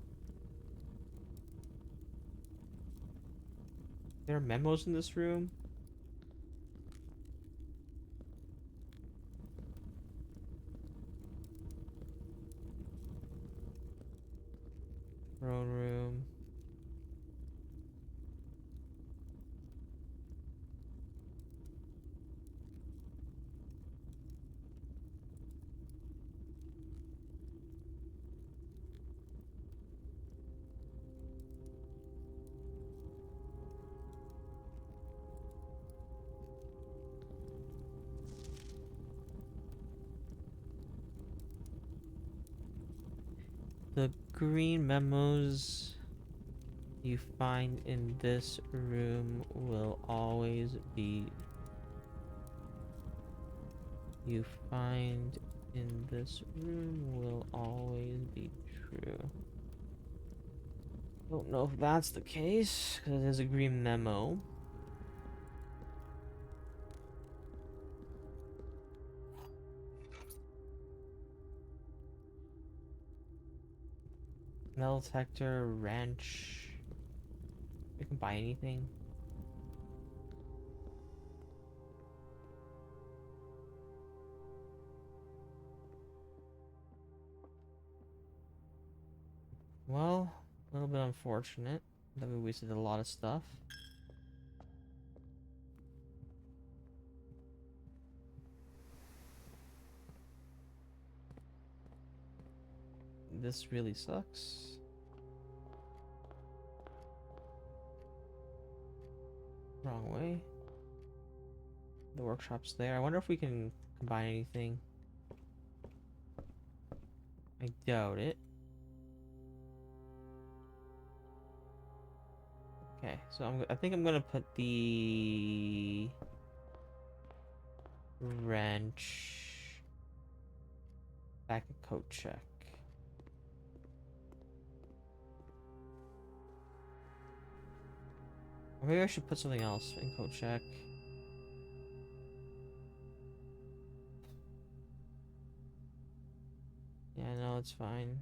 There are memos in this room? Throne room. The green memos you find in this room will always be. You find in this room will always be true. Don't know if that's the case, because it is a green memo. Metal detector, wrench. We can buy anything. Well, A little bit unfortunate that we wasted a lot of stuff. This really sucks. Wrong way. The workshop's there. I wonder if we can combine anything. I doubt it. Okay, so I think I'm gonna put the wrench back in coat check. Or maybe I should put something else in coat check. Yeah, no, it's fine.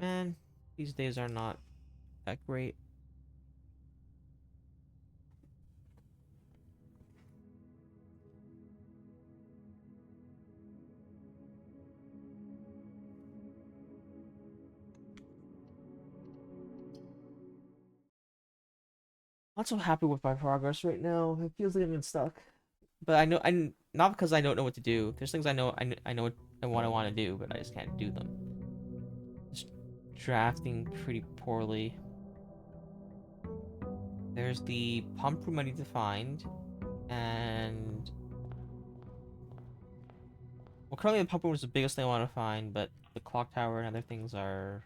Man, these days are not that great. Not so happy with my progress right now. It feels like I'm getting stuck. But I not because I don't know what to do. There's things I know what I want to do, but I just can't do them. Just drafting pretty poorly. There's the pump room I need to find, and well, currently the pump room is the biggest thing I want to find, but the clock tower and other things are.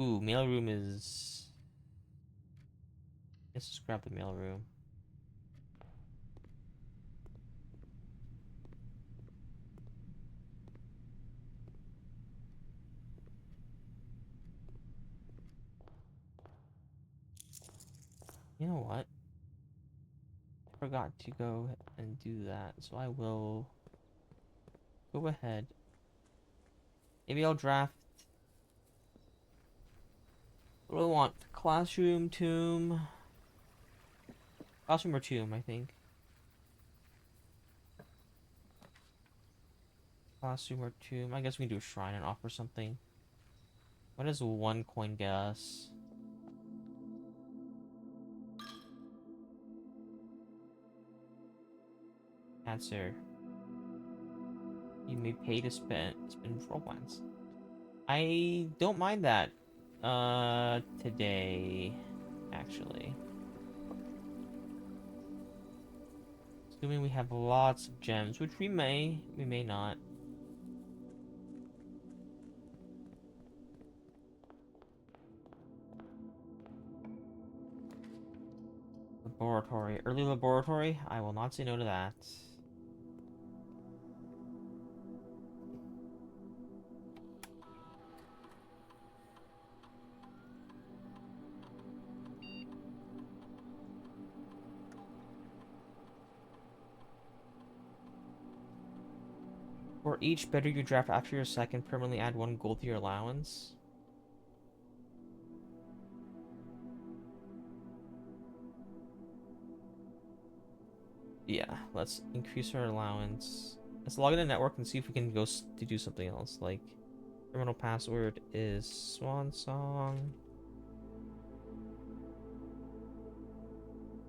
Ooh, mail room is. Let's just grab the mail room. You know what? I forgot to go and do that, so I will go ahead. Maybe I'll draft. What do I want? Classroom, tomb. Classroom or tomb, I think. Classroom or tomb. I guess we can do a shrine and offer something. What does one coin get us? Answer. You may pay to spin romance. I don't mind that. Today, actually. Assuming we have lots of gems, which we may not. Laboratory. Early laboratory? I will not say no to that. For each better you draft after your second, permanently add 1 gold to your allowance. Yeah, let's increase our allowance. Let's log in the network and see if we can go to do something else. Like, terminal password is Swan Song.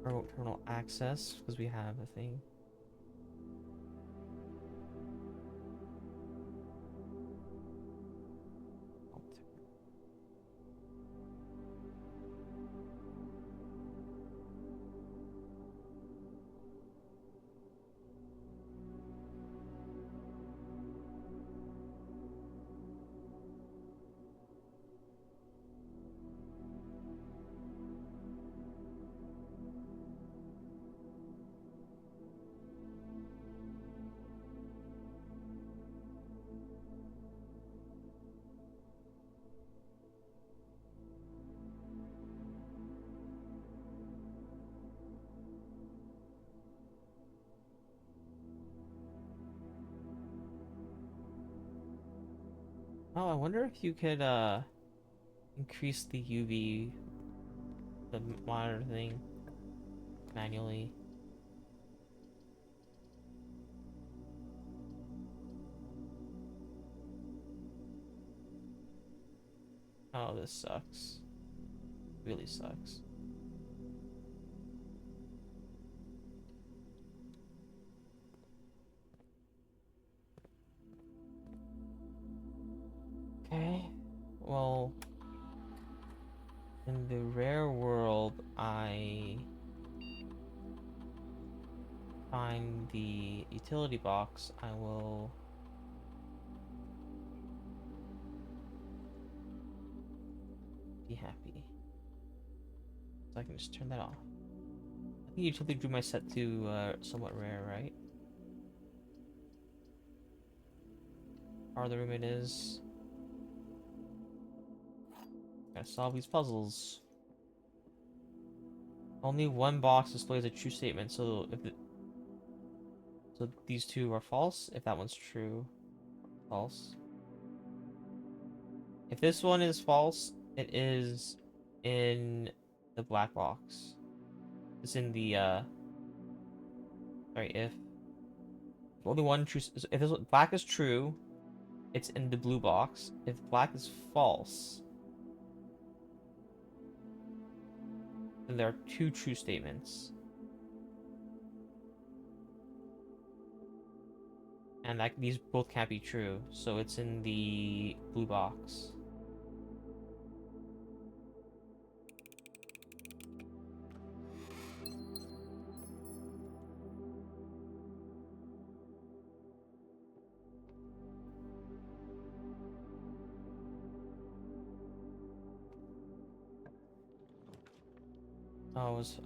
Remote terminal access, because we have a thing. Oh, I wonder if you could, increase the UV, the monitor thing, manually. Oh, this sucks. Really sucks. Okay. Well, in the rare world, I find the utility box, I will be happy. So I can just turn that off. I think utility drew my set to somewhat rare, right? Part of the room it is. Gotta solve these puzzles. Only one box displays a true statement, so so these two are false. If that one's true, false. If this one is false, it is in the black box. It's in the sorry, if only one true, if this black is true, it's in the blue box. If black is false, then there are two true statements. And that these both can't be true, so it's in the blue box.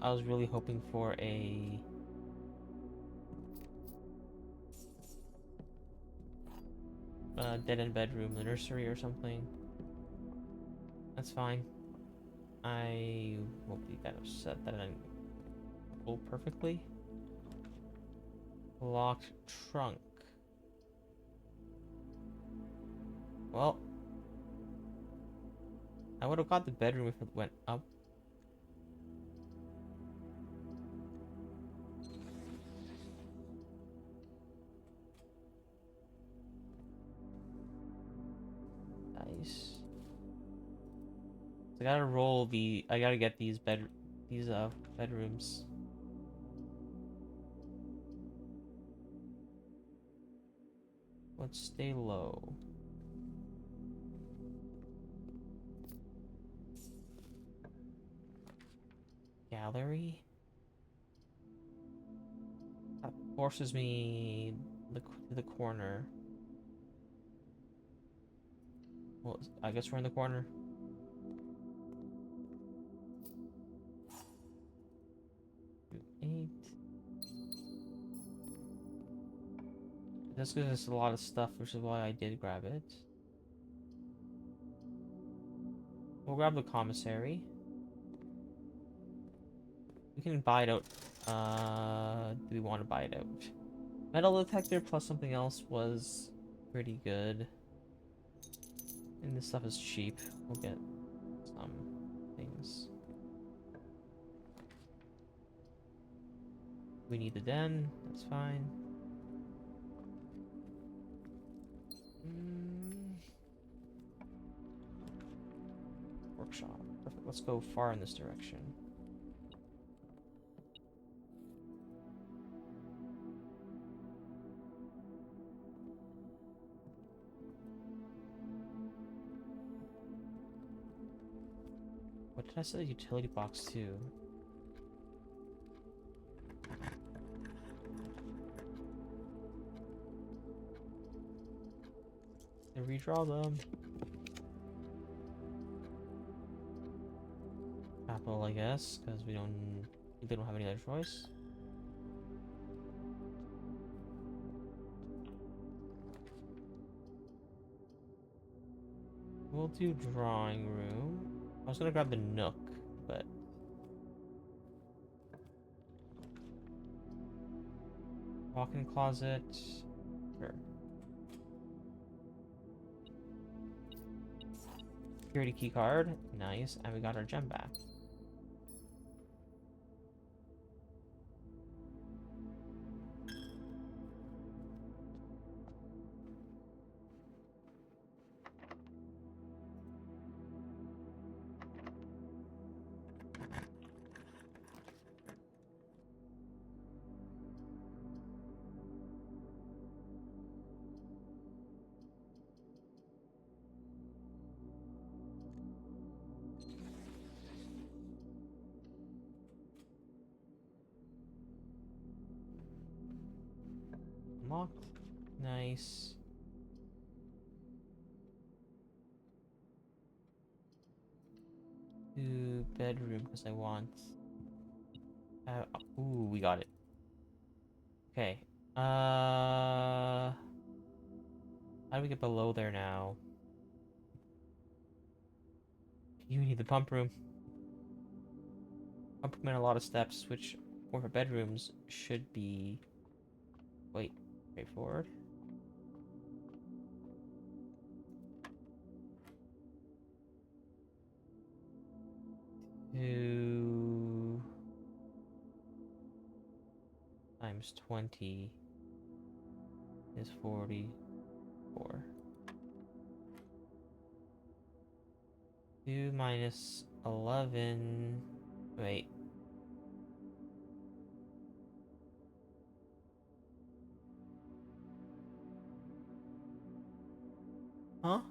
I was really hoping for a dead end bedroom, the nursery or something. That's fine. I won't be that upset that I didn't pull perfectly. Locked trunk. Well, I would have got the bedroom if it went up. Nice. So I gotta roll the. I gotta get these bedrooms. Let's stay low. Gallery. That forces me to the corner. Well, I guess we're in the corner. Eight. This gives us a lot of stuff, which is why I did grab it. We'll grab the commissary. We can buy it out. Do we want to buy it out? Metal detector plus something else was pretty good. And this stuff is cheap. We'll get some things. We need the den. That's fine. Workshop. Perfect. Let's go far in this direction. What did I say? Utility box too. And redraw them. Capital, I guess, because we don't have any other choice. We'll do drawing room. I was gonna grab the nook, but walk-in closet. Sure. Security key card. Nice. And we got our gem back. Unlocked. Nice. To bedroom because I want. Ooh, we got it. Okay. How do we get below there now? You need the pump room. Pump room and a lot of steps, which for bedrooms should be. Wait, straightforward. Two times 20 is 44. 2 minus 11. Wait. Huh?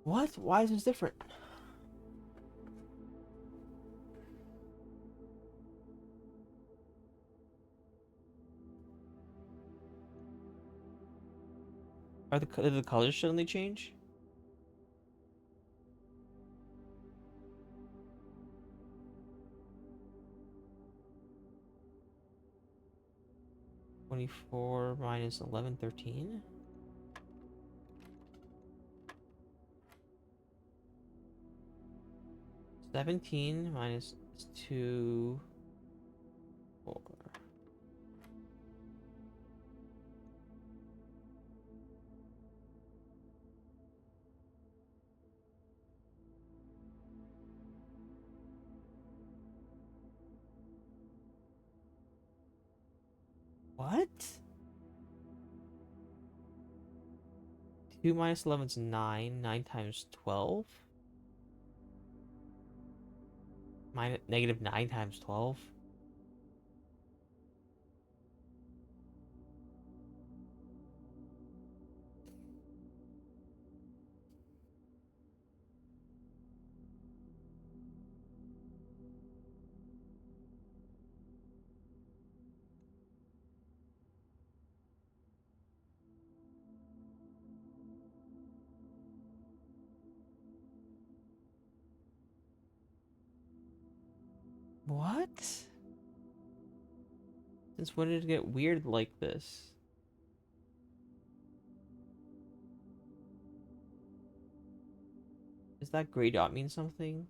What? Why is this different? Did the colors suddenly change? -24 minus 11, 13? 17 minus 2, 4. What? 2 minus 11 is 9. 9 times 12? Negative 9 times 12? What? Since when did it get weird like this? Does that gray dot mean something?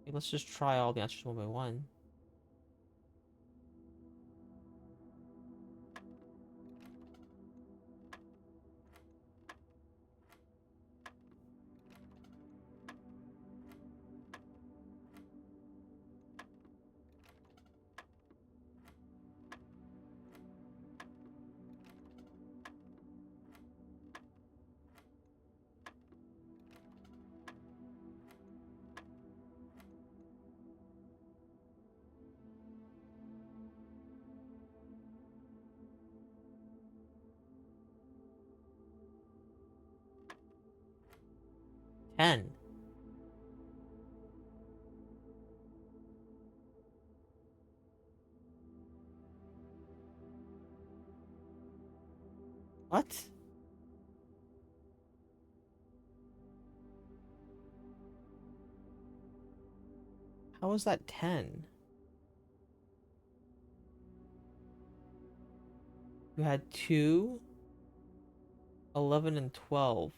Okay, let's just try all the answers one by one. Ten. What? How was that 10? You had 2, 11, and 12.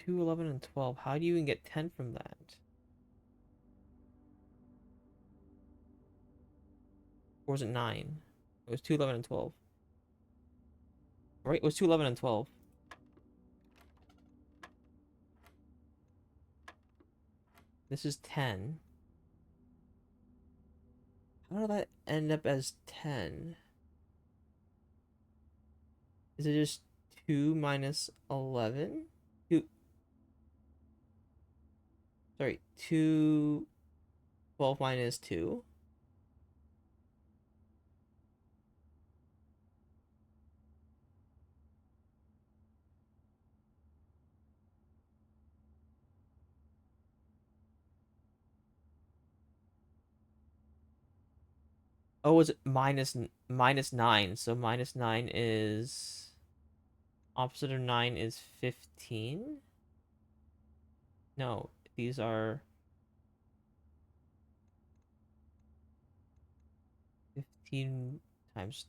Two, 11, and 12. How do you even get 10 from that? Or was it 9? It was 2, 11, and 12. Right? It was 2, 11, and 12. This is 10. How did that end up as 10? Is it just 2 minus 11? 2, sorry, 2, 12 minus 2? Oh, was it minus 9? So minus 9 is opposite of 9 is 15? No, these are 15 times.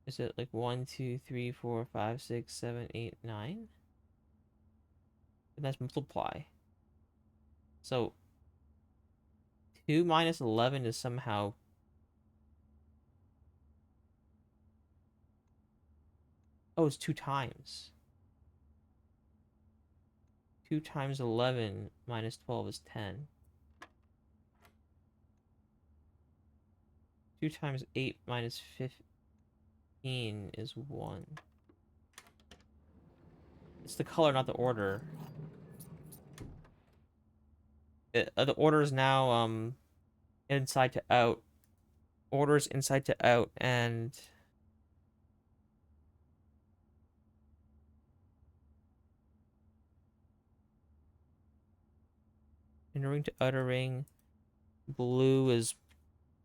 Is it like 1, 2, 3, 4, 5, 6, 7, 8, 9? And that's multiply. So 2 minus 11 is somehow. Oh, it's 2 times. 2 times 11 minus 12 is 10. 2 times 8 minus 15 is 1. It's the color, not the order. The order is now inside to out. Orders inside to out, and inner ring to outer ring. Blue is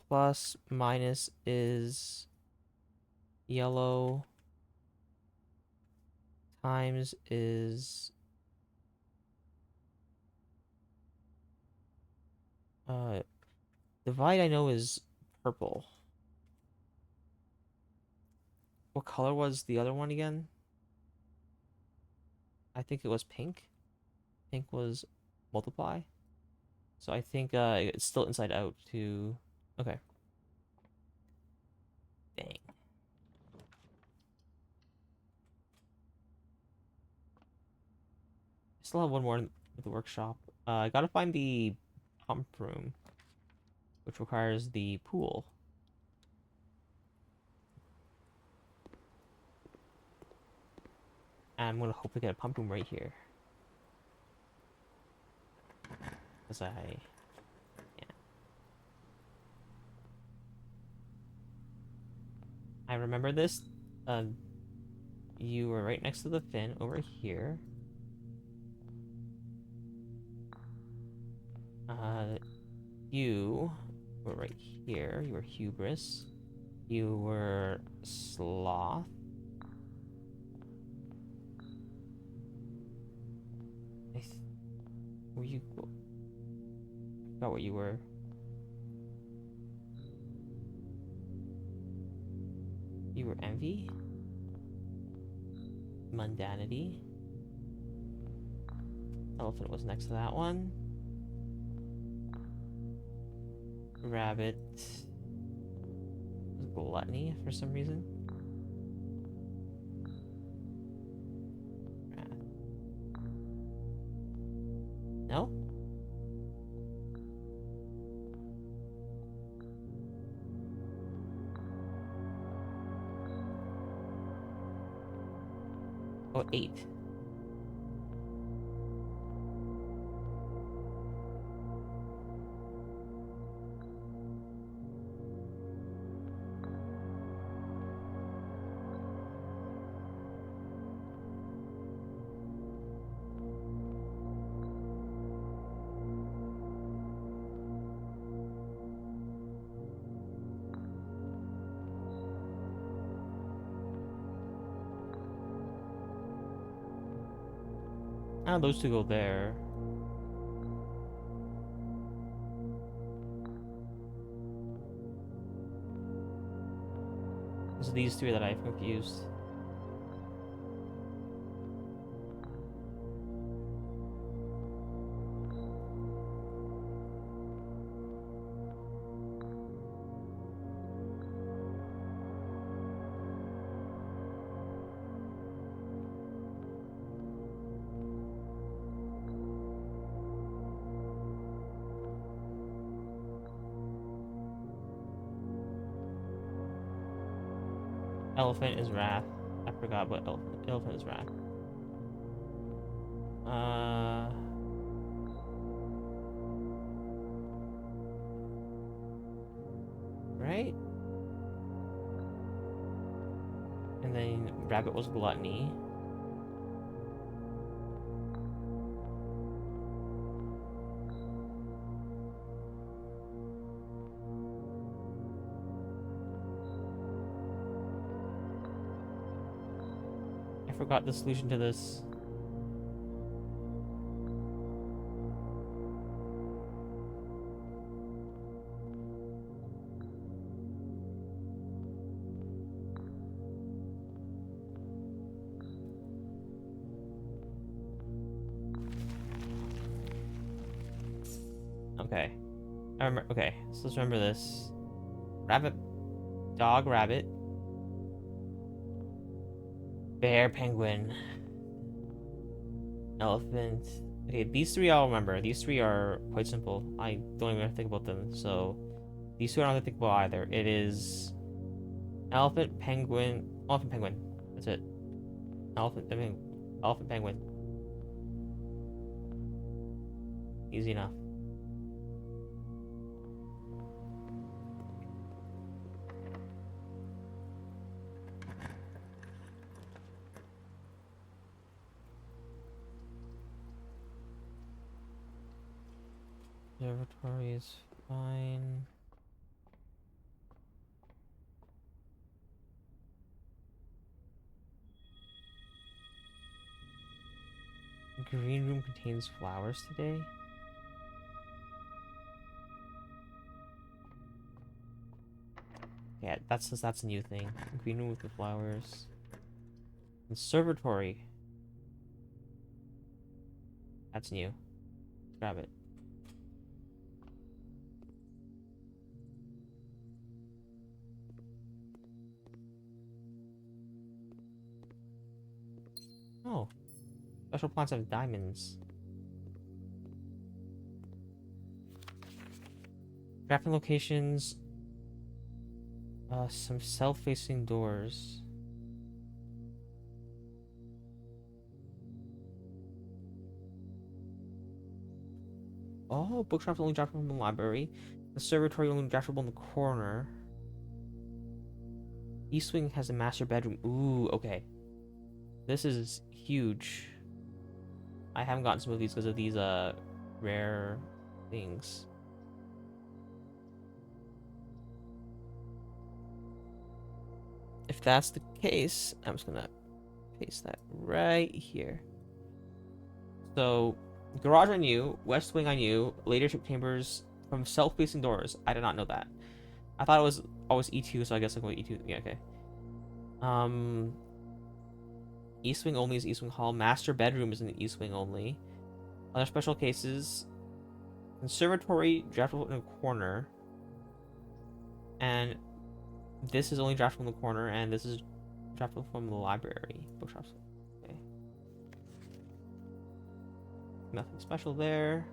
plus, minus is yellow, times is divide I know is purple. What color was the other one again? I think it was pink. Pink was multiply. So I think it's still inside out to. Okay. Dang. I still have one more in the workshop. I gotta find the pump room, which requires the pool. And I'm gonna hope to get a pump room right here. Because yeah. I remember this. You were right next to the fin over here. Uh, you were right here. You were hubris. You were sloth. Were you? I forgot what you were. You were envy. Mundanity. Elephant was next to that one. Rabbit was gluttony for some reason. No? Oh, 8. Kind of those two go there. It's these three that I've confused. Elephant is Wrath. I forgot what elephant is Wrath. Right? And then Rabbit was Gluttony. I forgot the solution to this. Okay. I remember. Okay, so let's remember this. Rabbit, dog, rabbit, bear, penguin, elephant. Okay, these three I'll remember. These three are quite simple. I don't even think about them. So these two I don't have to think about either. It is elephant, penguin, elephant, penguin. That's it. Elephant, elephant, penguin. Easy enough. Observatory is fine. Green room contains flowers today. Yeah, that's a new thing. Green room with the flowers. Conservatory. That's new. Grab it. Oh. Special plants have diamonds. Crafting locations. Some self-facing doors. Oh, bookshelf only draftable in the library. Conservatory only draftable in the corner. East Wing has a master bedroom. Ooh, okay. This is huge. I haven't gotten some of these because of these rare things. If that's the case, I'm just gonna paste that right here. So, garage I knew, west wing I knew, leadership chambers from self-facing doors. I did not know that. I thought it was always E2, so I guess I'll go E2. Yeah, okay. East wing only is East wing hall. Master bedroom is in the East wing only. Other special cases. Conservatory draftable in a corner. And this is only draftable in the corner, and this is draftable from the library. Bookshops. Okay. Nothing special there.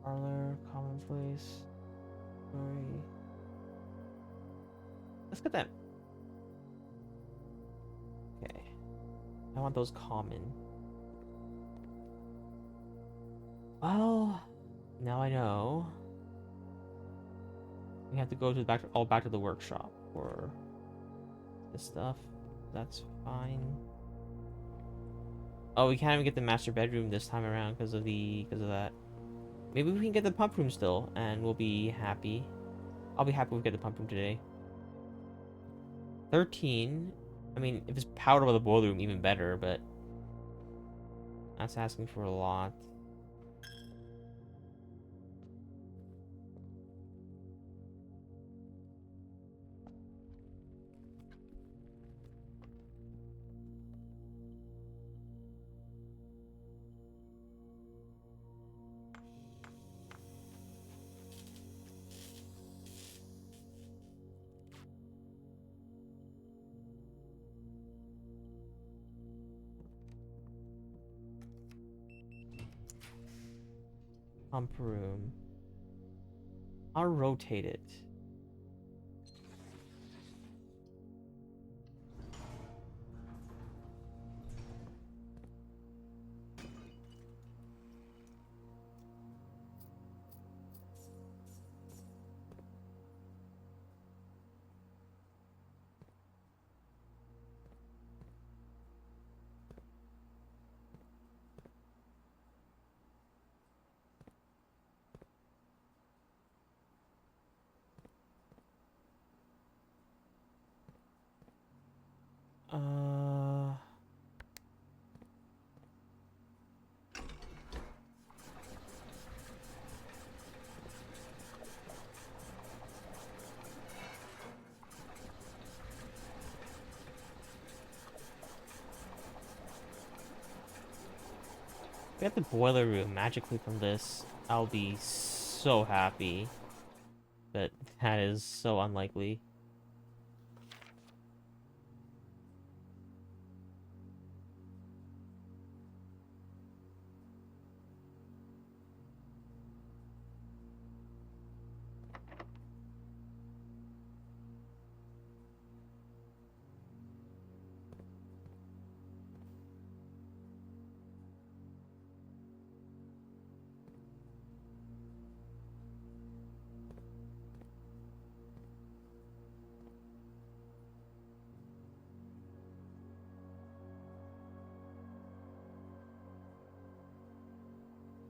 Parlor, commonplace, story. Let's get that. Okay. I want those common. Well, now I know. We have to go to back to the workshop for this stuff. That's fine. Oh, we can't even get the master bedroom this time around because of that. Maybe we can get the pump room still, and we'll be happy. I'll be happy we get the pump room today. 13. I mean, if it's powered by the boiler room, even better, but that's asking for a lot. Pump room. I'll rotate it. Uh, Get the boiler room magically from this. I'll be so happy. But that is so unlikely.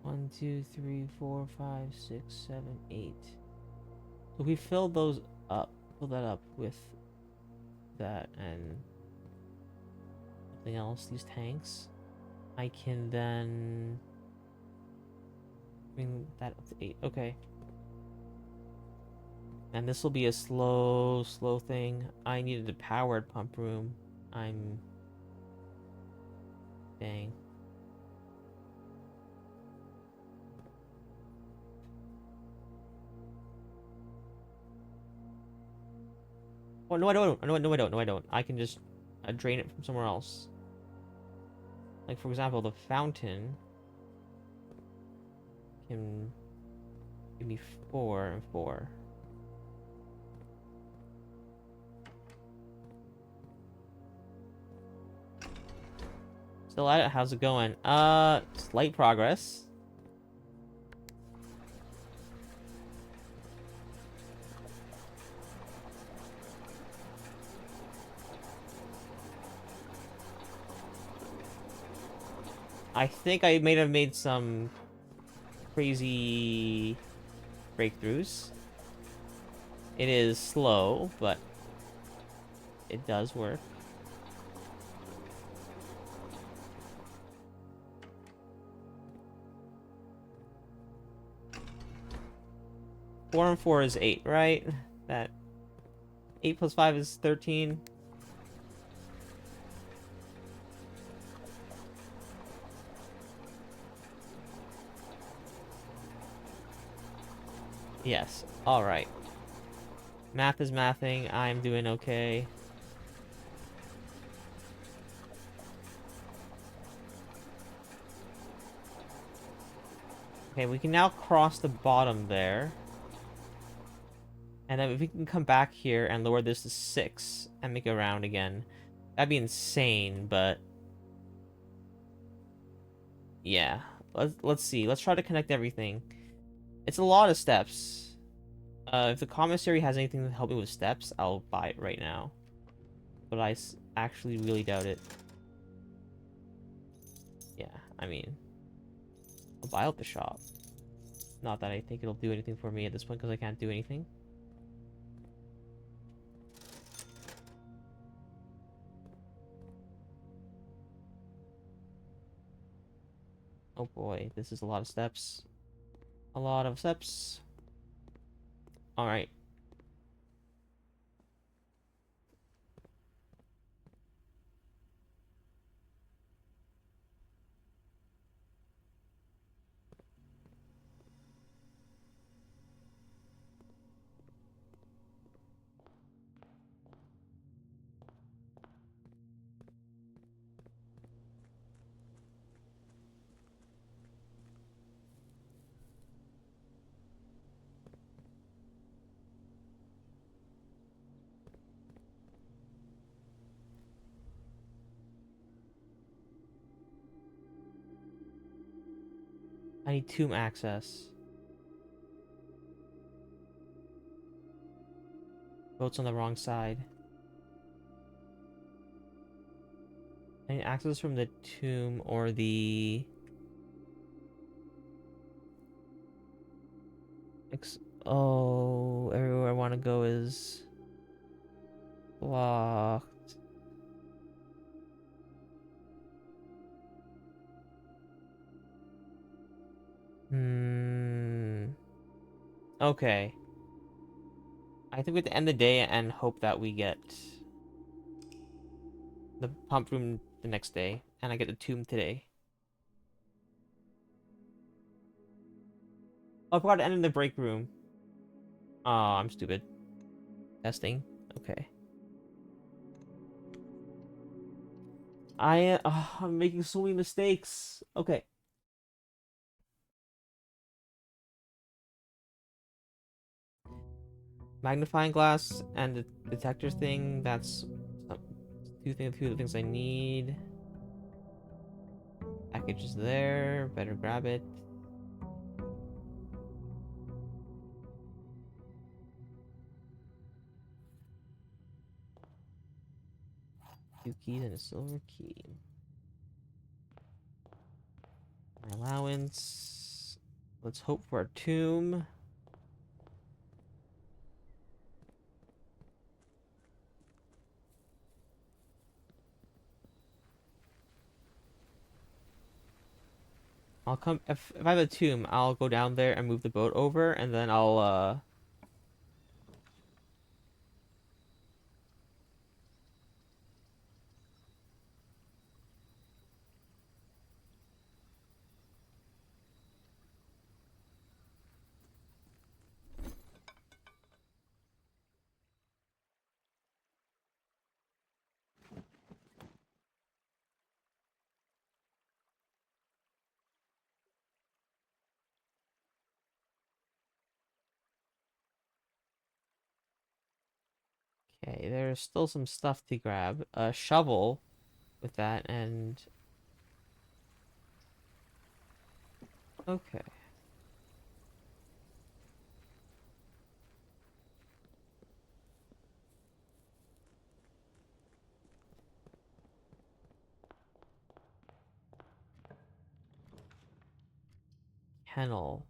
One, two, three, four, five, six, seven, 8. So we fill those up. Fill that up with that and something else. These tanks. I can then bring that up to 8. Okay. And this will be a slow thing. I needed a powered pump room. Dang. Oh, no, I don't. No, I don't. No, I don't. I can just drain it from somewhere else. Like, for example, the fountain can give me 4 and 4. Still at it? How's it going? Slight progress. I think I may have made some crazy breakthroughs. It is slow, but it does work. Four and 4 is 8, right? That 8 plus 5 is 13. Yes. All right. Math is mathing. I'm doing okay. Okay, we can now cross the bottom there. And then if we can come back here and lower this to 6 and make it round again, that'd be insane, but yeah. Let's see. Let's try to connect everything. It's a lot of steps. If the commissary has anything to help me with steps, I'll buy it right now. But actually really doubt it. Yeah, I mean, I'll buy out the shop. Not that I think it'll do anything for me at this point because I can't do anything. Oh boy, this is a lot of steps. A lot of steps. Alright. I need tomb access. Boat's on the wrong side. I need access from the tomb or the... Oh, everywhere I want to go is blocked. Hmm. Okay. I think we have to end the day and hope that we get the pump room the next day, and I get the tomb today. Oh, I forgot to end in the break room. Oh, I'm stupid. Testing. Okay. I'm making so many mistakes. Okay. Magnifying glass and the detector thing. That's two of the things I need. Package is there. Better grab it. Two keys and a silver key. My allowance. Let's hope for a tomb. I'll come if I have a tomb, I'll go down there and move the boat over, and then I'll. Okay, there's still some stuff to grab. A shovel with that, and okay. Kennel.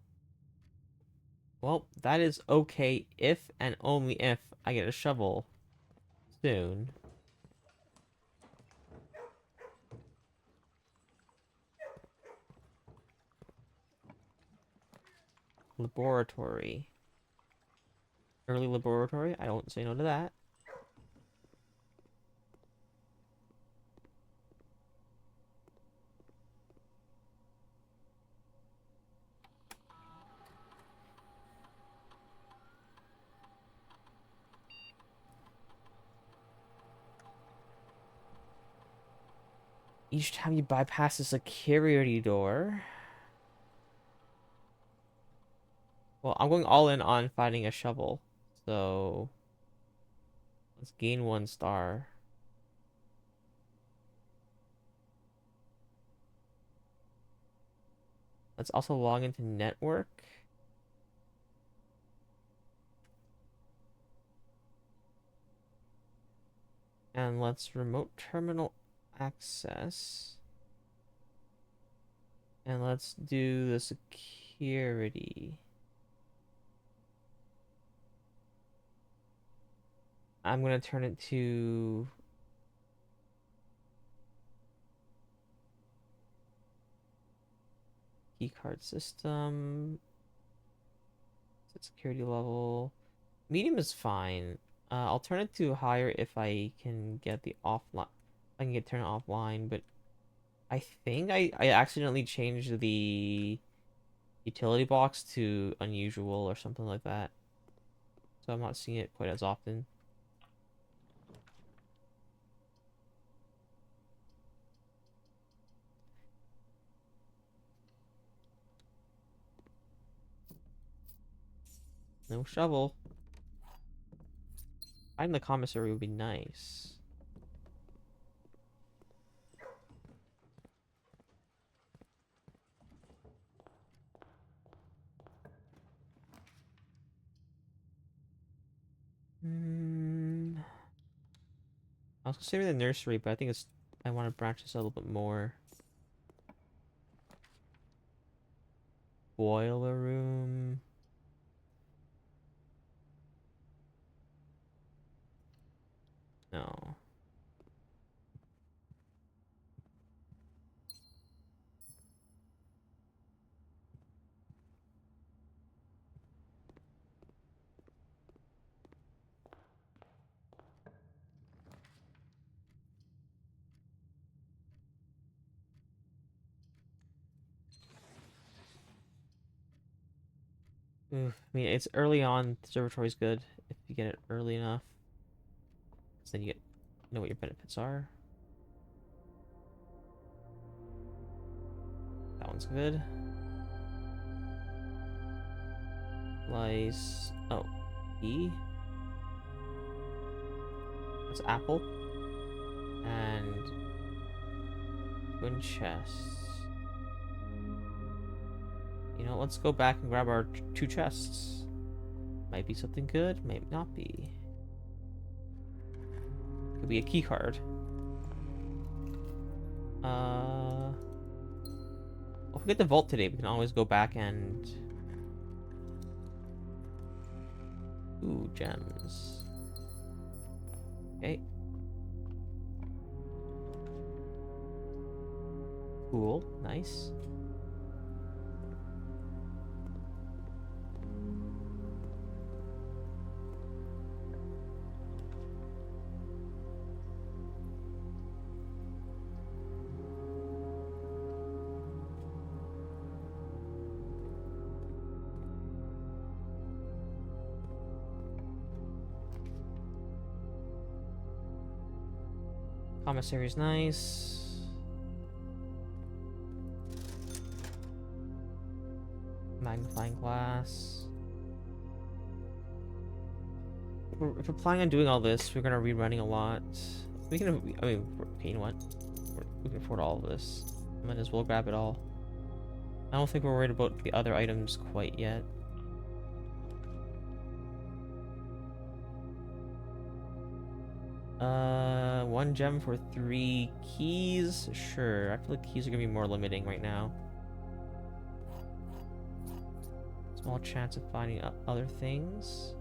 Well, that is okay if and only if I get a shovel soon. Laboratory. Early laboratory. I don't say no to that. Each time you bypass a security door. Well, I'm going all in on finding a shovel. So let's gain 1 star. Let's also log into network. And let's remote terminal access. And let's do the security. I'm gonna turn it to keycard system. Security level. Medium is fine. I'll turn it to higher if I can get the offline. I can get turn it offline, but I think I accidentally changed the utility box to unusual or something like that. So I'm not seeing it quite as often. No shovel. Finding the commissary would be nice. I was considering the nursery, but I think I want to branch this a little bit more. Boiler room. No. Oof. I mean, it's early on. The observatory's good if you get it early enough. 'Cause then you know what your benefits are. That one's good. Lice. Oh, E. That's apple. And twin chests. You know, let's go back and grab our two chests. Might be something good, might not be. Could be a key card. If we get the vault today, we can always go back and... Ooh, gems. Okay. Cool, nice. Commissary's nice. Magnifying glass. If we're planning on doing all this, we're gonna be running a lot. We can, I mean, okay, you know what? We can afford all of this. Might as well grab it all. I don't think we're worried about the other items quite yet. One gem for 3 keys? Sure. I feel like keys are gonna be more limiting right now. Small chance of finding other things.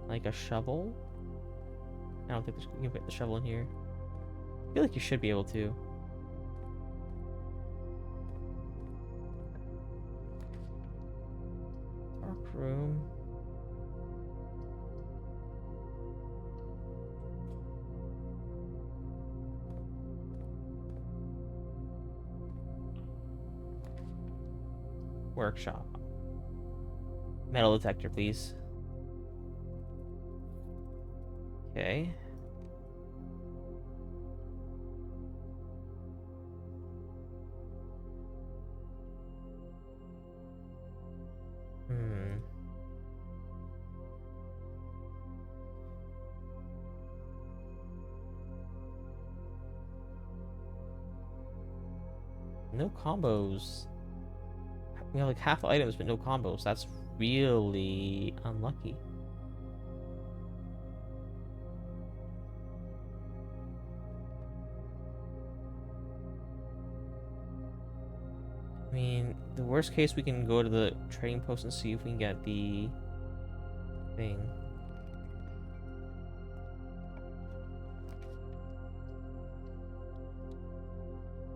Like a shovel. I don't think you can fit the shovel in here. I feel like you should be able to. Dark room. Workshop. Metal detector, please. Okay. No combos. We have like half items, but no combos. That's really unlucky. I mean, the worst case, we can go to the trading post and see if we can get the thing.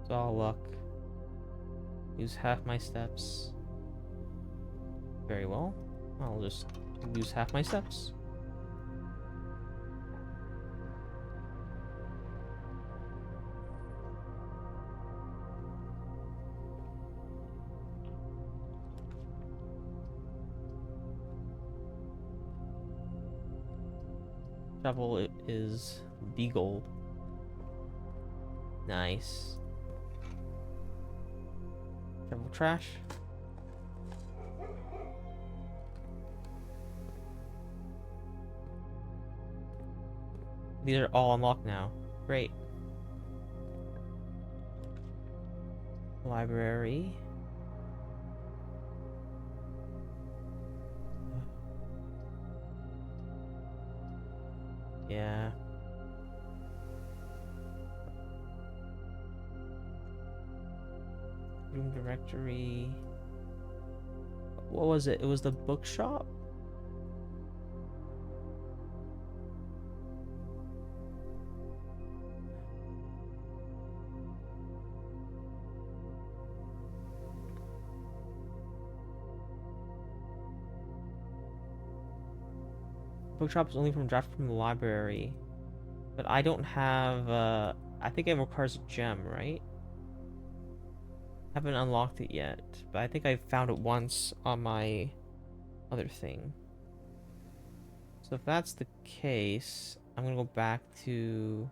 It's all luck. Use half my steps. Very well. I'll just use half my steps. Shovel is Beagle. Nice. Shovel trash. These are all unlocked now. Great. Library. Yeah. Room directory. What was it? It was the bookshop? Bookshop is only from draft from the library. But I don't have, I think it requires a gem, right? Haven't unlocked it yet, but I think I found it once on my other thing. So if that's the case, I'm gonna go back to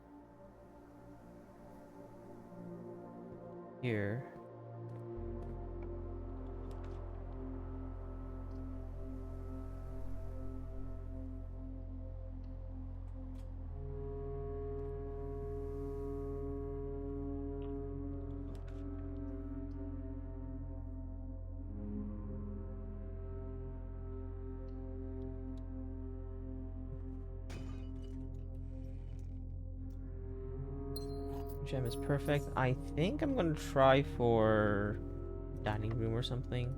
here. Gem is perfect. I think I'm gonna try for dining room or something.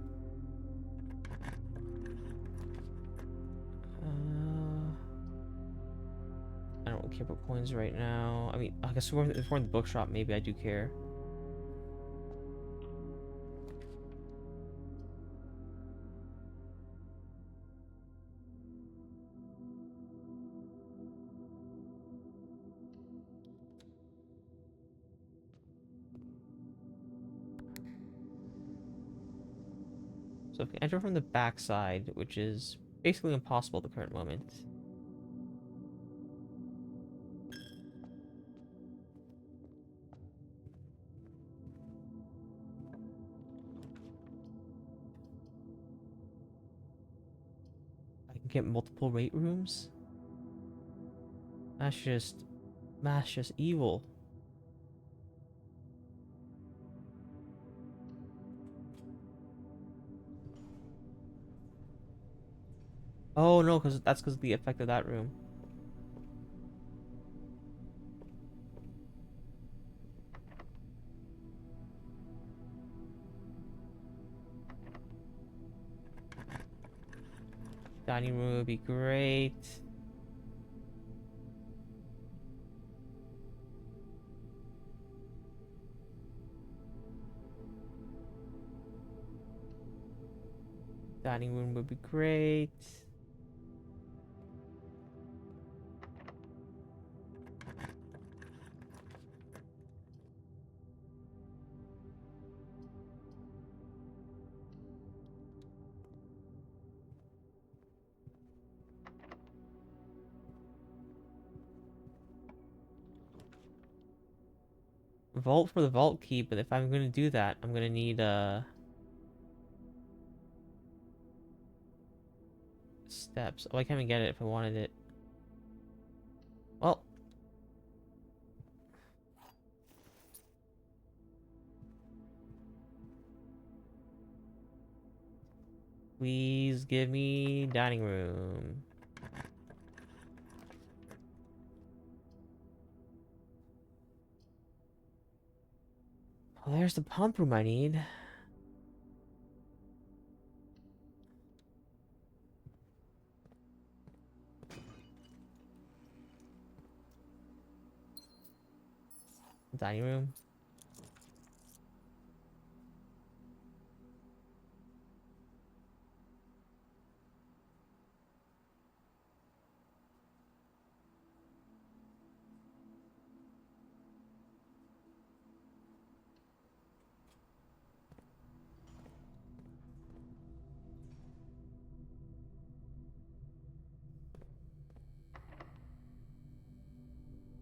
I don't really care about coins right now. I mean, I guess if we're in the bookshop, maybe I do care. So if we enter from the backside, which is basically impossible at the current moment. I can get multiple rate rooms? That's just evil. Oh no, that's because of the effect of that room. Dining room would be great. Dining room would be great. Vault for the vault key, but if I'm gonna do that, I'm gonna need steps. Oh, I can't even get it if I wanted it. Well, please give me dining room. Oh, there's the pump room I need. Dining room.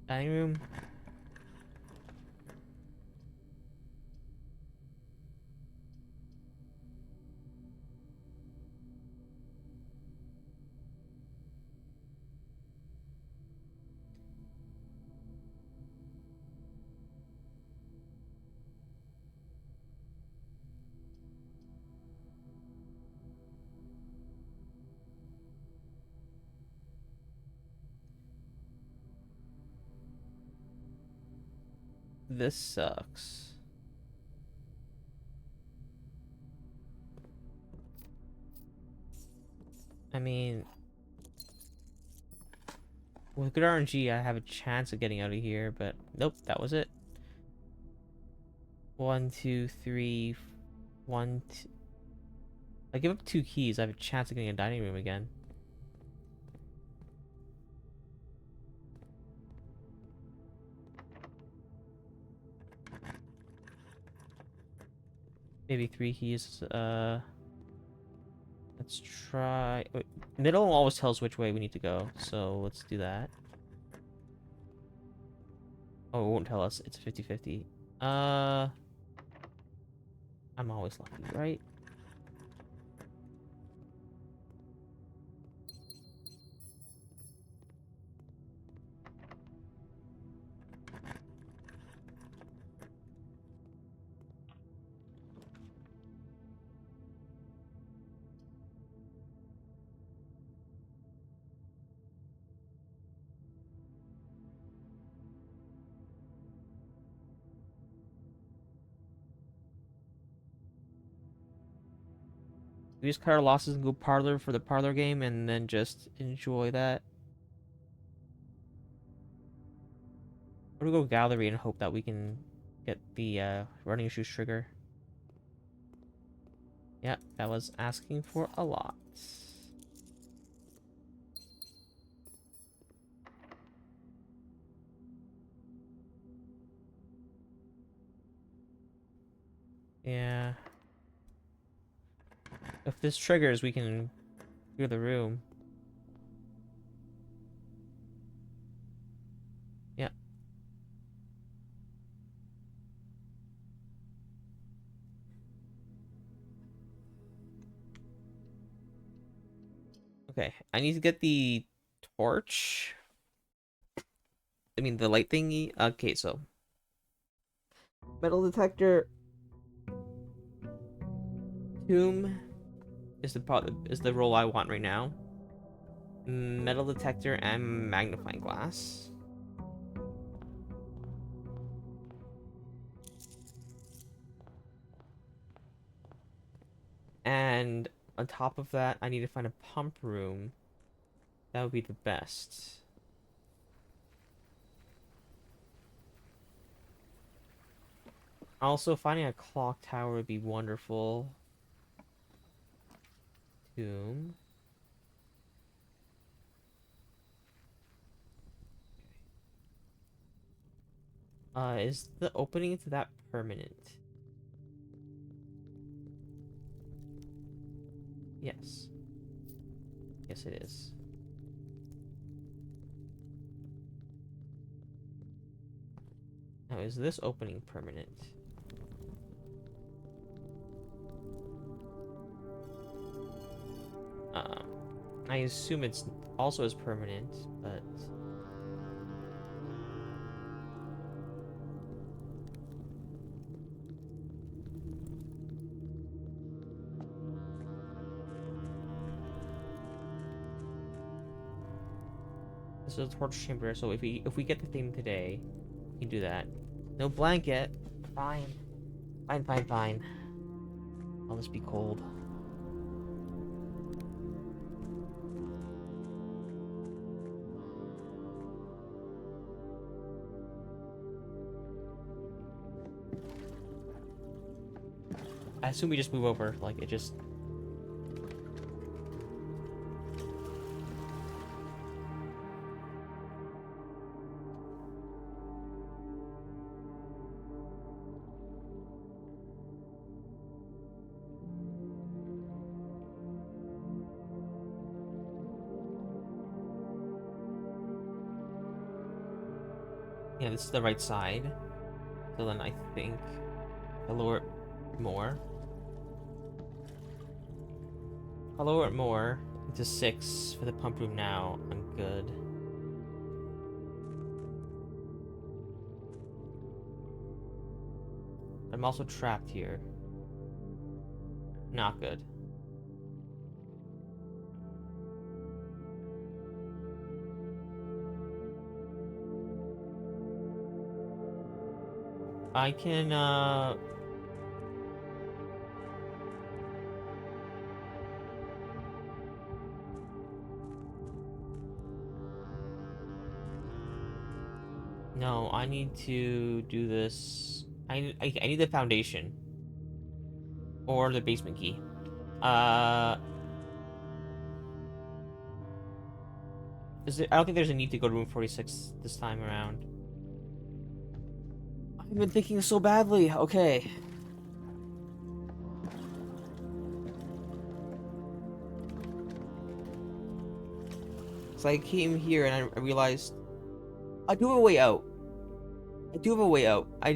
Dining room. This sucks. I mean, with good RNG, I have a chance of getting out of here, but nope, that was it. 1, 2, 3, 1, 2. I give up 2 keys, I have a chance of getting a dining room again. Maybe 3 keys. Let's try. Wait, middle always tells which way we need to go, so let's do that. Oh, it won't tell us. It's 50-50. I'm always lucky, right? We just cut our losses and go parlor for the parlor game and then just enjoy that. Or we go gallery and hope that we can get the running shoes trigger. Yeah, that was asking for a lot. Yeah. If this triggers, we can clear the room. Yeah. Okay, I need to get the torch. I mean, the light thingy. Okay, so metal detector, tomb is the role I want right now. Metal detector and magnifying glass. And on top of that, I need to find a pump room. That would be the best. Also, finding a clock tower would be wonderful. Tomb. Is the opening to that permanent? Yes. Yes, it is. Now, is this opening permanent? Um, I assume it's also as permanent, but this is a torch chamber. So if we get the thing today, we can do that. No blanket. Fine. Fine, fine, fine. I'll just be cold. I assume we just move over, like it just... Yeah, this is the right side. So then I think I lower it more. I'll lower it more into 6 for the pump room now. I'm good. I'm also trapped here. Not good. I can, no, I need to do this. I need the foundation. Or the basement key. Uh, I don't think there's a need to go to room 46 this time around. I've been thinking so badly. Okay. So I came here and I realized I do have a way out. I do have a way out. I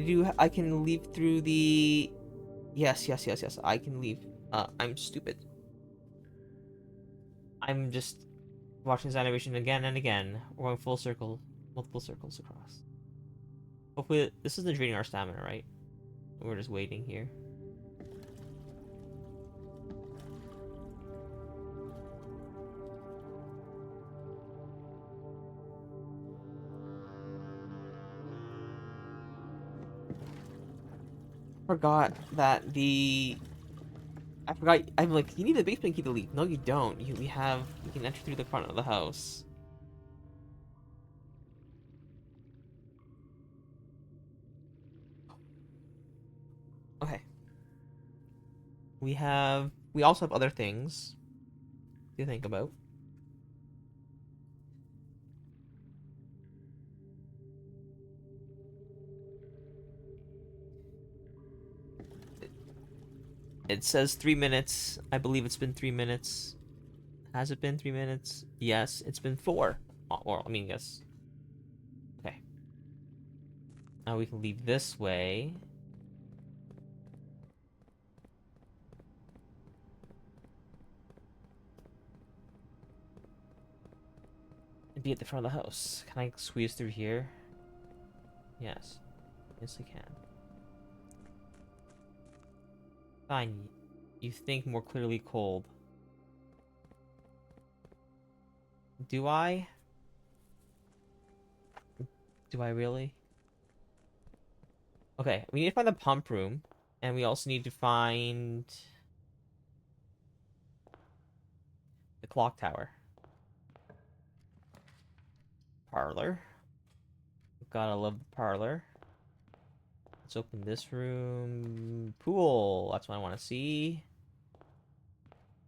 can leave through the... Yes, yes, yes, yes. I can leave. I'm stupid. I'm just watching this animation again and again. We're going full circle, multiple circles across. Hopefully, this isn't draining our stamina, right? We're just waiting here. Forgot that the... I forgot. I'm like, you need a basement key to leave. No, you don't. We have. You can enter through the front of the house. Okay. We have. We also have other things to think about. It says 3 minutes. I believe it's been 3 minutes. Has it been 3 minutes? Yes, it's been 4. Or, I mean, yes. Okay. Now we can leave this way. And be at the front of the house. Can I squeeze through here? Yes. Yes, I can. Fine. You think more clearly cold. Do I? Do I really? Okay, we need to find the pump room. And we also need to find the clock tower. Parlor. Gotta love the parlor. Let's open this room. Pool. That's what I want to see.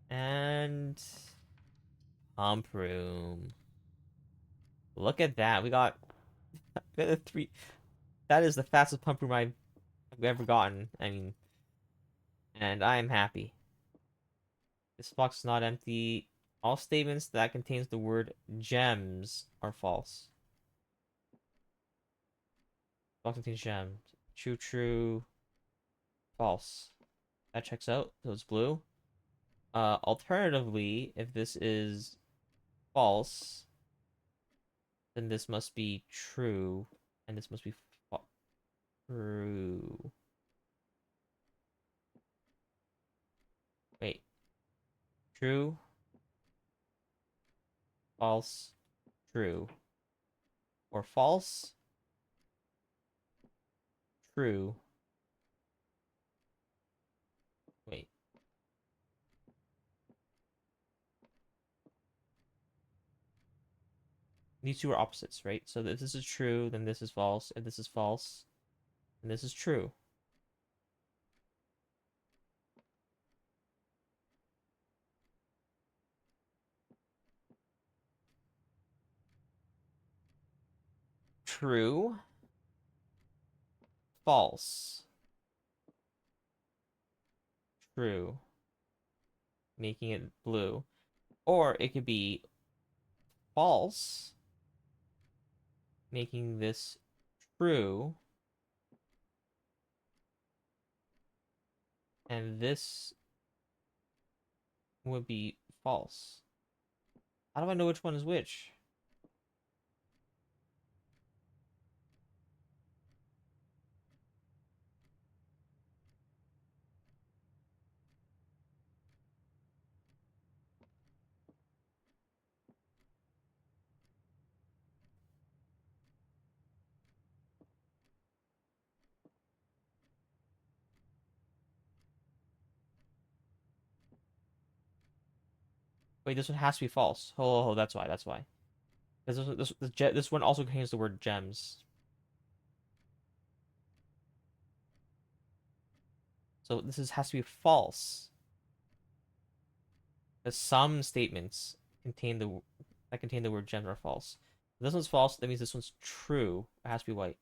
And pump room. Look at that. We got a 3. That is the fastest pump room I've ever gotten. I mean, and I'm happy. This box is not empty. All statements that contains the word gems are false. Box contains gems. True, true, false. That checks out. So it's blue. Alternatively, if this is false, then this must be true, and this must be true. Wait. True, false, true. Or false, true. Wait. These two are opposites, right? So if this is true, then this is false. If this is false, then this is true. true, false, true, making it blue. Or it could be false, making this true, and this would be false. How do I know which one is which? Wait, this one has to be false. Oh, that's why. That's why. This one also contains the word gems. So has to be false. Because some statements contain the word gems are false. If this one's false. That means this one's true. It has to be white.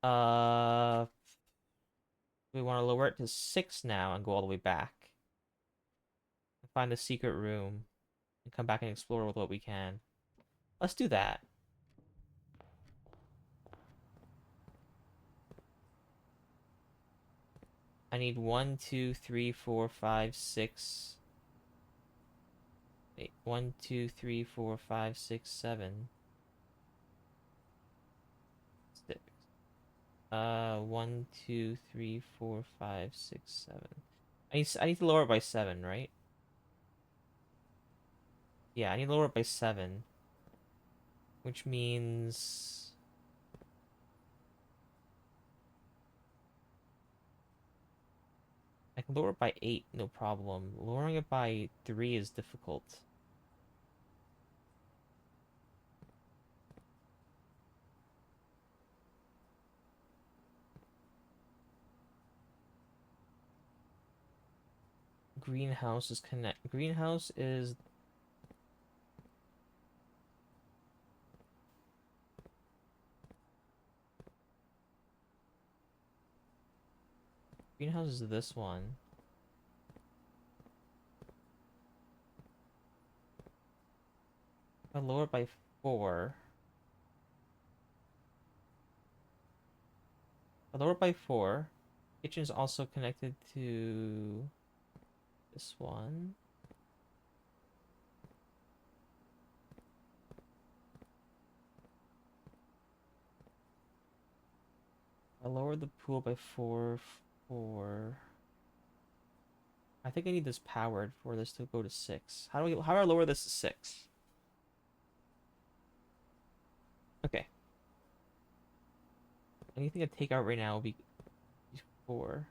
Uh, we want to lower it to 6 now and go all the way back. Find the secret room and come back and explore with what we can. Let's do that. I need 1, 2, 3, 4, 5, 6. Wait, 1, 2, 3, 4, 5, 6, 7. 6. 1, 2, 3, 4, 5, 6, 7. I need to lower it by 7, right? Yeah, I need to lower it by 7. Which means I can lower it by 8, no problem. Lowering it by 3 is difficult. Greenhouse is connect. Greenhouse is Greenhouse is this one. I lower it by 4. I lower it by 4. Kitchen is also connected to this one. I lowered the pool by 4. 4. I think I need this powered for this to go to 6. How do I lower this to 6? Okay. Anything to take out right now will be 4.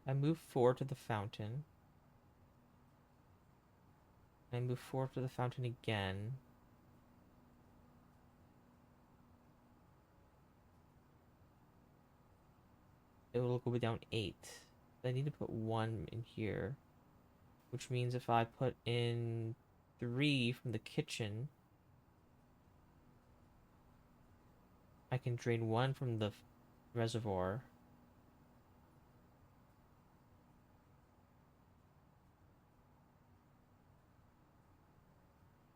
I move 4 to the fountain. I move 4 to the fountain again. It will go down 8. I need to put 1 in here. Which means if I put in 3 from the kitchen, I can drain 1 from the reservoir.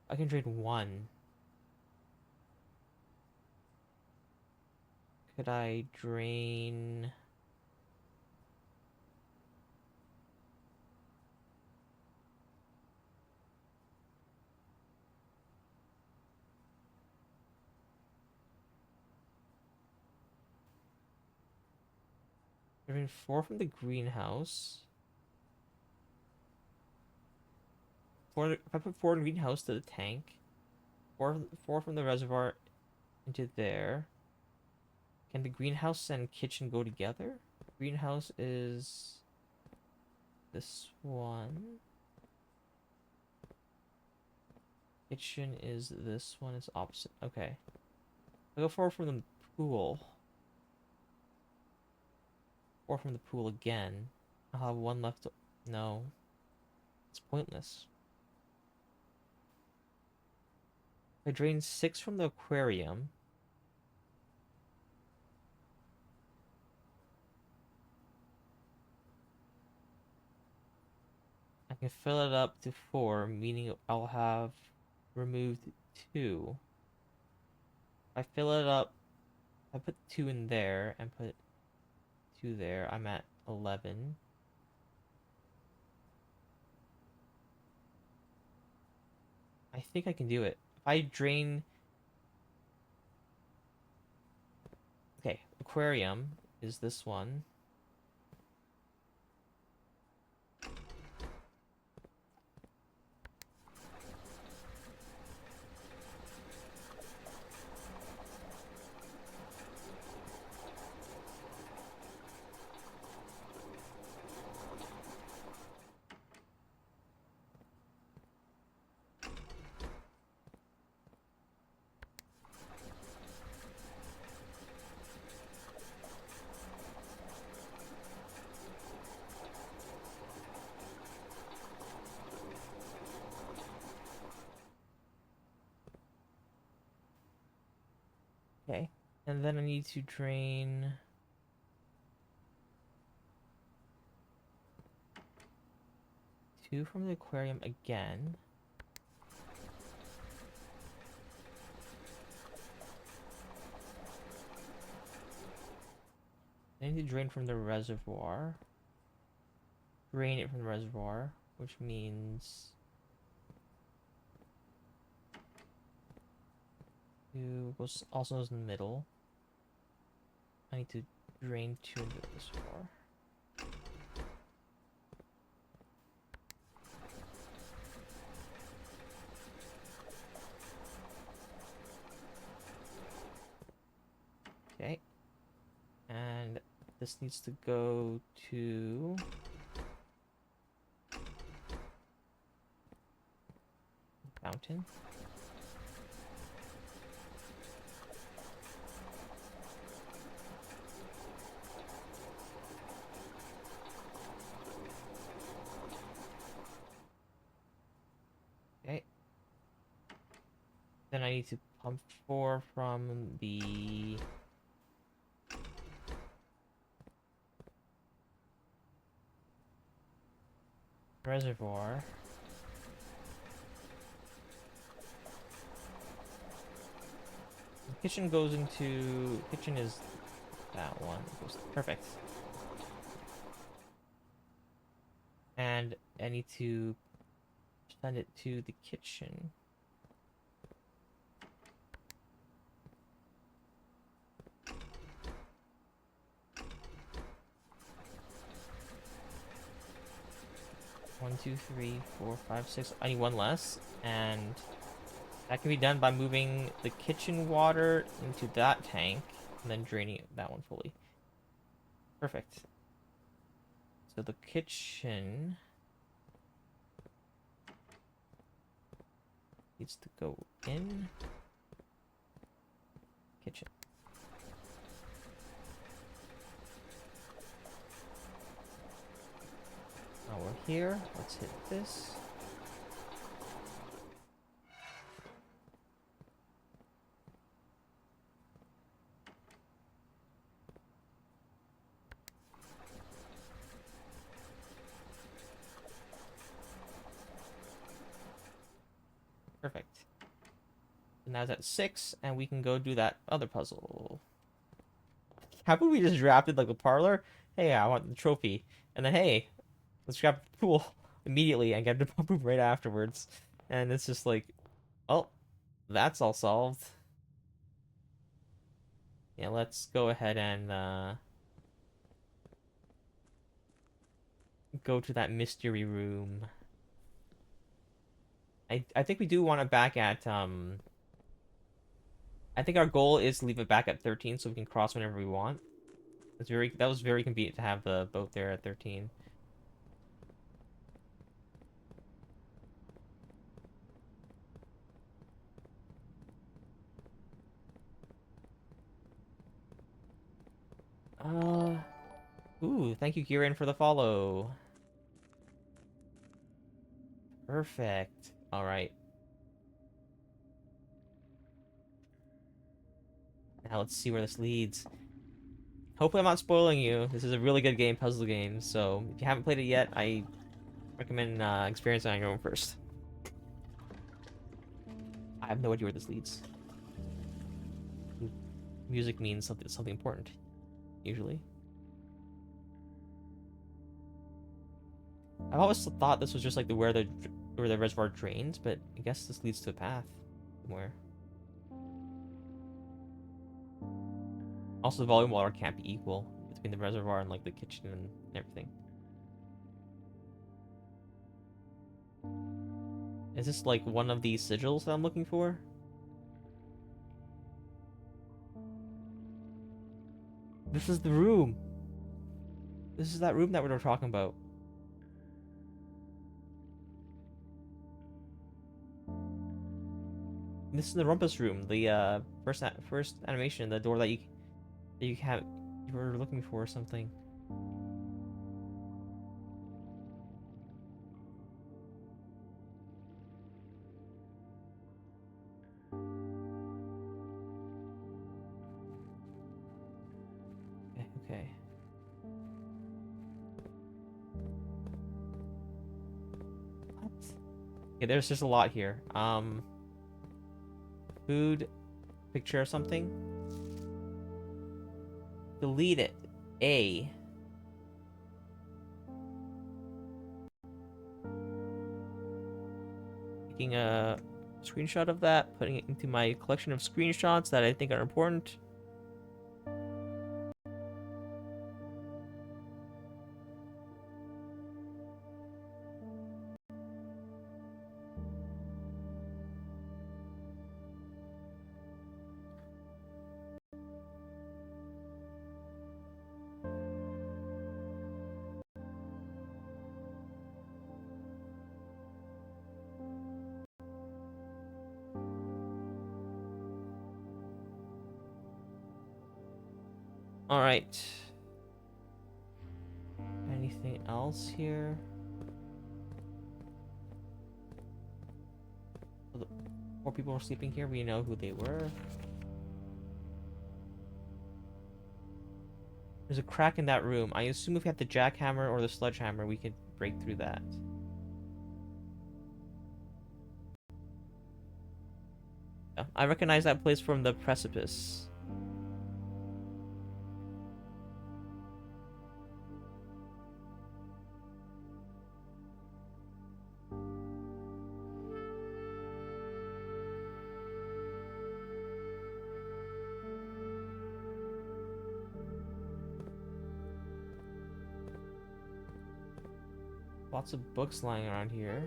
I can drain 1. Could I drain... drain 4 from the greenhouse. 4, if I put 4 in greenhouse to the tank, 4 from the reservoir into there. Can the greenhouse and kitchen go together? Greenhouse is this one. Kitchen is this one. Is opposite. Okay. I'll go 4 from the pool. 4 from the pool again. I'll have 1 left. No. It's pointless. I drained 6 from the aquarium. I can fill it up to 4, meaning I'll have removed 2. If I fill it up, I put 2 in there and put 2 there. I'm at 11. I think I can do it. If I drain... Okay, aquarium is this one. Okay, and then I need to drain... 2 from the aquarium again. I need to drain from the reservoir. Drain it from the reservoir, which means... 2 goes also goes in the middle. I need to drain 2 into the reservoir. Okay. And this needs to go to... fountain. Okay. Then I need to pump 4 from the... reservoir. The kitchen goes into... kitchen is that one. Perfect. And I need to send it to the kitchen. One, two, three, 4, 5, 6. I need 1 less, and that can be done by moving the kitchen water into that tank and then draining that one fully. Perfect. So the kitchen needs to go in kitchen. Now we're here. Let's hit this. Perfect. And now it's at 6, and we can go do that other puzzle. How about we just drafted like the parlor? Hey, I want the trophy. And then, hey, let's grab the pool immediately and get the pump room right afterwards. And it's just like, oh, that's all solved. Yeah, let's go ahead and go to that mystery room. I think we do want it back at I think our goal is to leave it back at 13 so we can cross whenever we want. That was very convenient to have the boat there at 13. Uh, ooh, thank you, Kieran, for the follow. Perfect. All right. Now let's see where this leads. Hopefully I'm not spoiling you. This is a really good game, puzzle game, so if you haven't played it yet, I recommend experiencing it on your own first. I have no idea where this leads. Music means something important, usually. I've always thought this was just like where the reservoir drains, but I guess this leads to a path somewhere. Also, the volume water can't be equal between the reservoir and like the kitchen and everything. Is this like one of these sigils that I'm looking for? This is the room. This is that room that we were talking about. This is the Rumpus room, the first animation, the door that you were looking for something. Okay. What? Okay, there's just a lot here. Food, picture of something. Delete it. A. Taking a screenshot of that, putting it into my collection of screenshots that I think are important. All right. Anything else here? More people were sleeping here. We know who they were. There's a crack in that room. I assume if we had the jackhammer or the sledgehammer, we could break through that. Yeah, I recognize that place from the precipice. Lots of books lying around here.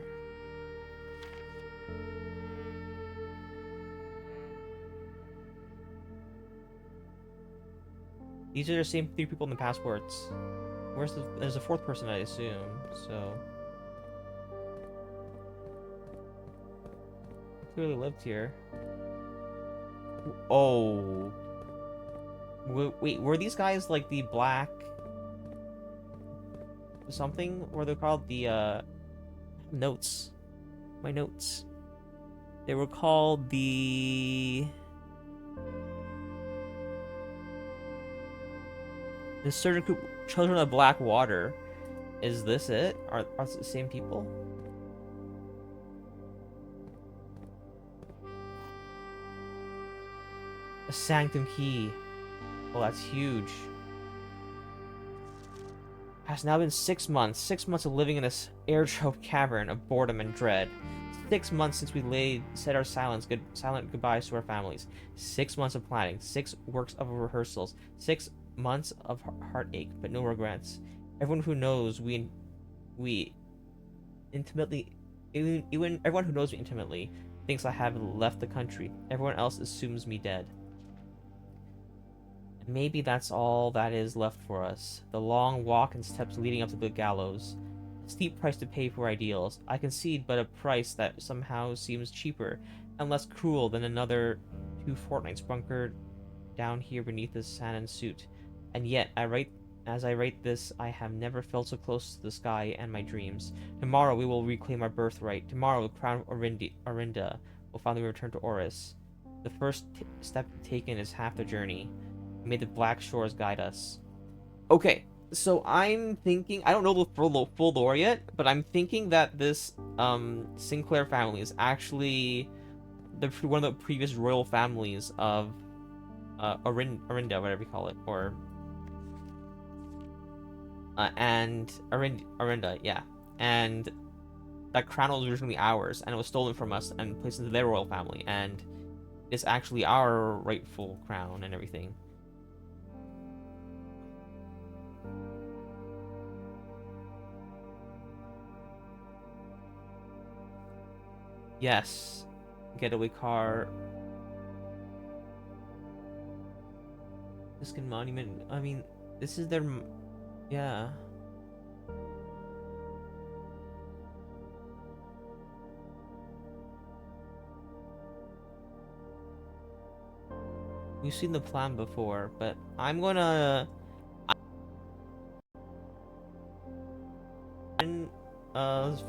These are the same 3 people in the passports. There's a 4th person, I assume, so... Clearly lived here. Oh. Wait, were these guys like the black... something? Or they're called the, notes. My notes. They were called the Surgical Children of Black Water. Is this it? Are it the same people? A Sanctum Key. Oh, that's huge. Has now been 6 months. 6 months of living in this air-choked cavern of boredom and dread. 6 months since we said our silent goodbyes to our families. 6 months of planning. 6 weeks of rehearsals. 6 months of heartache, but no regrets. Everyone who knows we intimately, even everyone who knows me intimately, thinks I have left the country. Everyone else assumes me dead. Maybe that's all that is left for us. The long walk and steps leading up to the gallows. A steep price to pay for ideals. I concede, but a price that somehow seems cheaper and less cruel than another 2 fortnights bunkered down here beneath this Shannon suit. And yet, as I write this, I have never felt so close to the sky and my dreams. Tomorrow we will reclaim our birthright. Tomorrow the crown of Orinda will finally return to Oris. The first step taken is half the journey. May the black shores guide us. Okay, so I'm thinking, I don't know the full lore yet, but I'm thinking that this Sinclair family is actually one of the previous royal families of Orinda, whatever you call it, or and Orinda, yeah, and that crown was originally ours, and it was stolen from us and placed into their royal family, and it's actually our rightful crown and everything. Yes, getaway car. This monument. I mean, this is their. Yeah. We've seen the plan before, but I'm gonna.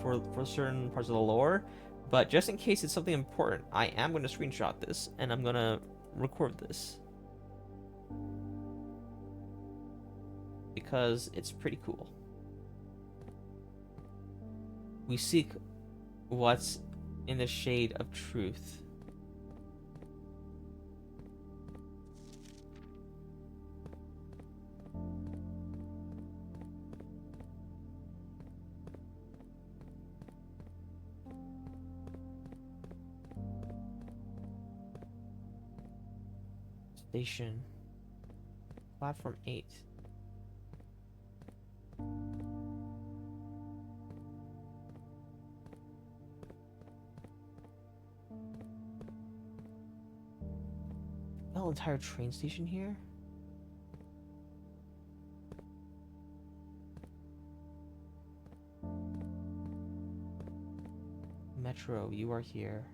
For certain parts of the lore, but just in case it's something important, I am gonna screenshot this and I'm gonna record this because it's pretty cool. We seek what's in the shade of truth. Station. Platform 8. No entire train station here? Metro, you are here.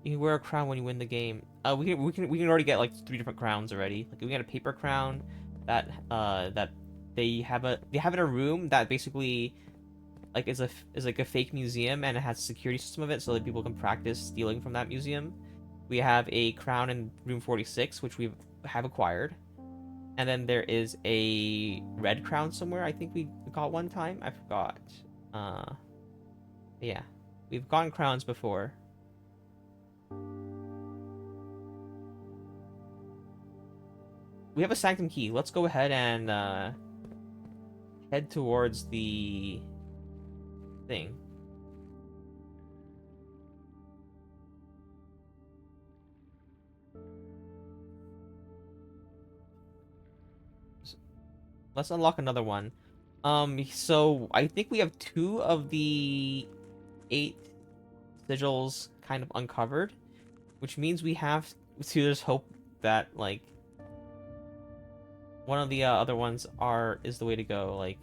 You can wear a crown when you win the game. We can already get like 3 different crowns already. Like we got a paper crown that they have in a room that basically like is like a fake museum, and it has a security system of it so that people can practice stealing from that museum. We have a crown in room 46 which we have acquired. And then there is a red crown somewhere. I think we got one time. I forgot. Uh yeah. We've gotten crowns before. We have a sanctum key. Let's go ahead and head towards the thing. Let's unlock another one. So I think we have 2 of the 8 sigils kind of uncovered, which means we have to just hope that like one of the other ones is the way to go. Like,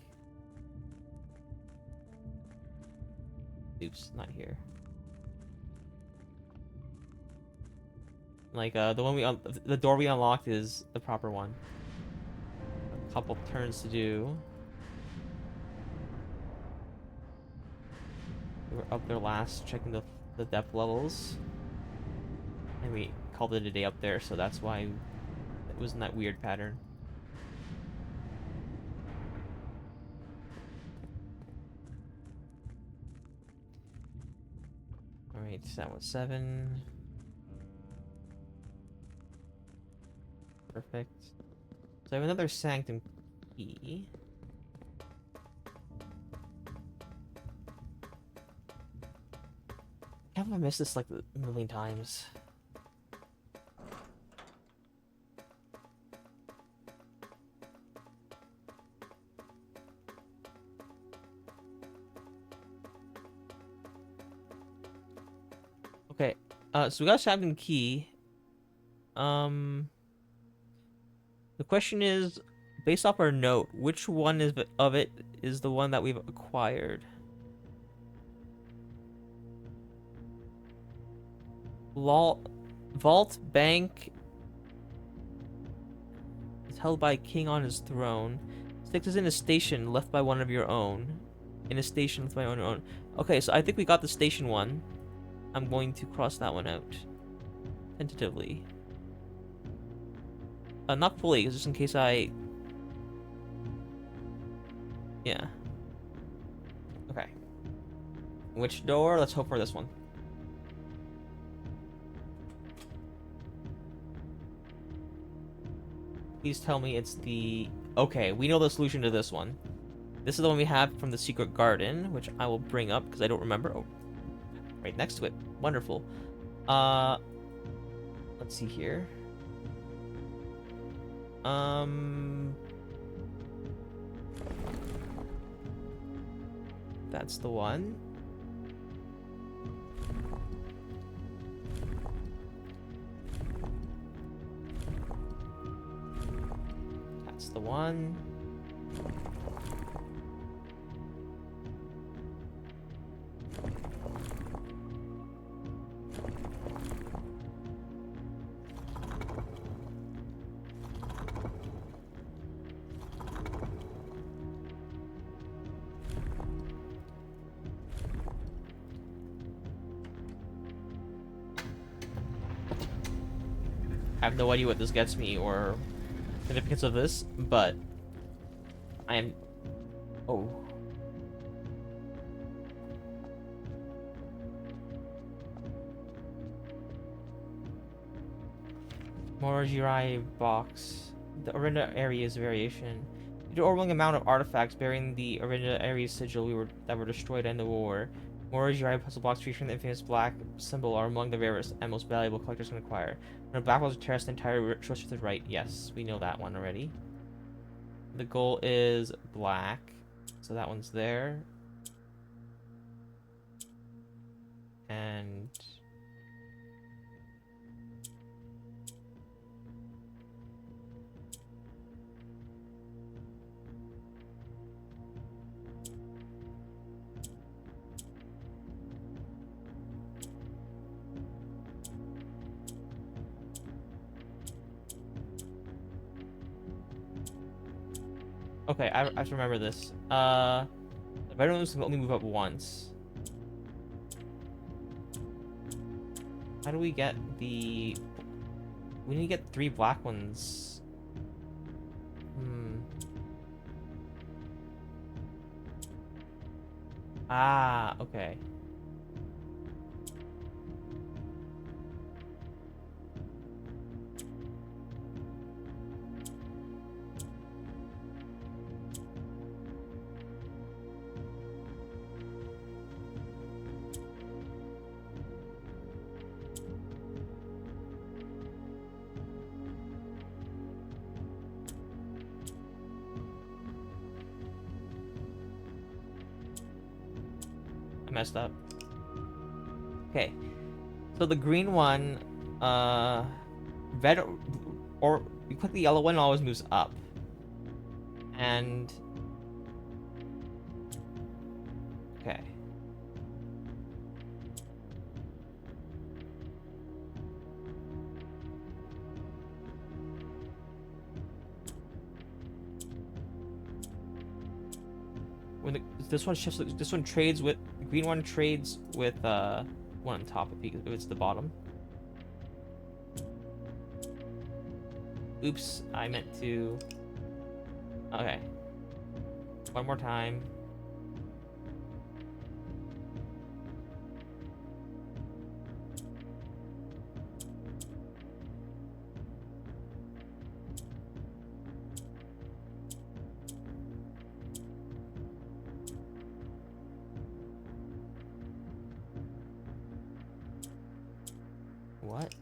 oops, not here. Like the one the door we unlocked is the proper one. A couple turns to do. We were up there last, checking the depth levels, and we called it a day up there, so that's why it was in that weird pattern. Alright, that was 7. Perfect. So I have another sanctum key. Haven't I missed this like a million times? Okay, so we got sanctum key. The question is, based off our note, which one of it is the one that we've acquired? Vault Bank is held by a king on his throne. 6 is in a station left by one of your own. In a station left by one of your own. Okay, so I think we got the station one. I'm going to cross that one out. Tentatively. Not fully, just in case I... Yeah. Okay. Which door? Let's hope for this one. Please tell me it's the... Okay, we know the solution to this one. This is the one we have from the secret garden, which I will bring up because I don't remember. Oh, right next to it. Wonderful. Let's see here. That's the one. That's the one. I have no idea what this gets me or significance of this, but I am... Oh. Morojirai box. The Orinda Ares variation. Due to overwhelming amount of artifacts bearing the Orinda Ares sigil that were destroyed in the war, Morojirai puzzle blocks featuring the infamous black symbol are among the rarest and most valuable collectors can acquire. When a black walls are terraced, the entire choice to the right. Yes, we know that one already. The goal is black, so that one's there. And... Okay, I have to remember this. The veterans can only move up once. How do we get the... We need to get 3 black ones. Ah, okay. Messed up. Okay. So the green one, or you click the yellow one, it always moves up. And okay. When this one shifts, this one trades with the green one trades with one on top if it's the bottom. Oops, I meant to. Okay. One more time. What?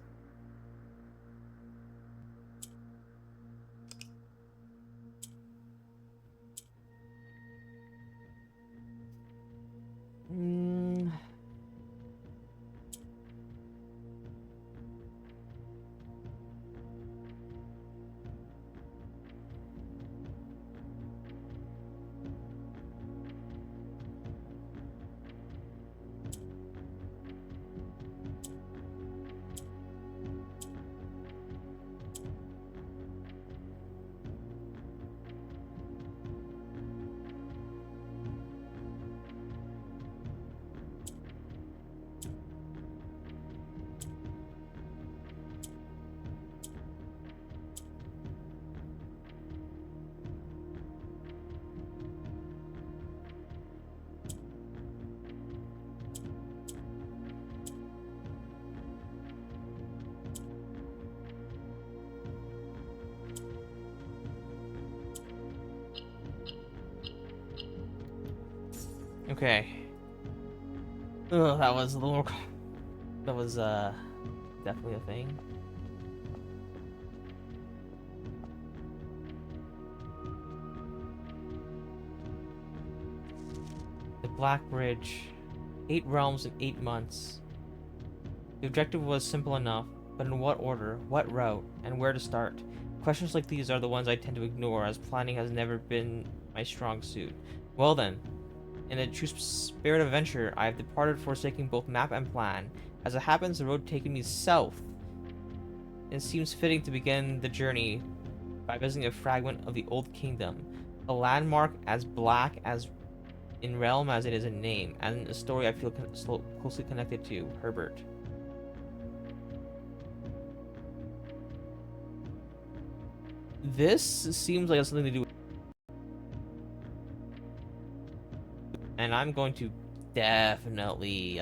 Okay. Ugh, that was a little. That was definitely a thing. The Black Bridge. 8 realms in 8 months. The objective was simple enough, but in what order, what route, and where to start? Questions like these are the ones I tend to ignore, as planning has never been my strong suit. Well then, in a true spirit of adventure, I have departed, forsaking both map and plan. As it happens, the road taking me south. It seems fitting to begin the journey by visiting a fragment of the Old Kingdom, a landmark as black as in realm as it is in name, and a story I feel closely connected to, Herbert. This seems like it's something to do with, and I'm going to definitely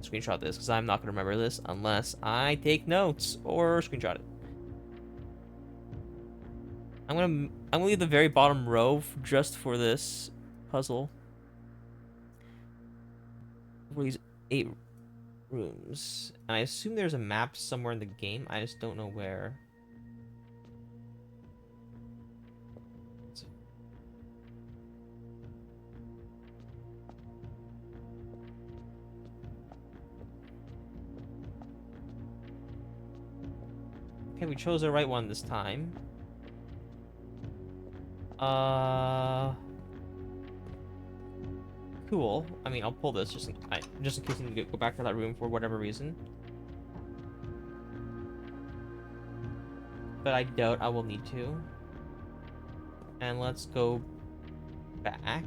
screenshot this because I'm not going to remember this unless I take notes or screenshot it. I'm gonna leave the very bottom row just for this puzzle. For these 8 rooms. And I assume there's a map somewhere in the game. I just don't know where. Okay, we chose the right one this time. Cool. I mean, I'll pull this just in case I need to go back to that room for whatever reason. But I doubt I will need to. And let's go back.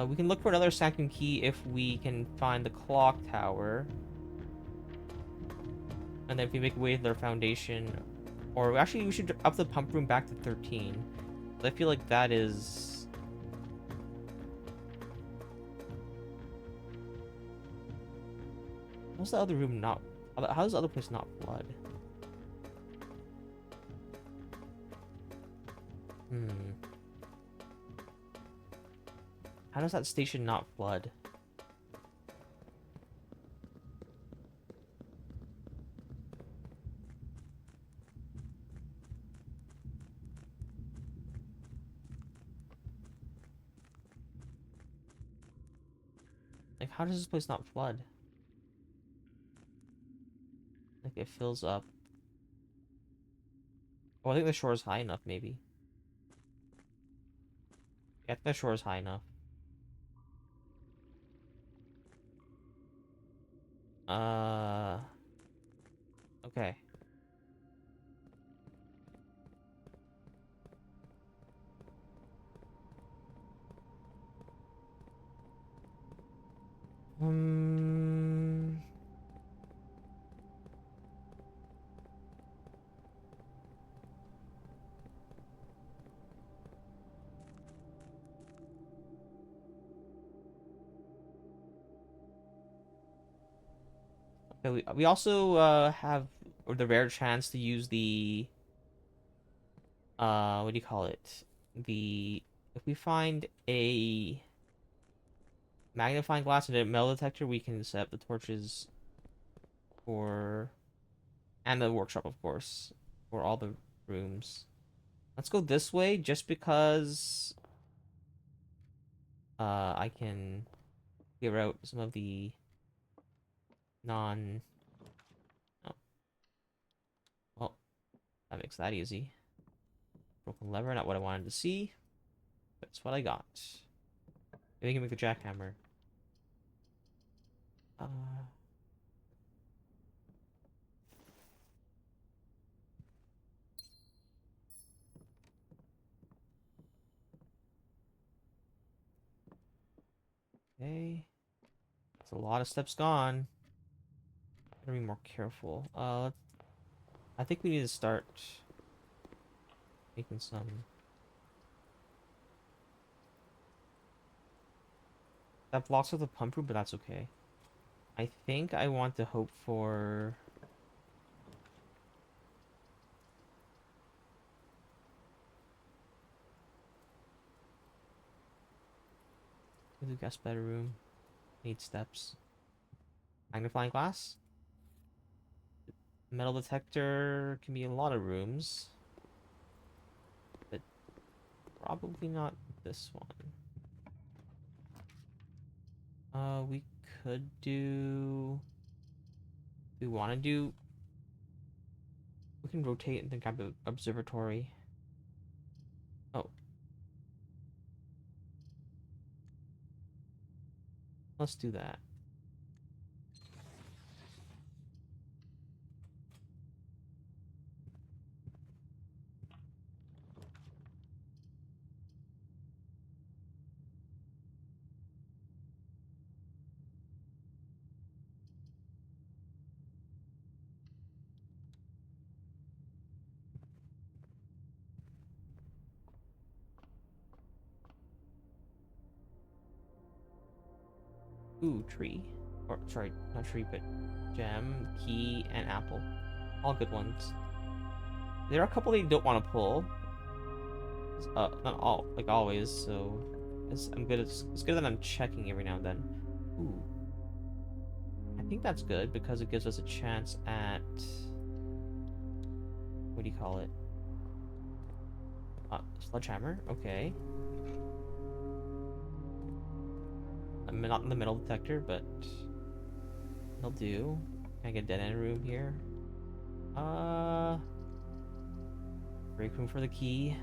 We can look for another Sanctum key if we can find the clock tower. And then if we make way to their foundation, or actually we should up the pump room back to 13. I feel like that is... How's the other room not... How does the other place not flood? How does that station not flood? Like, how does this place not flood? Like, it fills up. Oh, I think the shore is high enough, maybe. Yeah, I think the shore is high enough. Okay. Um... Okay, we also have the rare chance to use the what do you call it? The If we find a magnifying glass and a metal detector, we can set up the torches for and the workshop, of course, for all the rooms. Let's go this way just because I can clear out some of the non... Oh, well, that makes that easy. Broken lever, not what I wanted to see. That's what I got. Maybe we can make the jackhammer. Uh, okay. That's a lot of steps gone. Gotta be more careful. I think we need to start making some... That blocks up the pump room, but that's okay. I think I want to hope for... The guest bedroom. Need steps. Magnifying glass. Metal detector can be in a lot of rooms. But probably not this one. We could do... We want to do... We can rotate and then grab the observatory. Oh. Let's do that. Ooh, tree. Or, sorry, not tree, but gem, key, and apple. All good ones. There are a couple that you don't want to pull. Not all, like always, so... I'm good. It's good that I'm checking every now and then. Ooh. I think that's good because it gives us a chance at... What do you call it? Sledgehammer? Okay. I'm not in the metal detector, but... It'll do. Can I get a dead end room here? Break room for the key.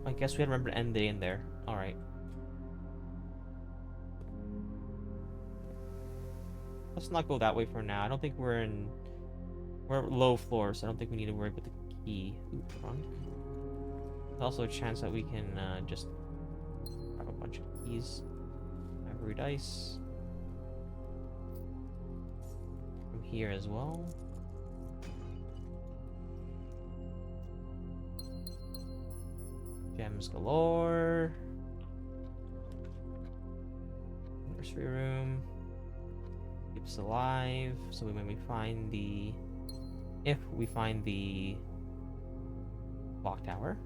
I guess we had to remember to end the day in there. Alright. Let's not go that way for now. I don't think we're in... We're low floor, so I don't think we need to worry about the key. Ooh, trunk. There's also a chance that we can just grab a bunch of keys. Ivory dice. From here as well. Gems galore. Nursery room. Keeps alive. So when we find the... If we find the clock tower,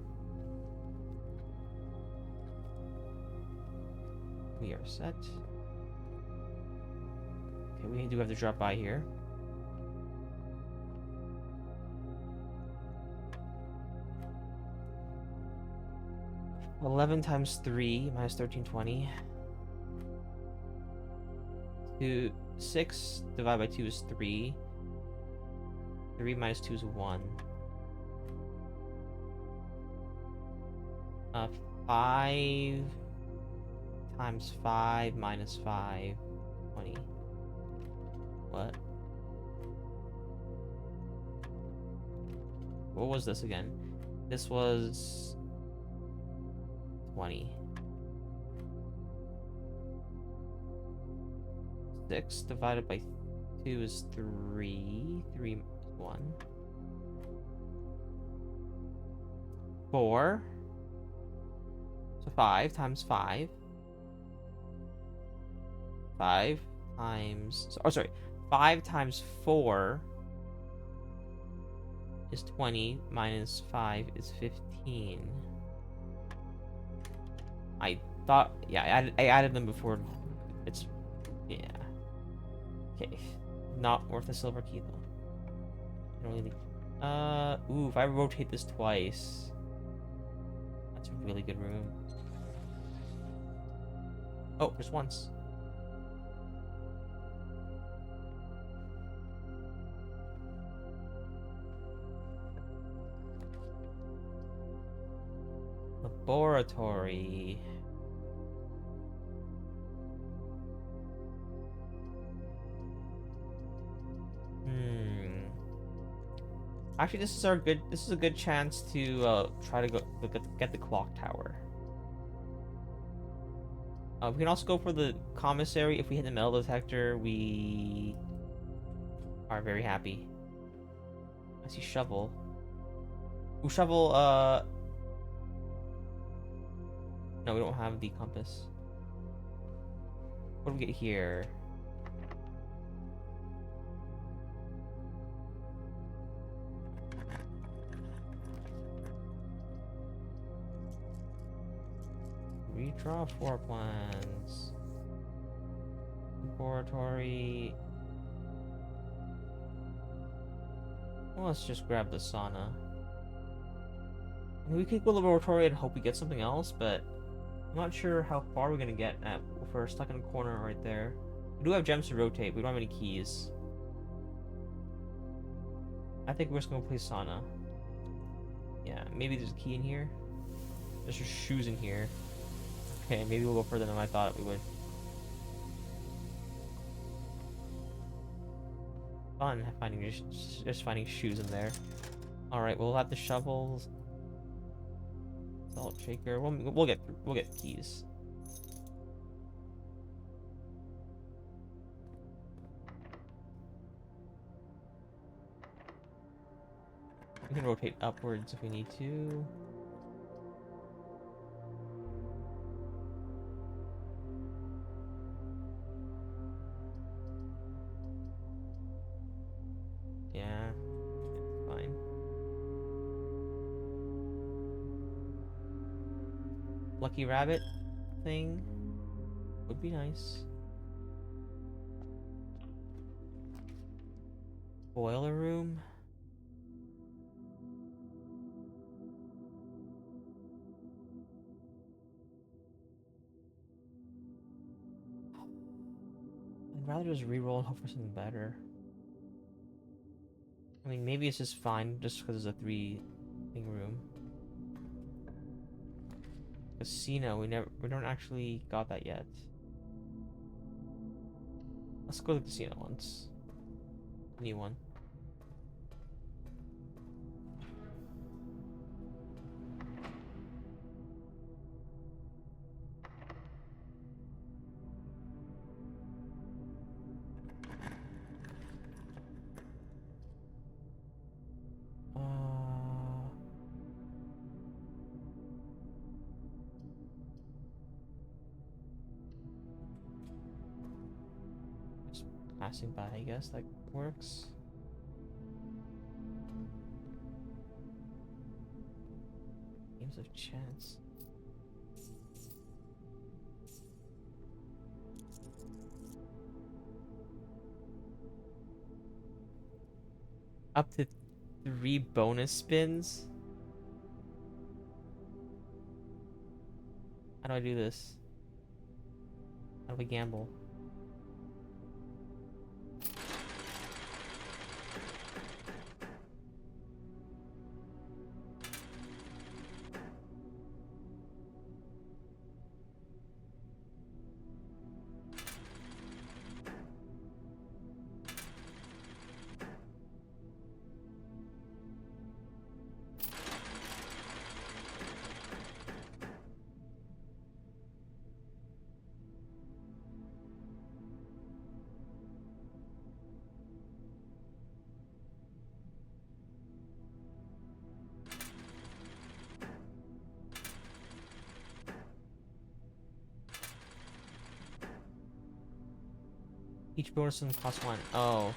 we are set. Okay, we do have to drop by here. $11 times 3 minus 1320. 6 divided by 2 is 3. 3 minus 2 is 1. 5 times 5 minus 5. 20. What? What was this again? This was 20. 6 divided by 2 is 3. 3 is 1. 4. So 5 times 5. 5 times... Oh, sorry. 5 times 4 is 20. Minus 5 is 15. I thought... Yeah, I added them before. It's... Yeah. Okay. Not worth a silver key, though. I don't really... Ooh, if I rotate this twice... That's a really good room. Oh, just once. Laboratory. Actually, this is a good chance to try to get the clock tower. We can also go for the commissary. If we hit the metal detector, we are very happy. I see shovel. Ooh, shovel, no, we don't have the compass. What do we get here? Draw floor plans. Laboratory. Well, let's just grab the sauna. I mean, we could go to the laboratory and hope we get something else, but I'm not sure how far we're gonna get at if we're stuck in a corner right there. We do have gems to rotate, we don't have any keys. I think we're just gonna play sauna. Yeah, maybe there's a key in here. There's just shoes in here. Okay, maybe we'll go further than I thought we would. Fun finding just finding shoes in there. All right, we'll have the shovels, salt shaker. We'll get keys. We can rotate upwards if we need to. Yeah, it's fine. Lucky rabbit thing would be nice. Boiler room. I'd rather just re-roll and hope for something better. I mean, maybe it's just fine just because it's a 3-thing room. Casino, we don't actually got that yet. Let's go to the casino once. New one. Just passing by, I guess that works. Games of chance. Up to 3 bonus spins? How do I do this? How do we gamble? Each bonus doesn't cost 1. Oh.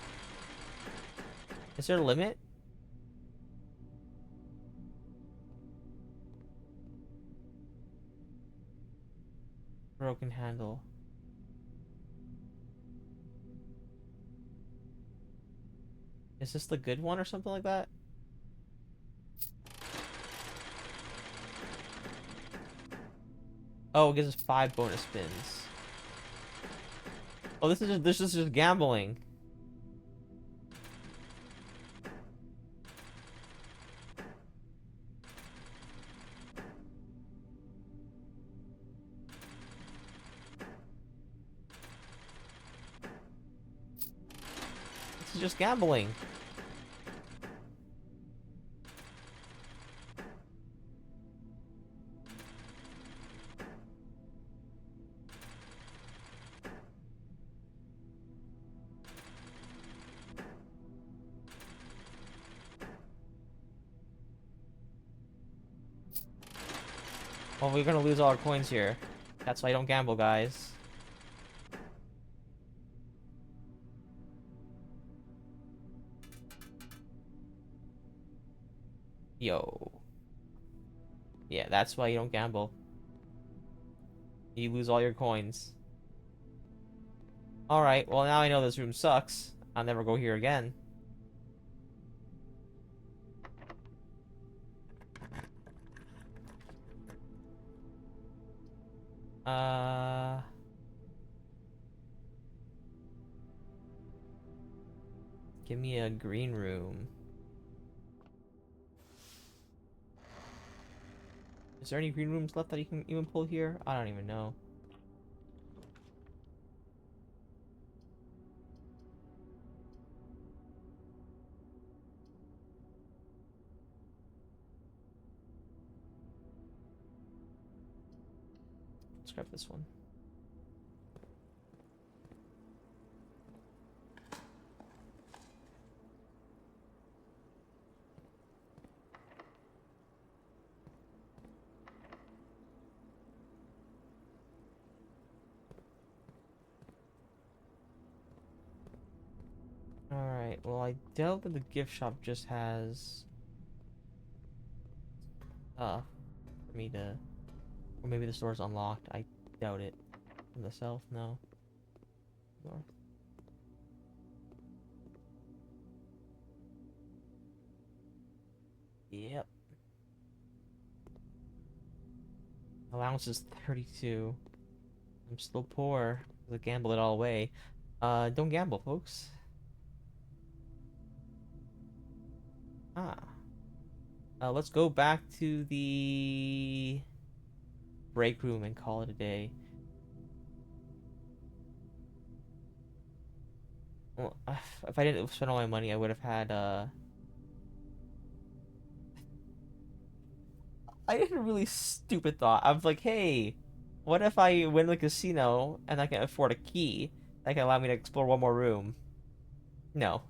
Is there a limit? Broken handle. Is this the good one or something like that? Oh, it gives us 5 bonus spins. Oh, this is just gambling. This is just gambling. Well, we're gonna lose all our coins here. That's why I don't gamble, guys. Yo. Yeah, that's why you don't gamble. You lose all your coins. Alright, well now I know this room sucks. I'll never go here again. Uh... Give me a green room. Is there any green rooms left that you can even pull here? I don't even know. Let's grab this one. Alright, well I doubt that the gift shop just has for me to, or maybe the store's unlocked. I doubt it. From the south, no. North. Yep. Allowance is 32. I'm still poor. I gamble it all away. Don't gamble, folks. Ah. Let's go back to the break room and call it a day. Well, if I didn't spend all my money, I would have had, I had a really stupid thought. I was like, hey, what if I win the casino and I can afford a key that can allow me to explore one more room? No.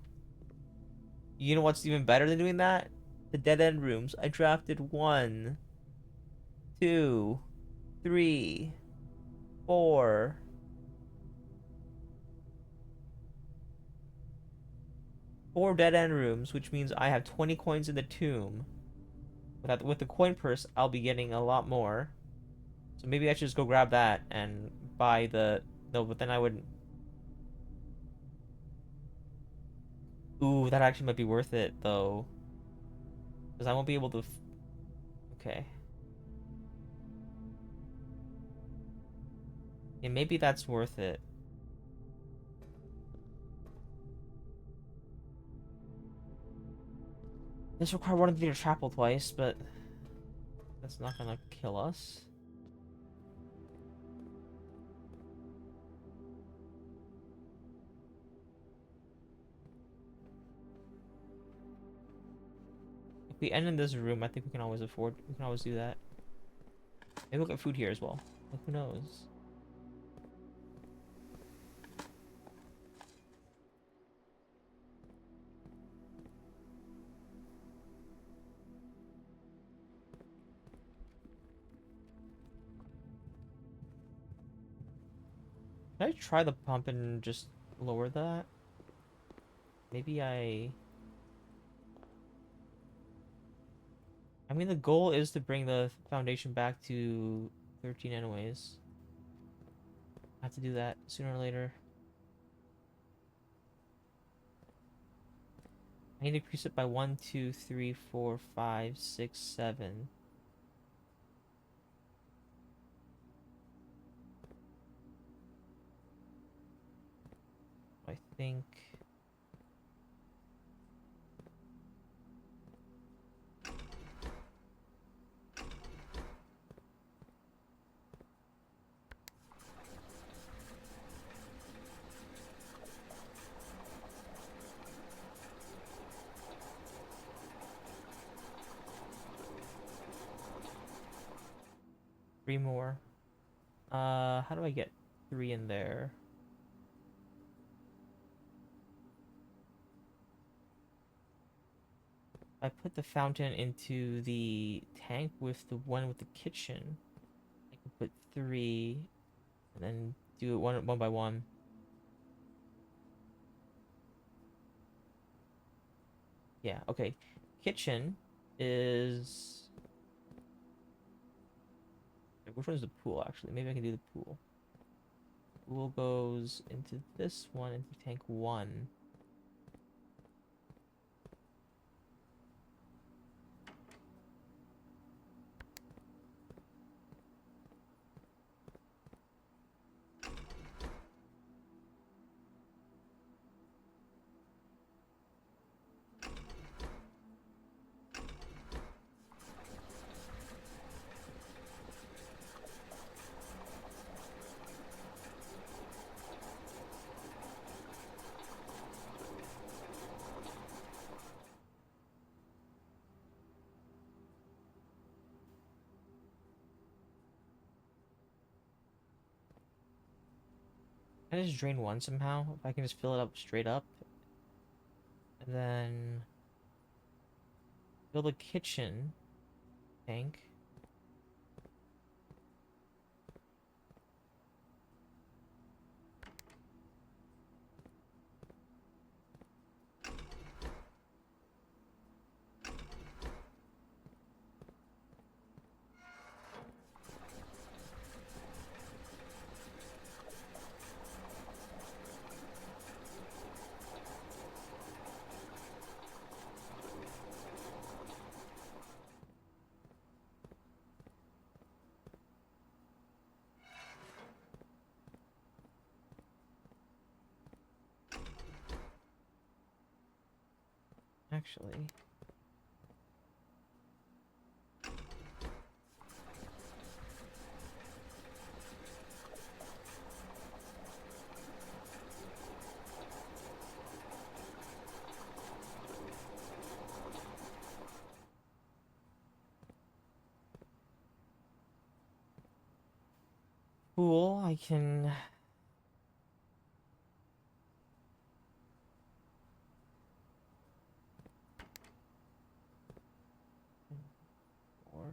You know what's even better than doing that? The dead end rooms. I drafted 1, 2, 3, 4. 4 dead end rooms, which means I have 20 coins in the tomb. With the coin purse, I'll be getting a lot more. So maybe I should just go grab that and buy the... No, but then I wouldn't... Ooh, that actually might be worth it, though. Because I won't be able to... Okay. Yeah, maybe that's worth it. This required running through the chapel twice, but... That's not gonna kill us. If we end in this room, I think we can always afford... We can always do that. Maybe we'll get food here as well. Like, who knows? Can I try the pump and just lower that? Maybe I mean, the goal is to bring the foundation back to 13 anyways. I have to do that sooner or later. I need to increase it by 1, 2, 3, 4, 5, 6, 7. I think... 3 more. How do I get 3 in there? I put the fountain into the tank with the one with the kitchen. I can put 3 and then do it one by one. Yeah, okay. Kitchen is Which one's the pool, actually? Maybe I can do the pool. Pool goes into this one, into tank 1. Can I just drain 1 somehow? If I can just fill it up straight up. And then fill the kitchen tank. Actually. Cool, I can... Or...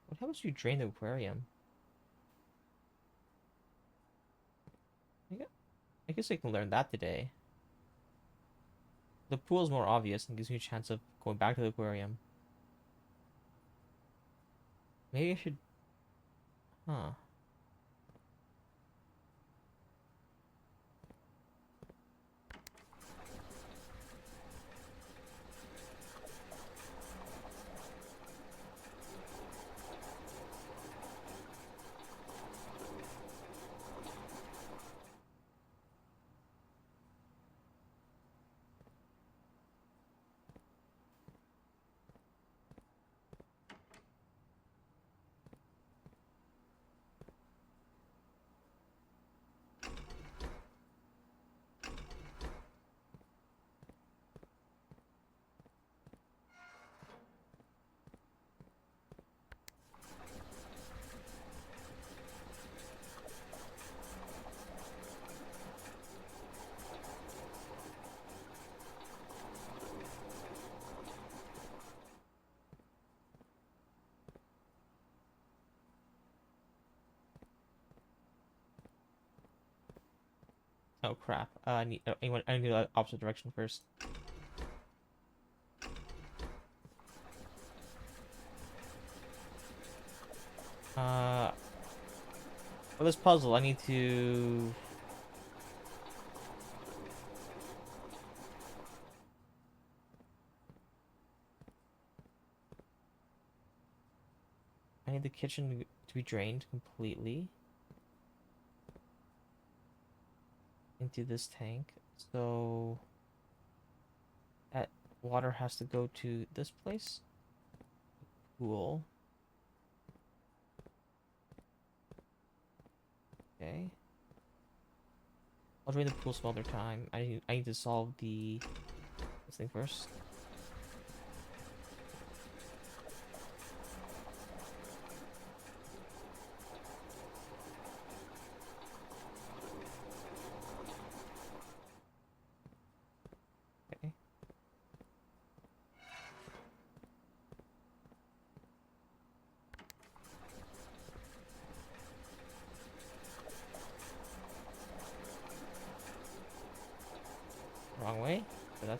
What happens if you drain the aquarium? I guess I can learn that today. The pool is more obvious and gives me a chance of going back to the aquarium. Maybe I should... Huh. Oh crap. I need to go opposite direction first. For this puzzle, I need to... I need the kitchen to be drained completely into this tank. So that water has to go to this place. Cool. Okay. I'll drain the pool some other time. I need to solve this thing first.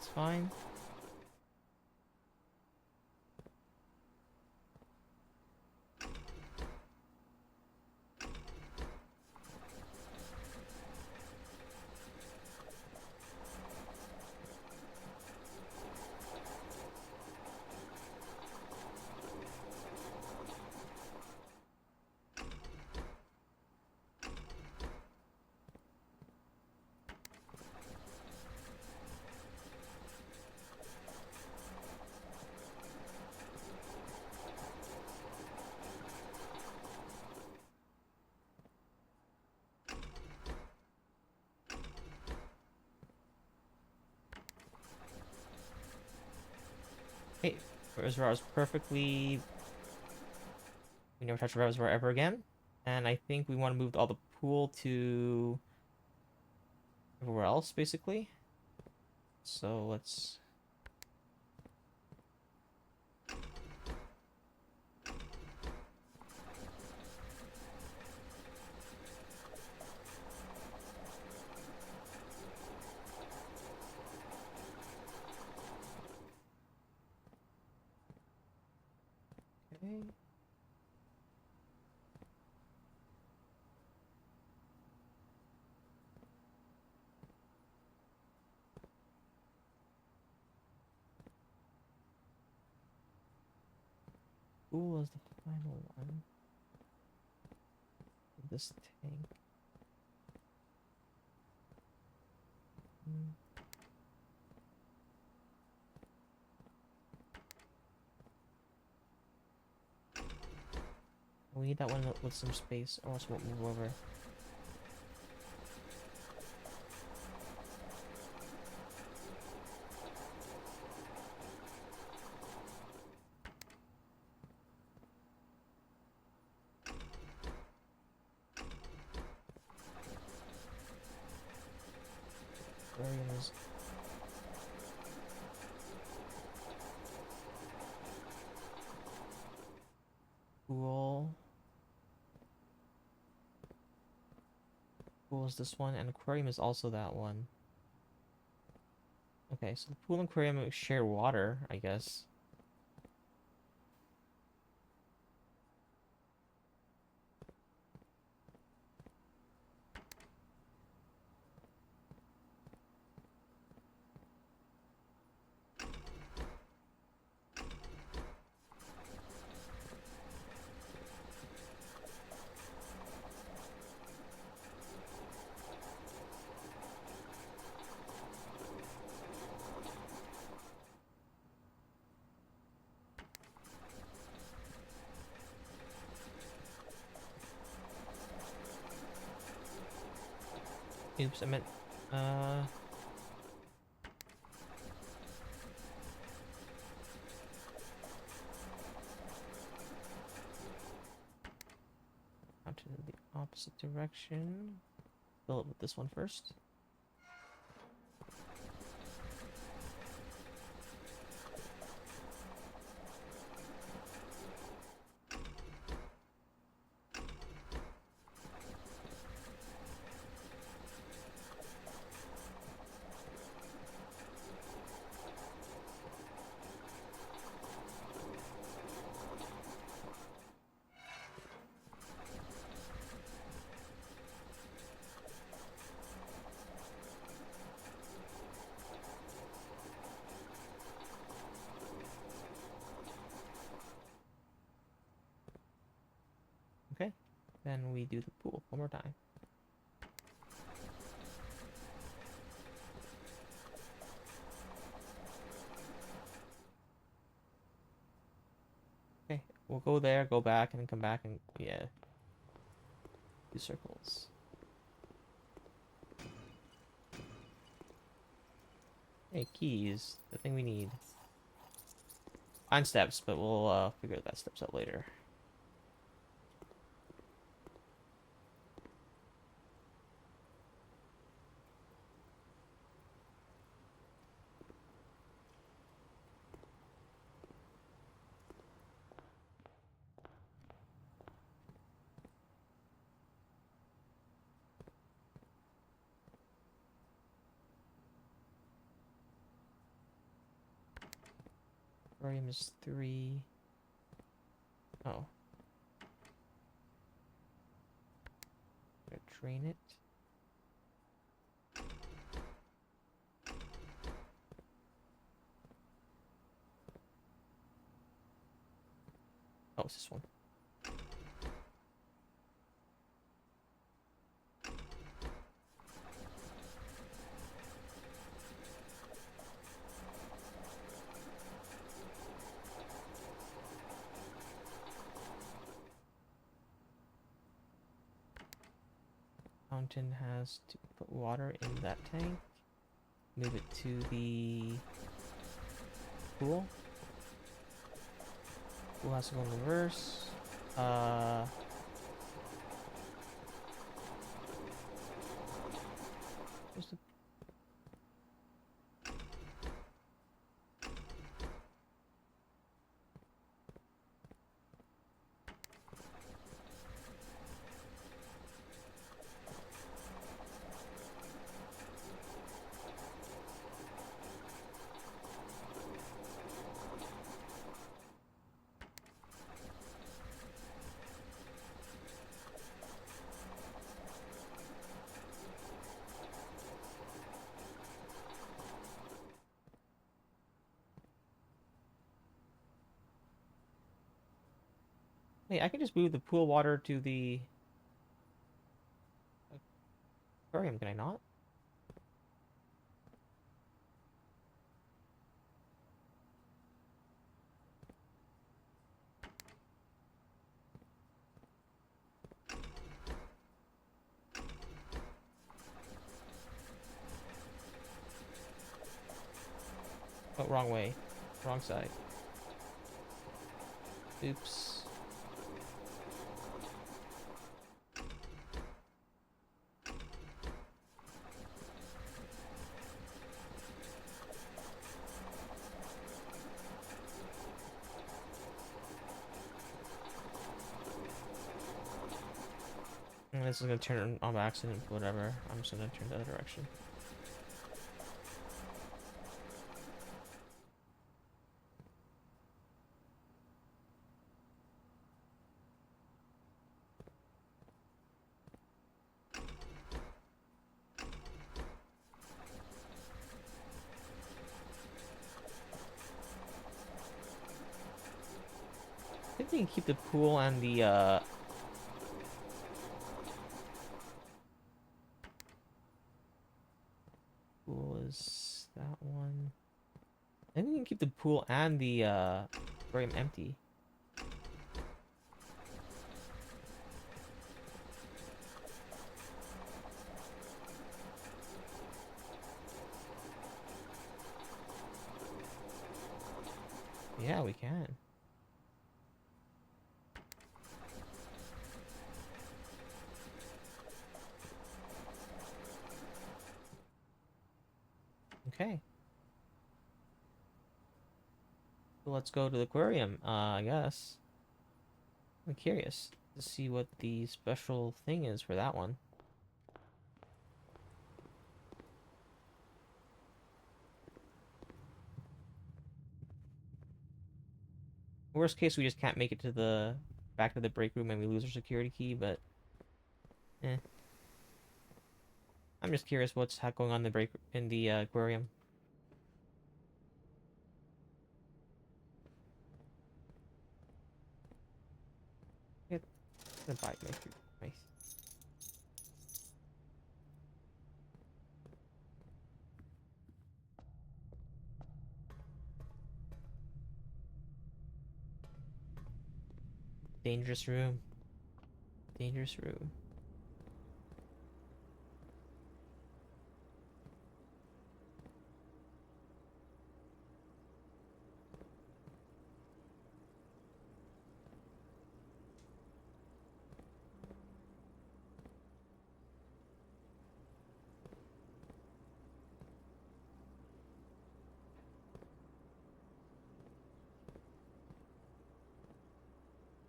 That's fine. Hey, reservoir is perfectly. We never touch the reservoir ever again. And I think we want to move all the pool to everywhere else, basically. So let's. Okay. Pool is the final one. This tank. Hmm. We need that one with some space, or else we'll move over. Aquarium is pool. Pool is this one, and aquarium is also that one. Okay, so the pool and aquarium share water, I guess. Oops, I meant, uh... out to the opposite direction. Fill it with this one first. Okay, then we do the pool one more time. Okay, we'll go there, go back, and then come back, and yeah, do circles. Hey, keys, the thing we need. On steps, but we'll figure that steps out later. Aquarium is 3. Oh. Gotta train it. Oh, it's this one. Fountain has to put water in that tank. Move it to the pool. Pool has to go in reverse. Where's the... Hey, I can just move the pool water to the aquarium, can I not? Oh, wrong way. Wrong side. Oops. This is gonna turn on accident, whatever. I'm just gonna turn the other direction. I think we can keep the pool and the pool is that one. I think we can keep the pool and the aquarium empty. Yeah, we can. Okay. So let's go to the aquarium, I guess. I'm curious to see what the special thing is for that one. Worst case, we just can't make it to the back to the break room and we lose our security key, but eh. I'm just curious what's going on in the break in the aquarium. Get the bike, my dangerous room. Dangerous room.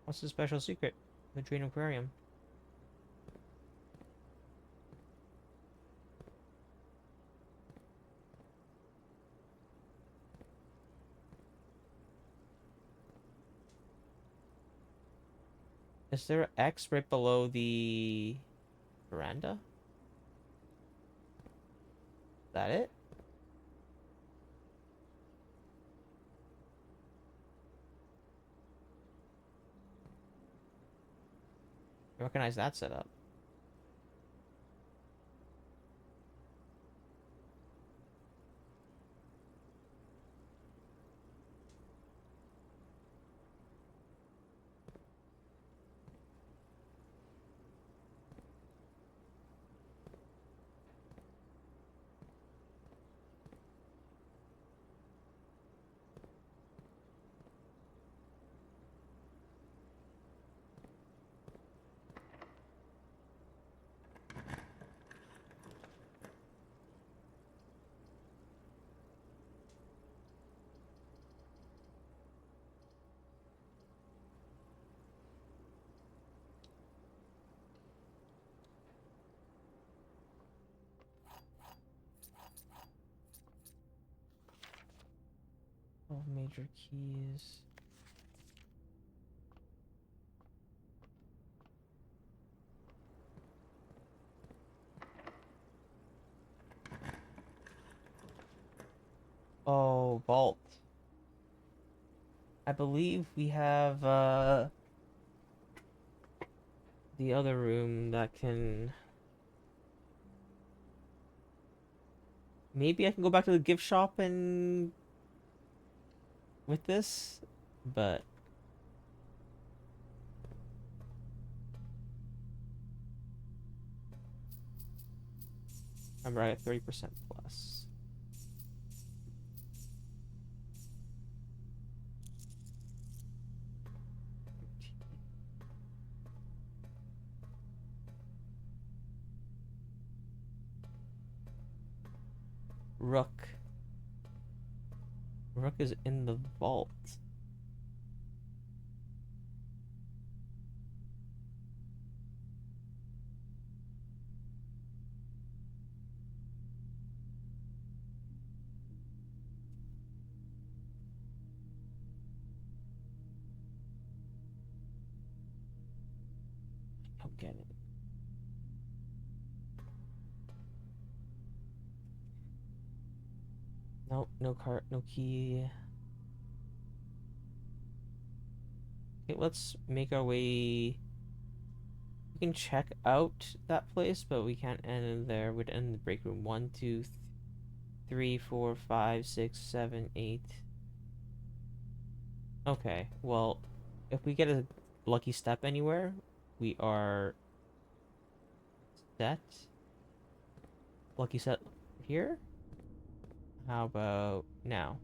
What's the special secret? The Dream Aquarium. Is there an X right below the veranda? Is that it? I recognize that setup. Oh, major keys. Oh, vault. I believe we have the other room that can. Maybe I can go back to the gift shop and with this, but I'm right at 30% plus. Rook. Rook is in the vault. I don't get it. No, no cart, no key. Okay, let's make our way. We can check out that place, but we can't end in there. We'd end in the break room. 1, 2, 3, 4, 5, 6, 7, 8. Okay, well, if we get a lucky step anywhere, we are set. Lucky set here? How about now?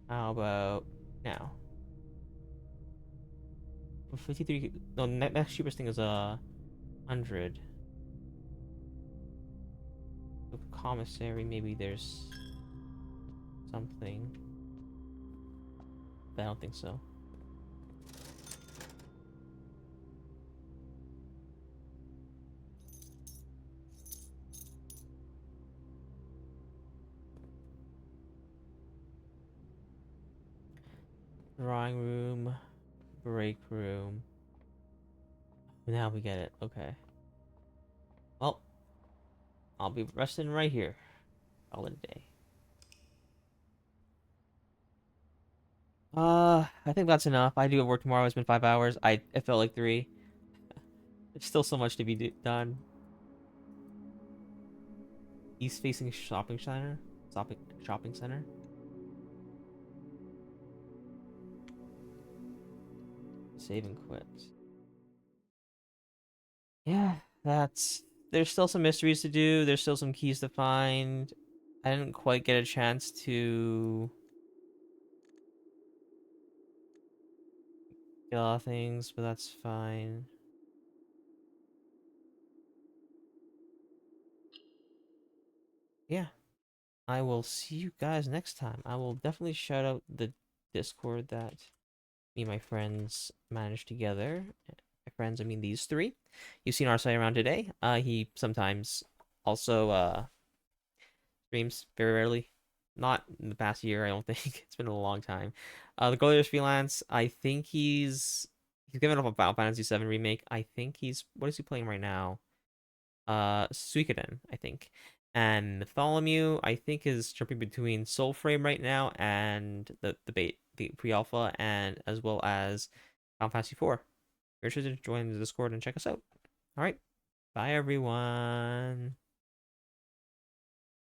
How about now? 53. No, next cheapest thing is 100. The commissary, maybe there's something. But I don't think so. Drawing room, break room. Now we get it. Okay. Well, I'll be resting right here. All in a day. I think that's enough. I do have work tomorrow. It's been 5 hours. It felt like 3. There's still so much to be done. East facing shopping center. Shopping center. Save and quit. Yeah, that's. There's still some mysteries to do. There's still some keys to find. I didn't quite get a chance to get a lot of things, but that's fine. Yeah, I will see you guys next time. I will definitely shout out the Discord that me and my friends managed together. My friends, I mean these three. You've seen Arsai around today. He sometimes also streams very rarely. Not in the past year, I don't think. It's been a long time. The Goaliers freelance, I think He's giving up a Final Fantasy VII remake. I think he's what is he playing right now? Suikoden, I think. And Mytholomew, I think, is jumping between Soulframe right now and the pre-alpha, and as well as Final Fantasy 4. If you're interested, join the Discord and check us out. All right, bye everyone.